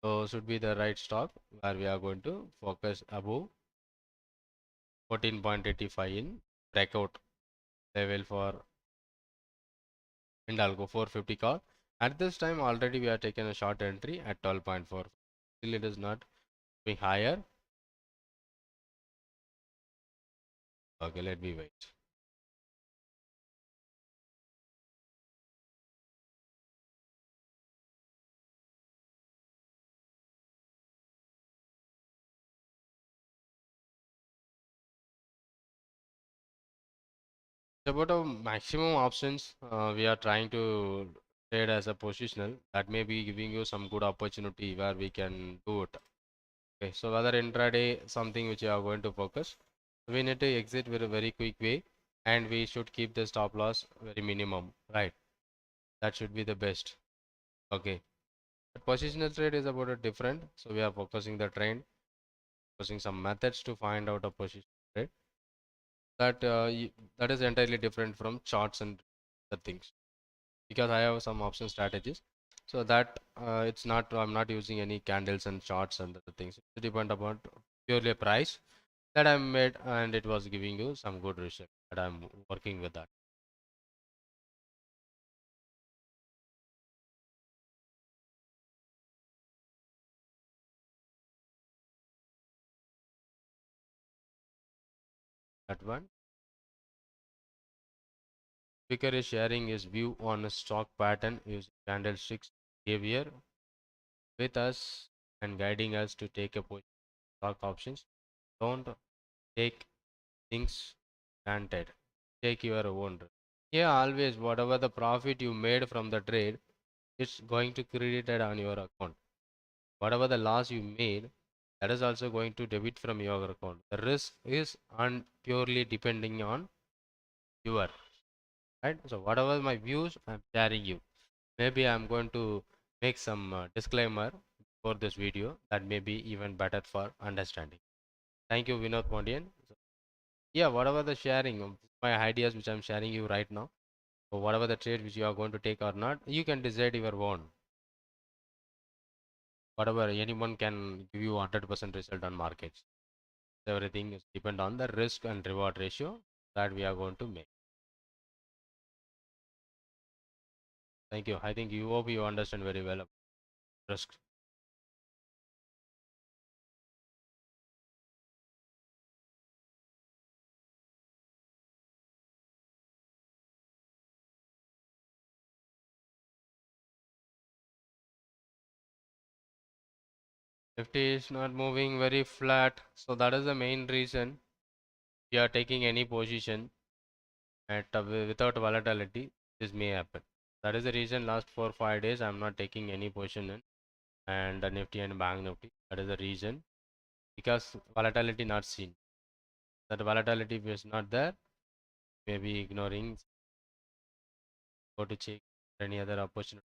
So should be the right stock where we are going to focus above 14.85 in breakout level for Hindalco 450 call. At this time already we are taken a short entry at 12.4. Still it is not being higher. Okay, let me wait. About a maximum options we are trying to trade as a positional that may be giving you some good opportunity where we can do it. Okay, so whether intraday something which you are going to focus, we need to exit with a very quick way, and we should keep the stop loss very minimum, right? That should be the best. Okay, but positional trade is about a different, so we are focusing the trend, using some methods to find out a position trade. That that is entirely different from charts and the things, because I have some option strategies. So that it's not, I'm not using any candles and charts and the things. It depends upon purely price that I made, and it was giving you some good result that I'm working with that. That one. Speaker is sharing his view on a stock pattern using candlesticks behavior with us and guiding us to take a position stock options. Don't take things granted. Take your own risk. Yeah, always whatever the profit you made from the trade, it's going to credited on your account. Whatever the loss you made, that is also going to debit from your account. The risk is on purely depending on your, right? So whatever my views, I'm sharing you. Maybe I'm going to make some disclaimer for this video that may be even better for understanding. Thank you, Vinod Pondian. Yeah, whatever the sharing of my ideas which I'm sharing you right now, or whatever the trade which you are going to take or not, you can decide your own. Whatever, anyone can give you 100% result on markets. Everything is depend on the risk and reward ratio that we are going to make. Thank you. I think you hope you understand very well risk. Nifty is not moving very flat, so that is the main reason we are taking any position at without volatility. This may happen. That is the reason last 4-5 days I'm not taking any position in and the Nifty and Bank Nifty. That is the reason, because volatility not seen. That volatility is not there. Maybe ignoring. Go to check any other opportunity.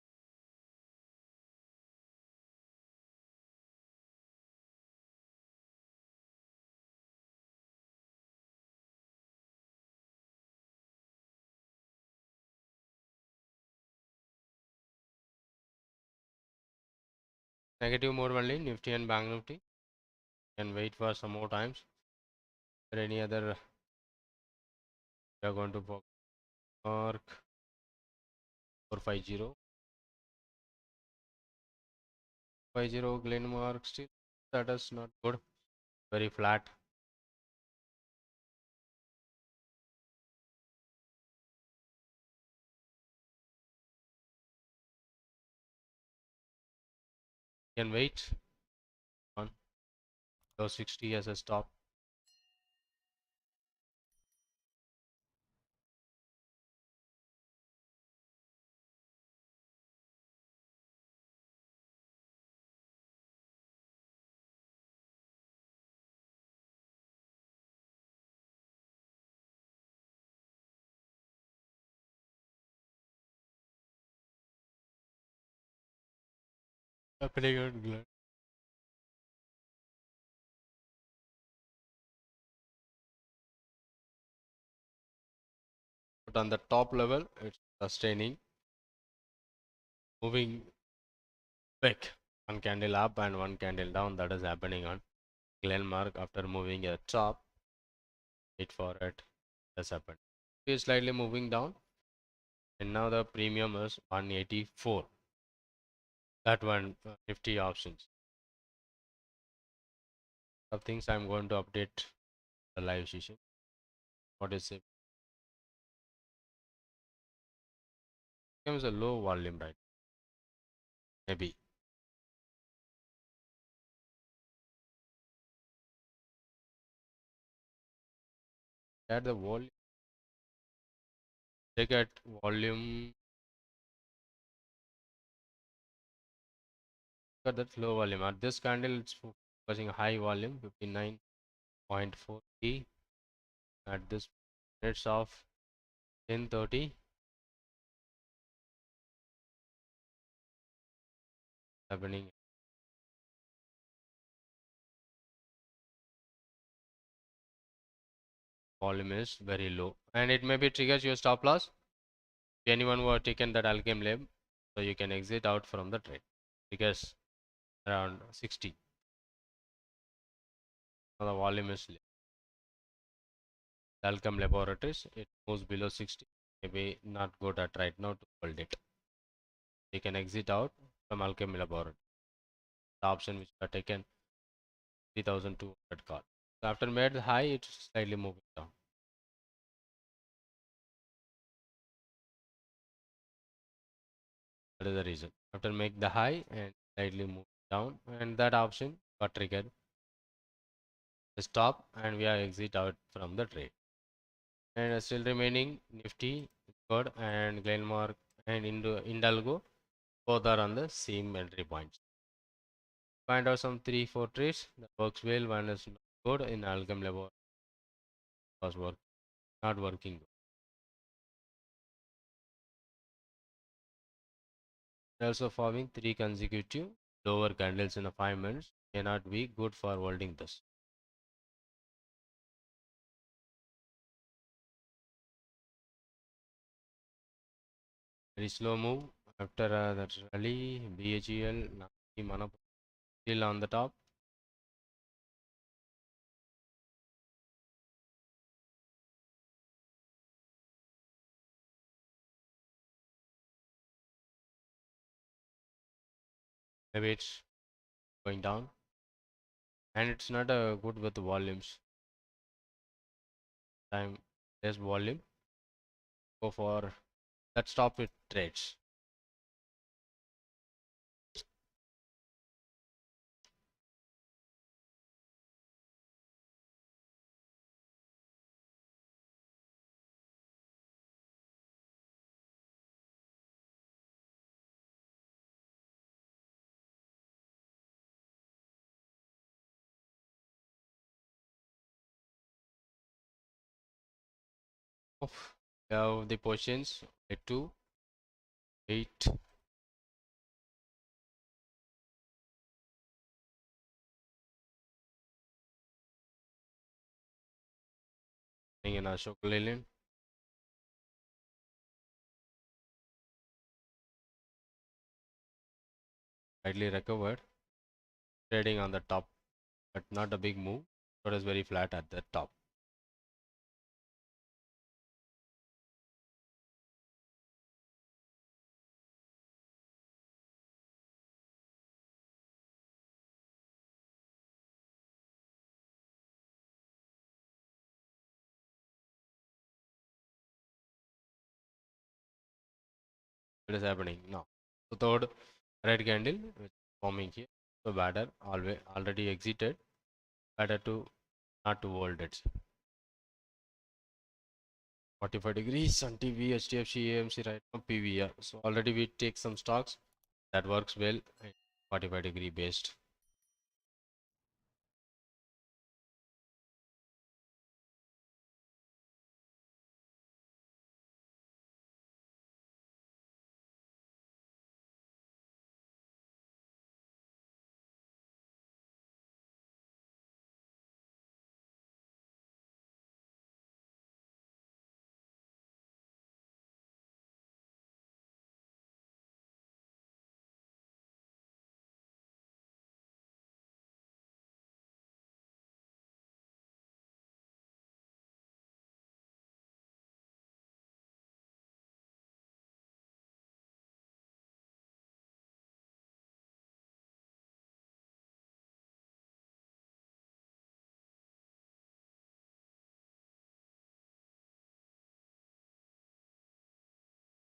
Negative mode only, Nifty and Bank Nifty. Can wait for some more times. Or any other we are going to mark 450. 50 Glenmark still that is not good. Very flat. Can wait on low 60 as a stop. Pretty good. But on the top level, it's sustaining, moving back. One candle up and one candle down. That is happening on Glenmark after moving a top. Wait for it. That's happened. It is slightly moving down, and now the premium is 184. That one Nifty options. Of things I'm going to update the live session. What is it? Becomes a low volume, right? Maybe. At the volume, check at volume. Look at that low volume. At this candle, it's focusing high volume, 59.4 at this minutes of 10:30. Happening. Volume is very low, and it maybe triggers your stop loss. Anyone who have taken that 𝐂𝐵𝐵, so you can exit out from the trade because around 60. Now the volume is low. 𝐂𝐵𝐵 Laboratories, it moves below 60. Maybe not good at right now to hold it. You can exit out from 𝐂𝐵𝐵 Laboratories. The option which are taken 3200 call. So after made the high, it's slightly moving down. That is the reason. After make the high and slightly move down, and that option got triggered. Stop, and we are exit out from the trade. And still remaining Nifty, good, and Glenmark and Indalgo, both are on the same entry points. Find out some 3-4 trades that works well. One is not good in 𝐂𝐵𝐵 was not working good. Also forming 3 consecutive lower candles in the 5 minutes cannot be good for holding this. Very slow move after that rally. BHEL still on the top. Maybe it's going down, and it's not good with the volumes. Time less volume. Go for that stop it trades. We have the positions 2, 8. In Ashok Leyland. Slightly recovered. Trading on the top, but not a big move. It was very flat at the top. What is happening now? So third red candle which is forming here. So better already exited. Better to not to hold it. 45 degrees on TV, HDFC, AMC right now, PVR. So already we take some stocks that works well. 45-degree based.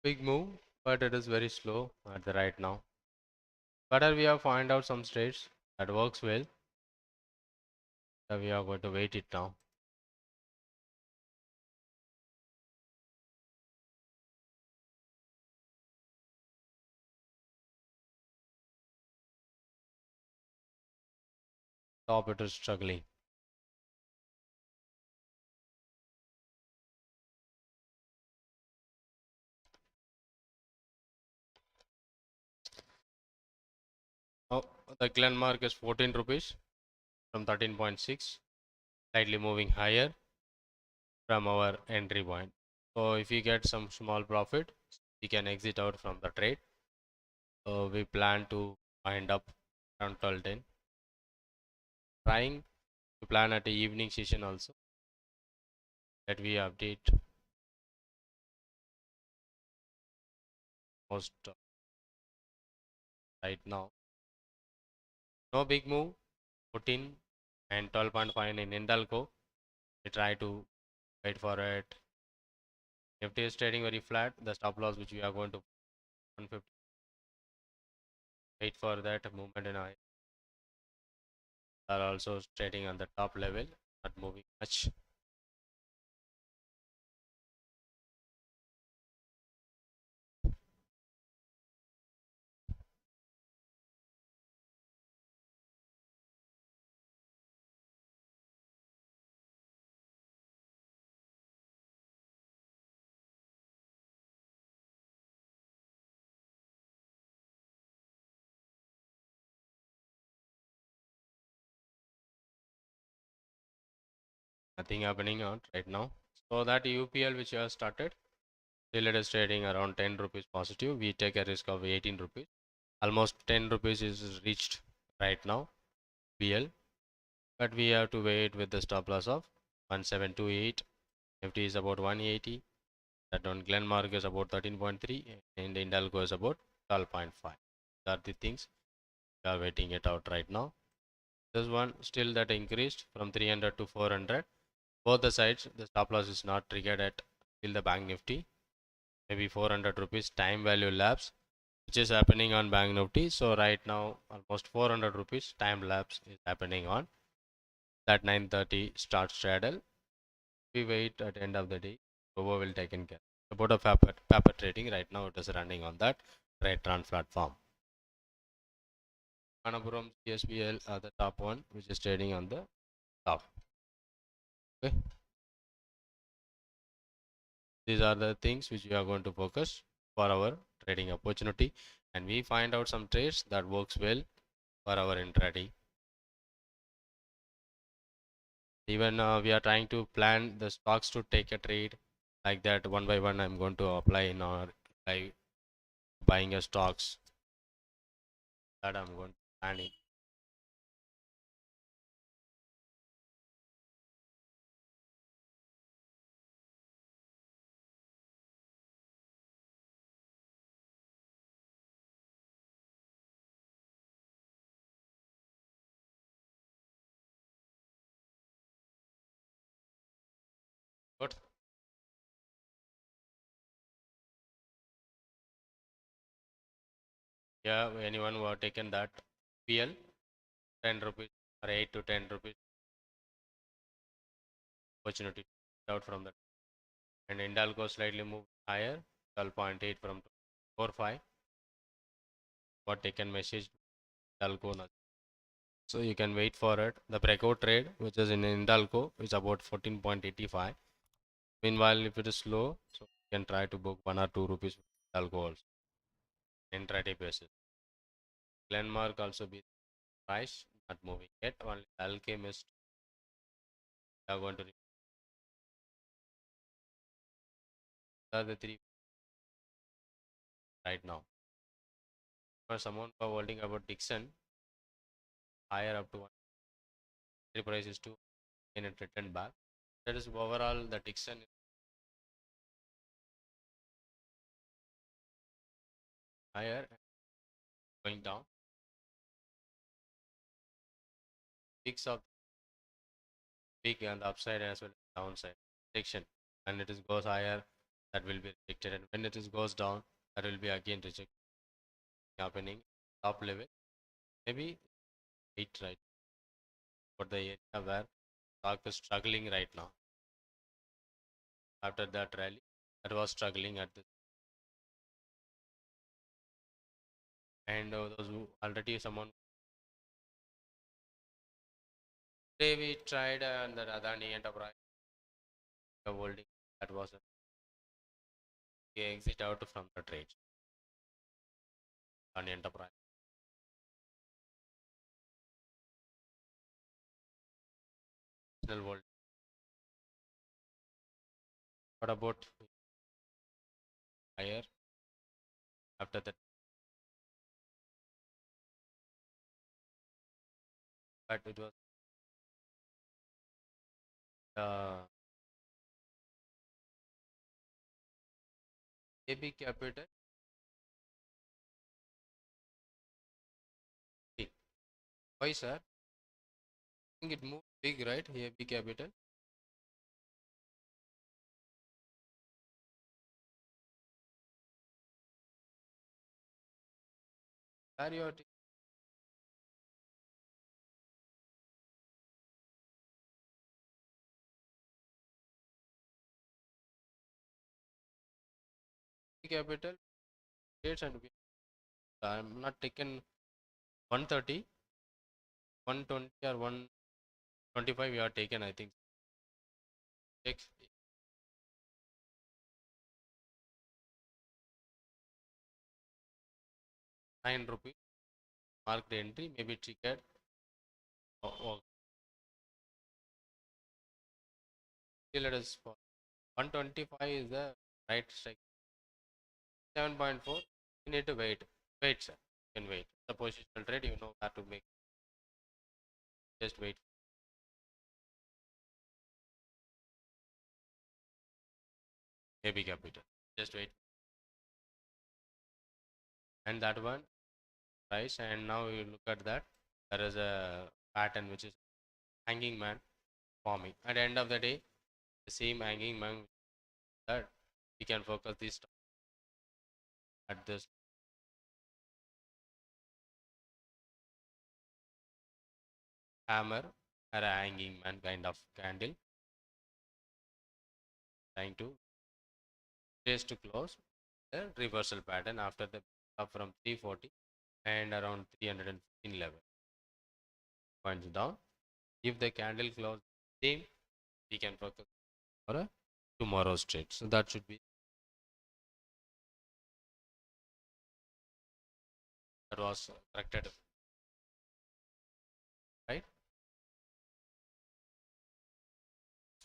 Big move, but it is very slow at the right now. Better we have find out some trades that works well. So we are going to wait it now. Top it is struggling. Oh, the landmark is 14 rupees from 13.6, slightly moving higher from our entry point. So if we get some small profit, we can exit out from the trade. We plan to wind up around 12:10. Trying to plan at the evening session also. That we update most right now. No big move. 14 and 12.5 in Hindalco. We try to wait for it. Nifty is trading very flat. The stop loss which we are going to 150. Wait for that movement in I. Are also trading on the top level, not moving much. nothing happening on right now. So that UPL which you have started, still it is trading around 10 rupees positive. We take a risk of 18 rupees. Almost 10 rupees is reached right now, PL. But we have to wait with the stop loss of 1728. Nifty is about 180. That on Glenmark is about 13.3 and Hindalco is about 12.5. These are the things we are waiting it out right now. This one still that increased from 300 to 400. Both the sides, the stop loss is not triggered at till the Bank Nifty. Maybe 400 rupees time value lapse, which is happening on Bank Nifty. So right now, almost 400 rupees time lapse is happening on that 9:30 start straddle. We wait at the end of the day. Robo will take in care. About a paper trading right now, it is running on that Tradetron platform. Manapuram CSBL are the top one, which is trading on the top. Okay. These are the things which we are going to focus for our trading opportunity, and we find out some trades that works well for our intraday. Even we are trying to plan the stocks to take a trade like that one by one. I'm going to apply in our live buying a stocks that I'm going to plan in. Good. Yeah, anyone who have taken that PL 10 rupees or 8 to 10 rupees opportunity out from that, and Hindalco slightly moved higher 12.8 from 4.5. What taken message Hindalco nothing. So you can wait for it. The breakout trade which is in Hindalco is about 14.85. Meanwhile, if it is slow, so you can try to book 1 or 2 rupees Hindalco also intraday basis. Glenmark also be price not moving yet. Only Alchemist are going to are the three right now. For someone who are holding about Dixon higher up to 1, the price is 2 and it returned back. That is overall the Dixon is higher and going down. Peaks of peak and the upside as well as downside section. And it is goes higher, that will be rejected, and when it is goes down, that will be again rejected. Happening top level, maybe 8 right, for the area where stock is struggling right now. After that rally, that was struggling at this, and those who already someone today we tried and the Adani Enterprise holding, that was a exit out from the trade on Enterprise. What about higher after that? But it was AB Capital. Why, sir? I think it moved big, right? AB Capital. Where you are capital rates, and I'm not taken 130, 120 or 125 we are taken, I think. Takes 9 rupees. Mark the entry, maybe ticket. Oh, let us 125 is the right strike. 7.4. You need to wait. Wait, sir. You can wait. The positional trade, you know where to make. Just wait. 𝐂𝐵 capital. Just wait. And that one price. And now you look at that. There is a pattern which is hanging man forming. At the end of the day, the same hanging man that we can focus this at this hammer or a hanging man kind of candle, trying to chase to close the reversal pattern after the up from 340 and around 315 level points down. If the candle close same, we can focus for a tomorrow's trade. So that should be, that was corrected, right?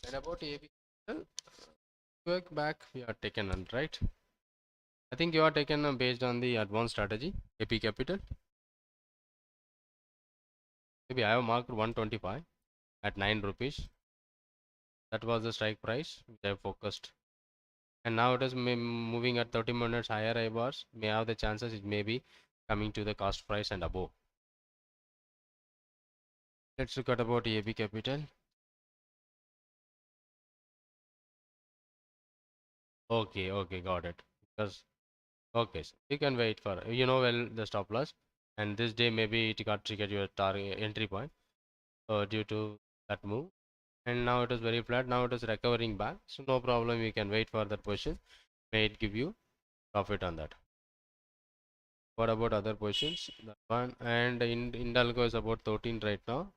And about 𝐴𝐵, work back we are taken on, right? I think you are taken based on the advanced strategy, 𝐴𝐵 capital. Maybe I have marked 125 at 9 rupees. That was the strike price which I focused. And now it is moving at 30 minutes higher I bars. May have the chances it may be coming to the cost price and above. Let's look at about 𝐴𝐵 capital. Okay, got it. Because okay, so you can wait for, you know well the stop loss, and this day maybe it got triggered your target entry point due to that move, and now it is very flat. Now it is recovering back, so no problem. You can wait for that position. May it give you profit on that. What about other positions? That one, and in Algo is about 13 right now.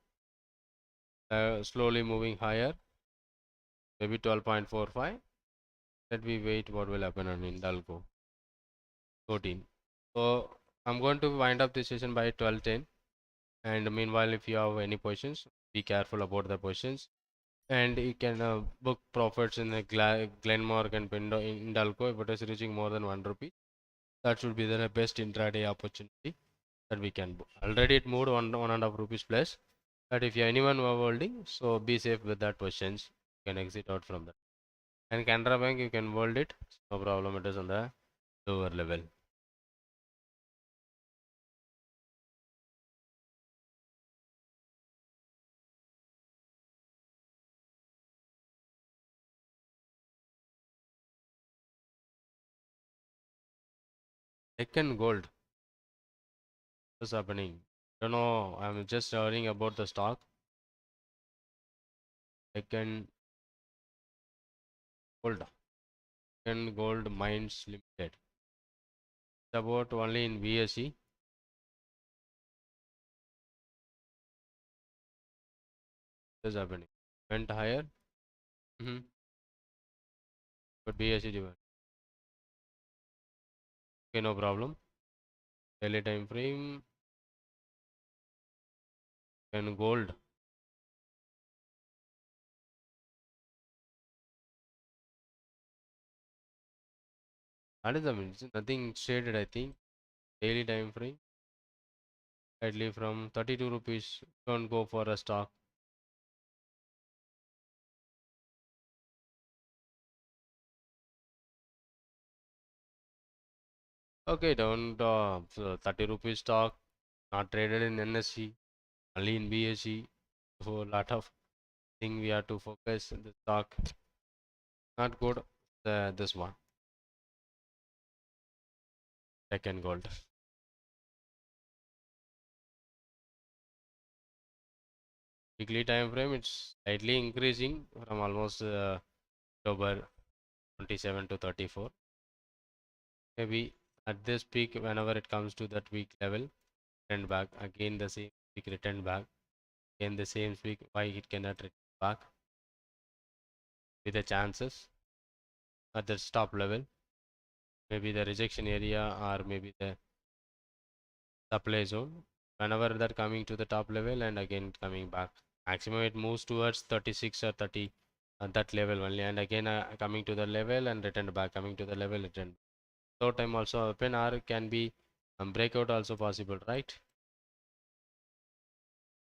Slowly moving higher, maybe 12.45. Let me wait what will happen on Algo. 14. So I'm going to wind up this session by 12:10. And meanwhile, if you have any positions, be careful about the positions. And you can book profits in the Glenmark and Indalco if it is reaching more than ₹1. That should be the best intraday opportunity that we can book. Already it moved ₹1.5 plus. But if you anyone who are holding, so be safe with that positions. You can exit out from that. And Canara Bank, you can hold it. No problem. It is on the lower level. Second gold. What's happening? Don't know. I'm just learning about the stock. Second gold. Second Gold Mines Limited. It's about only in BSE. What's happening? Went higher. But BSE divided. Okay, no problem. Daily time frame. And gold. That is the means. Nothing shaded, I think. Daily time frame. Slightly from 32 rupees. Don't go for a stock. Okay, don't 30 rupees stock. Not traded in NSE. Only in BSE. So a lot of thing we have to focus on the stock. Not good. This one. Second gold. Weekly time frame, it's slightly increasing from almost October 27 to 34. Maybe at this peak, whenever it comes to that week level, return back again the same week, return back again the same week. Why it cannot return back with the chances at the stop level? Maybe the rejection area or maybe the supply zone. Whenever that coming to the top level and again coming back, maximum it moves towards 36 or 30 that level only, and again coming to the level and return back, coming to the level, return. So time also open, or can be breakout also possible, right?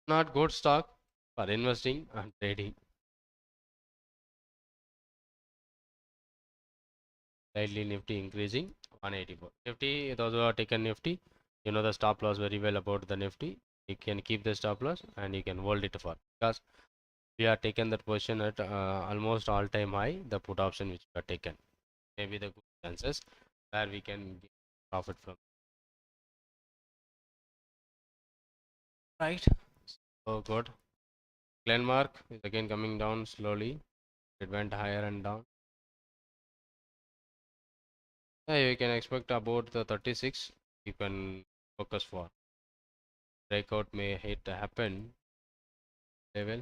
Not good stock for investing and trading. Slightly Nifty increasing 184. Nifty, those who are taken Nifty, you know the stop loss very well about the Nifty. You can keep the stop loss and you can hold it for, because we are taken that position at almost all time high, the put option which we are taken. Maybe the good chances where we can get profit from. Right. So good. Glenmark is again coming down slowly. It went higher and down. Yeah, you can expect about the 36. You can focus for. Breakout may hit happen level.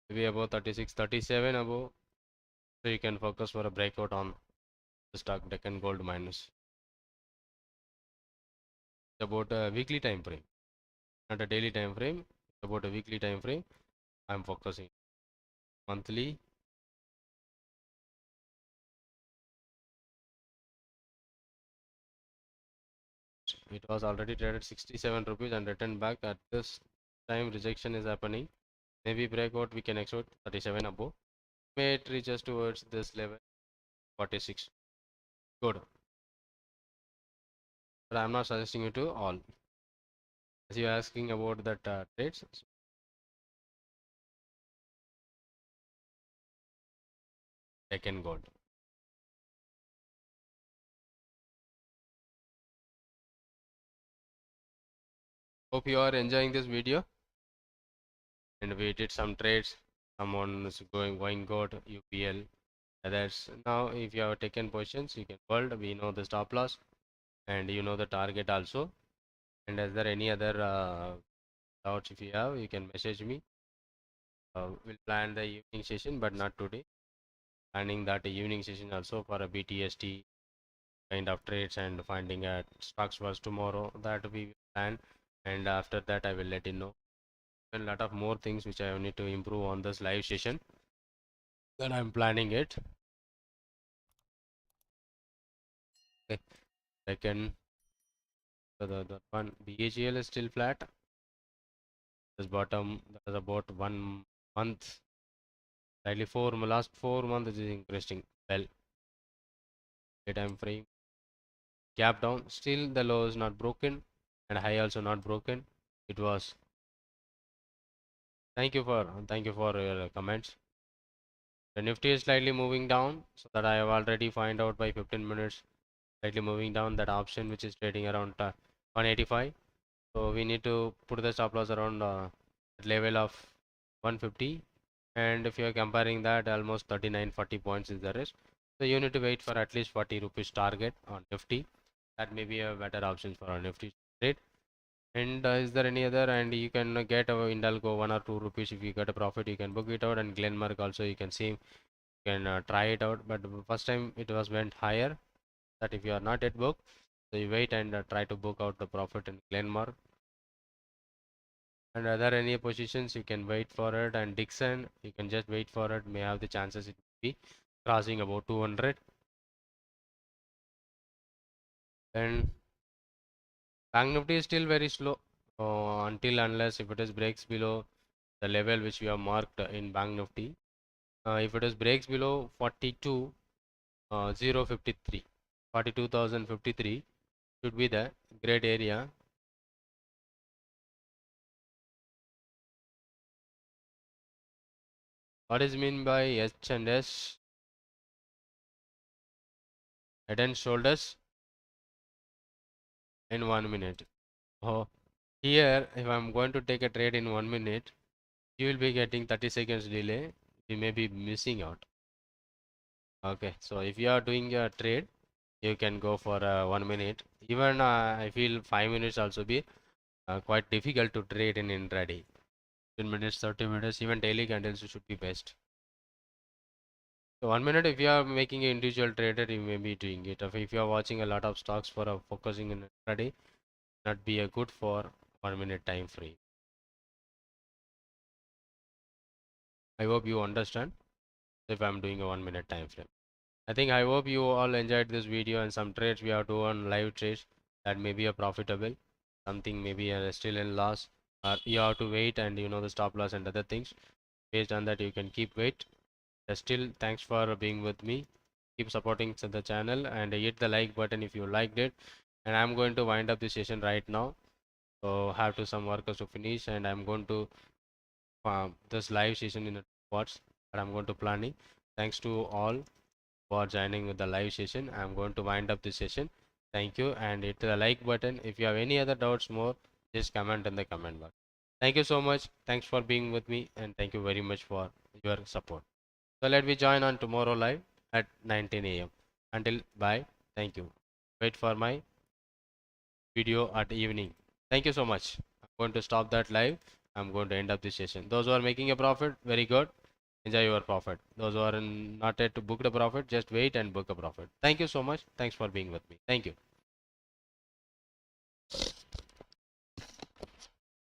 Maybe about 36, 37 above. So you can focus for a breakout on the stock Deccan Gold minus. It's about a weekly time frame, not a daily time frame. It's about a weekly time frame. I'm focusing monthly. It was already traded 67 rupees and returned back. At this time rejection is happening. Maybe breakout we can expect 37 above. May it reaches towards this level 46. Good. But I'm not suggesting you to all. As you're asking about that trades. Deccan Gold. Hope you are enjoying this video. And we did some trades. Someone is going good UPL. Others. Now if you have taken positions, you can hold. We know the stop loss and you know the target also. And is there any other doubts? If you have, you can message me. We'll plan the evening session, but not today. Planning that evening session also for a BTST kind of trades and finding stocks was tomorrow. That we will plan, and after that I will let you know. And a lot of more things which I need to improve on this live session. Then I'm planning it. Okay. Second, the one BHEL is still flat. This bottom that is about 1 month. Slightly last 4 months is increasing well. Time frame gap down. Still the low is not broken and high also not broken. It was. Thank you for your comments. The Nifty is slightly moving down, so that I have already find out by 15 minutes. Slightly moving down, that option which is trading around 185. So we need to put the stop loss around level of 150. And if you are comparing that, almost 39-40 points is the risk. So you need to wait for at least 40 rupees target on Nifty. That may be a better option for a Nifty trade. And is there any other? And you can get in Algo 1 or 2 rupees. If you get a profit, you can book it out. And Glenmark also you can see, you can try it out. But first time it was went higher. That if you are not yet booked, so you wait and try to book out the profit in Glenmark. And are there any positions you can wait for it? And Dixon, you can just wait for it. May have the chances it will be crossing about 200. And Banknifty is still very slow until unless if it is breaks below the level which we have marked in Banknifty. If it is breaks below 42,053, 42,053 should be the great area. What is mean by H and S? Head and shoulders in 1 minute. Oh, here if I'm going to take a trade in 1 minute, you will be getting 30 seconds delay. You may be missing out. Okay, so if you are doing a trade, you can go for 1 minute. Even I feel 5 minutes also be quite difficult to trade in intraday. 10 minutes, 30 minutes, even daily candles should be best. So 1 minute, if you are making an individual trader, you may be doing it. If you are watching a lot of stocks for focusing in intraday, not be a good for 1 minute time frame. I hope you understand if I'm doing a 1 minute time frame. I hope you all enjoyed this video, and some trades we have to on live trades that may be a profitable, something maybe still in loss, or you have to wait and you know the stop loss and other things. Based on that, you can keep wait. Still, thanks for being with me. Keep supporting the channel and hit the like button if you liked it. And I'm going to wind up the session right now. So have to some workers to finish, and I'm going to this live session in a watch. But I'm going to planning. Thanks to all for joining with the live session. I'm going to wind up this session. Thank you, and hit the like button. If you have any other doubts more, just comment in the comment box. Thank you so much. Thanks for being with me, and thank you very much for your support. So let me join on tomorrow live at 19 a.m. Until bye. Thank you. Wait for my video at evening. Thank you so much. I'm going to stop that live. I'm going to end up this session. Those who are making a profit, very good. Enjoy your profit. Those who are not yet to book the profit, just wait and book a profit. Thank you so much. Thanks for being with me. Thank you.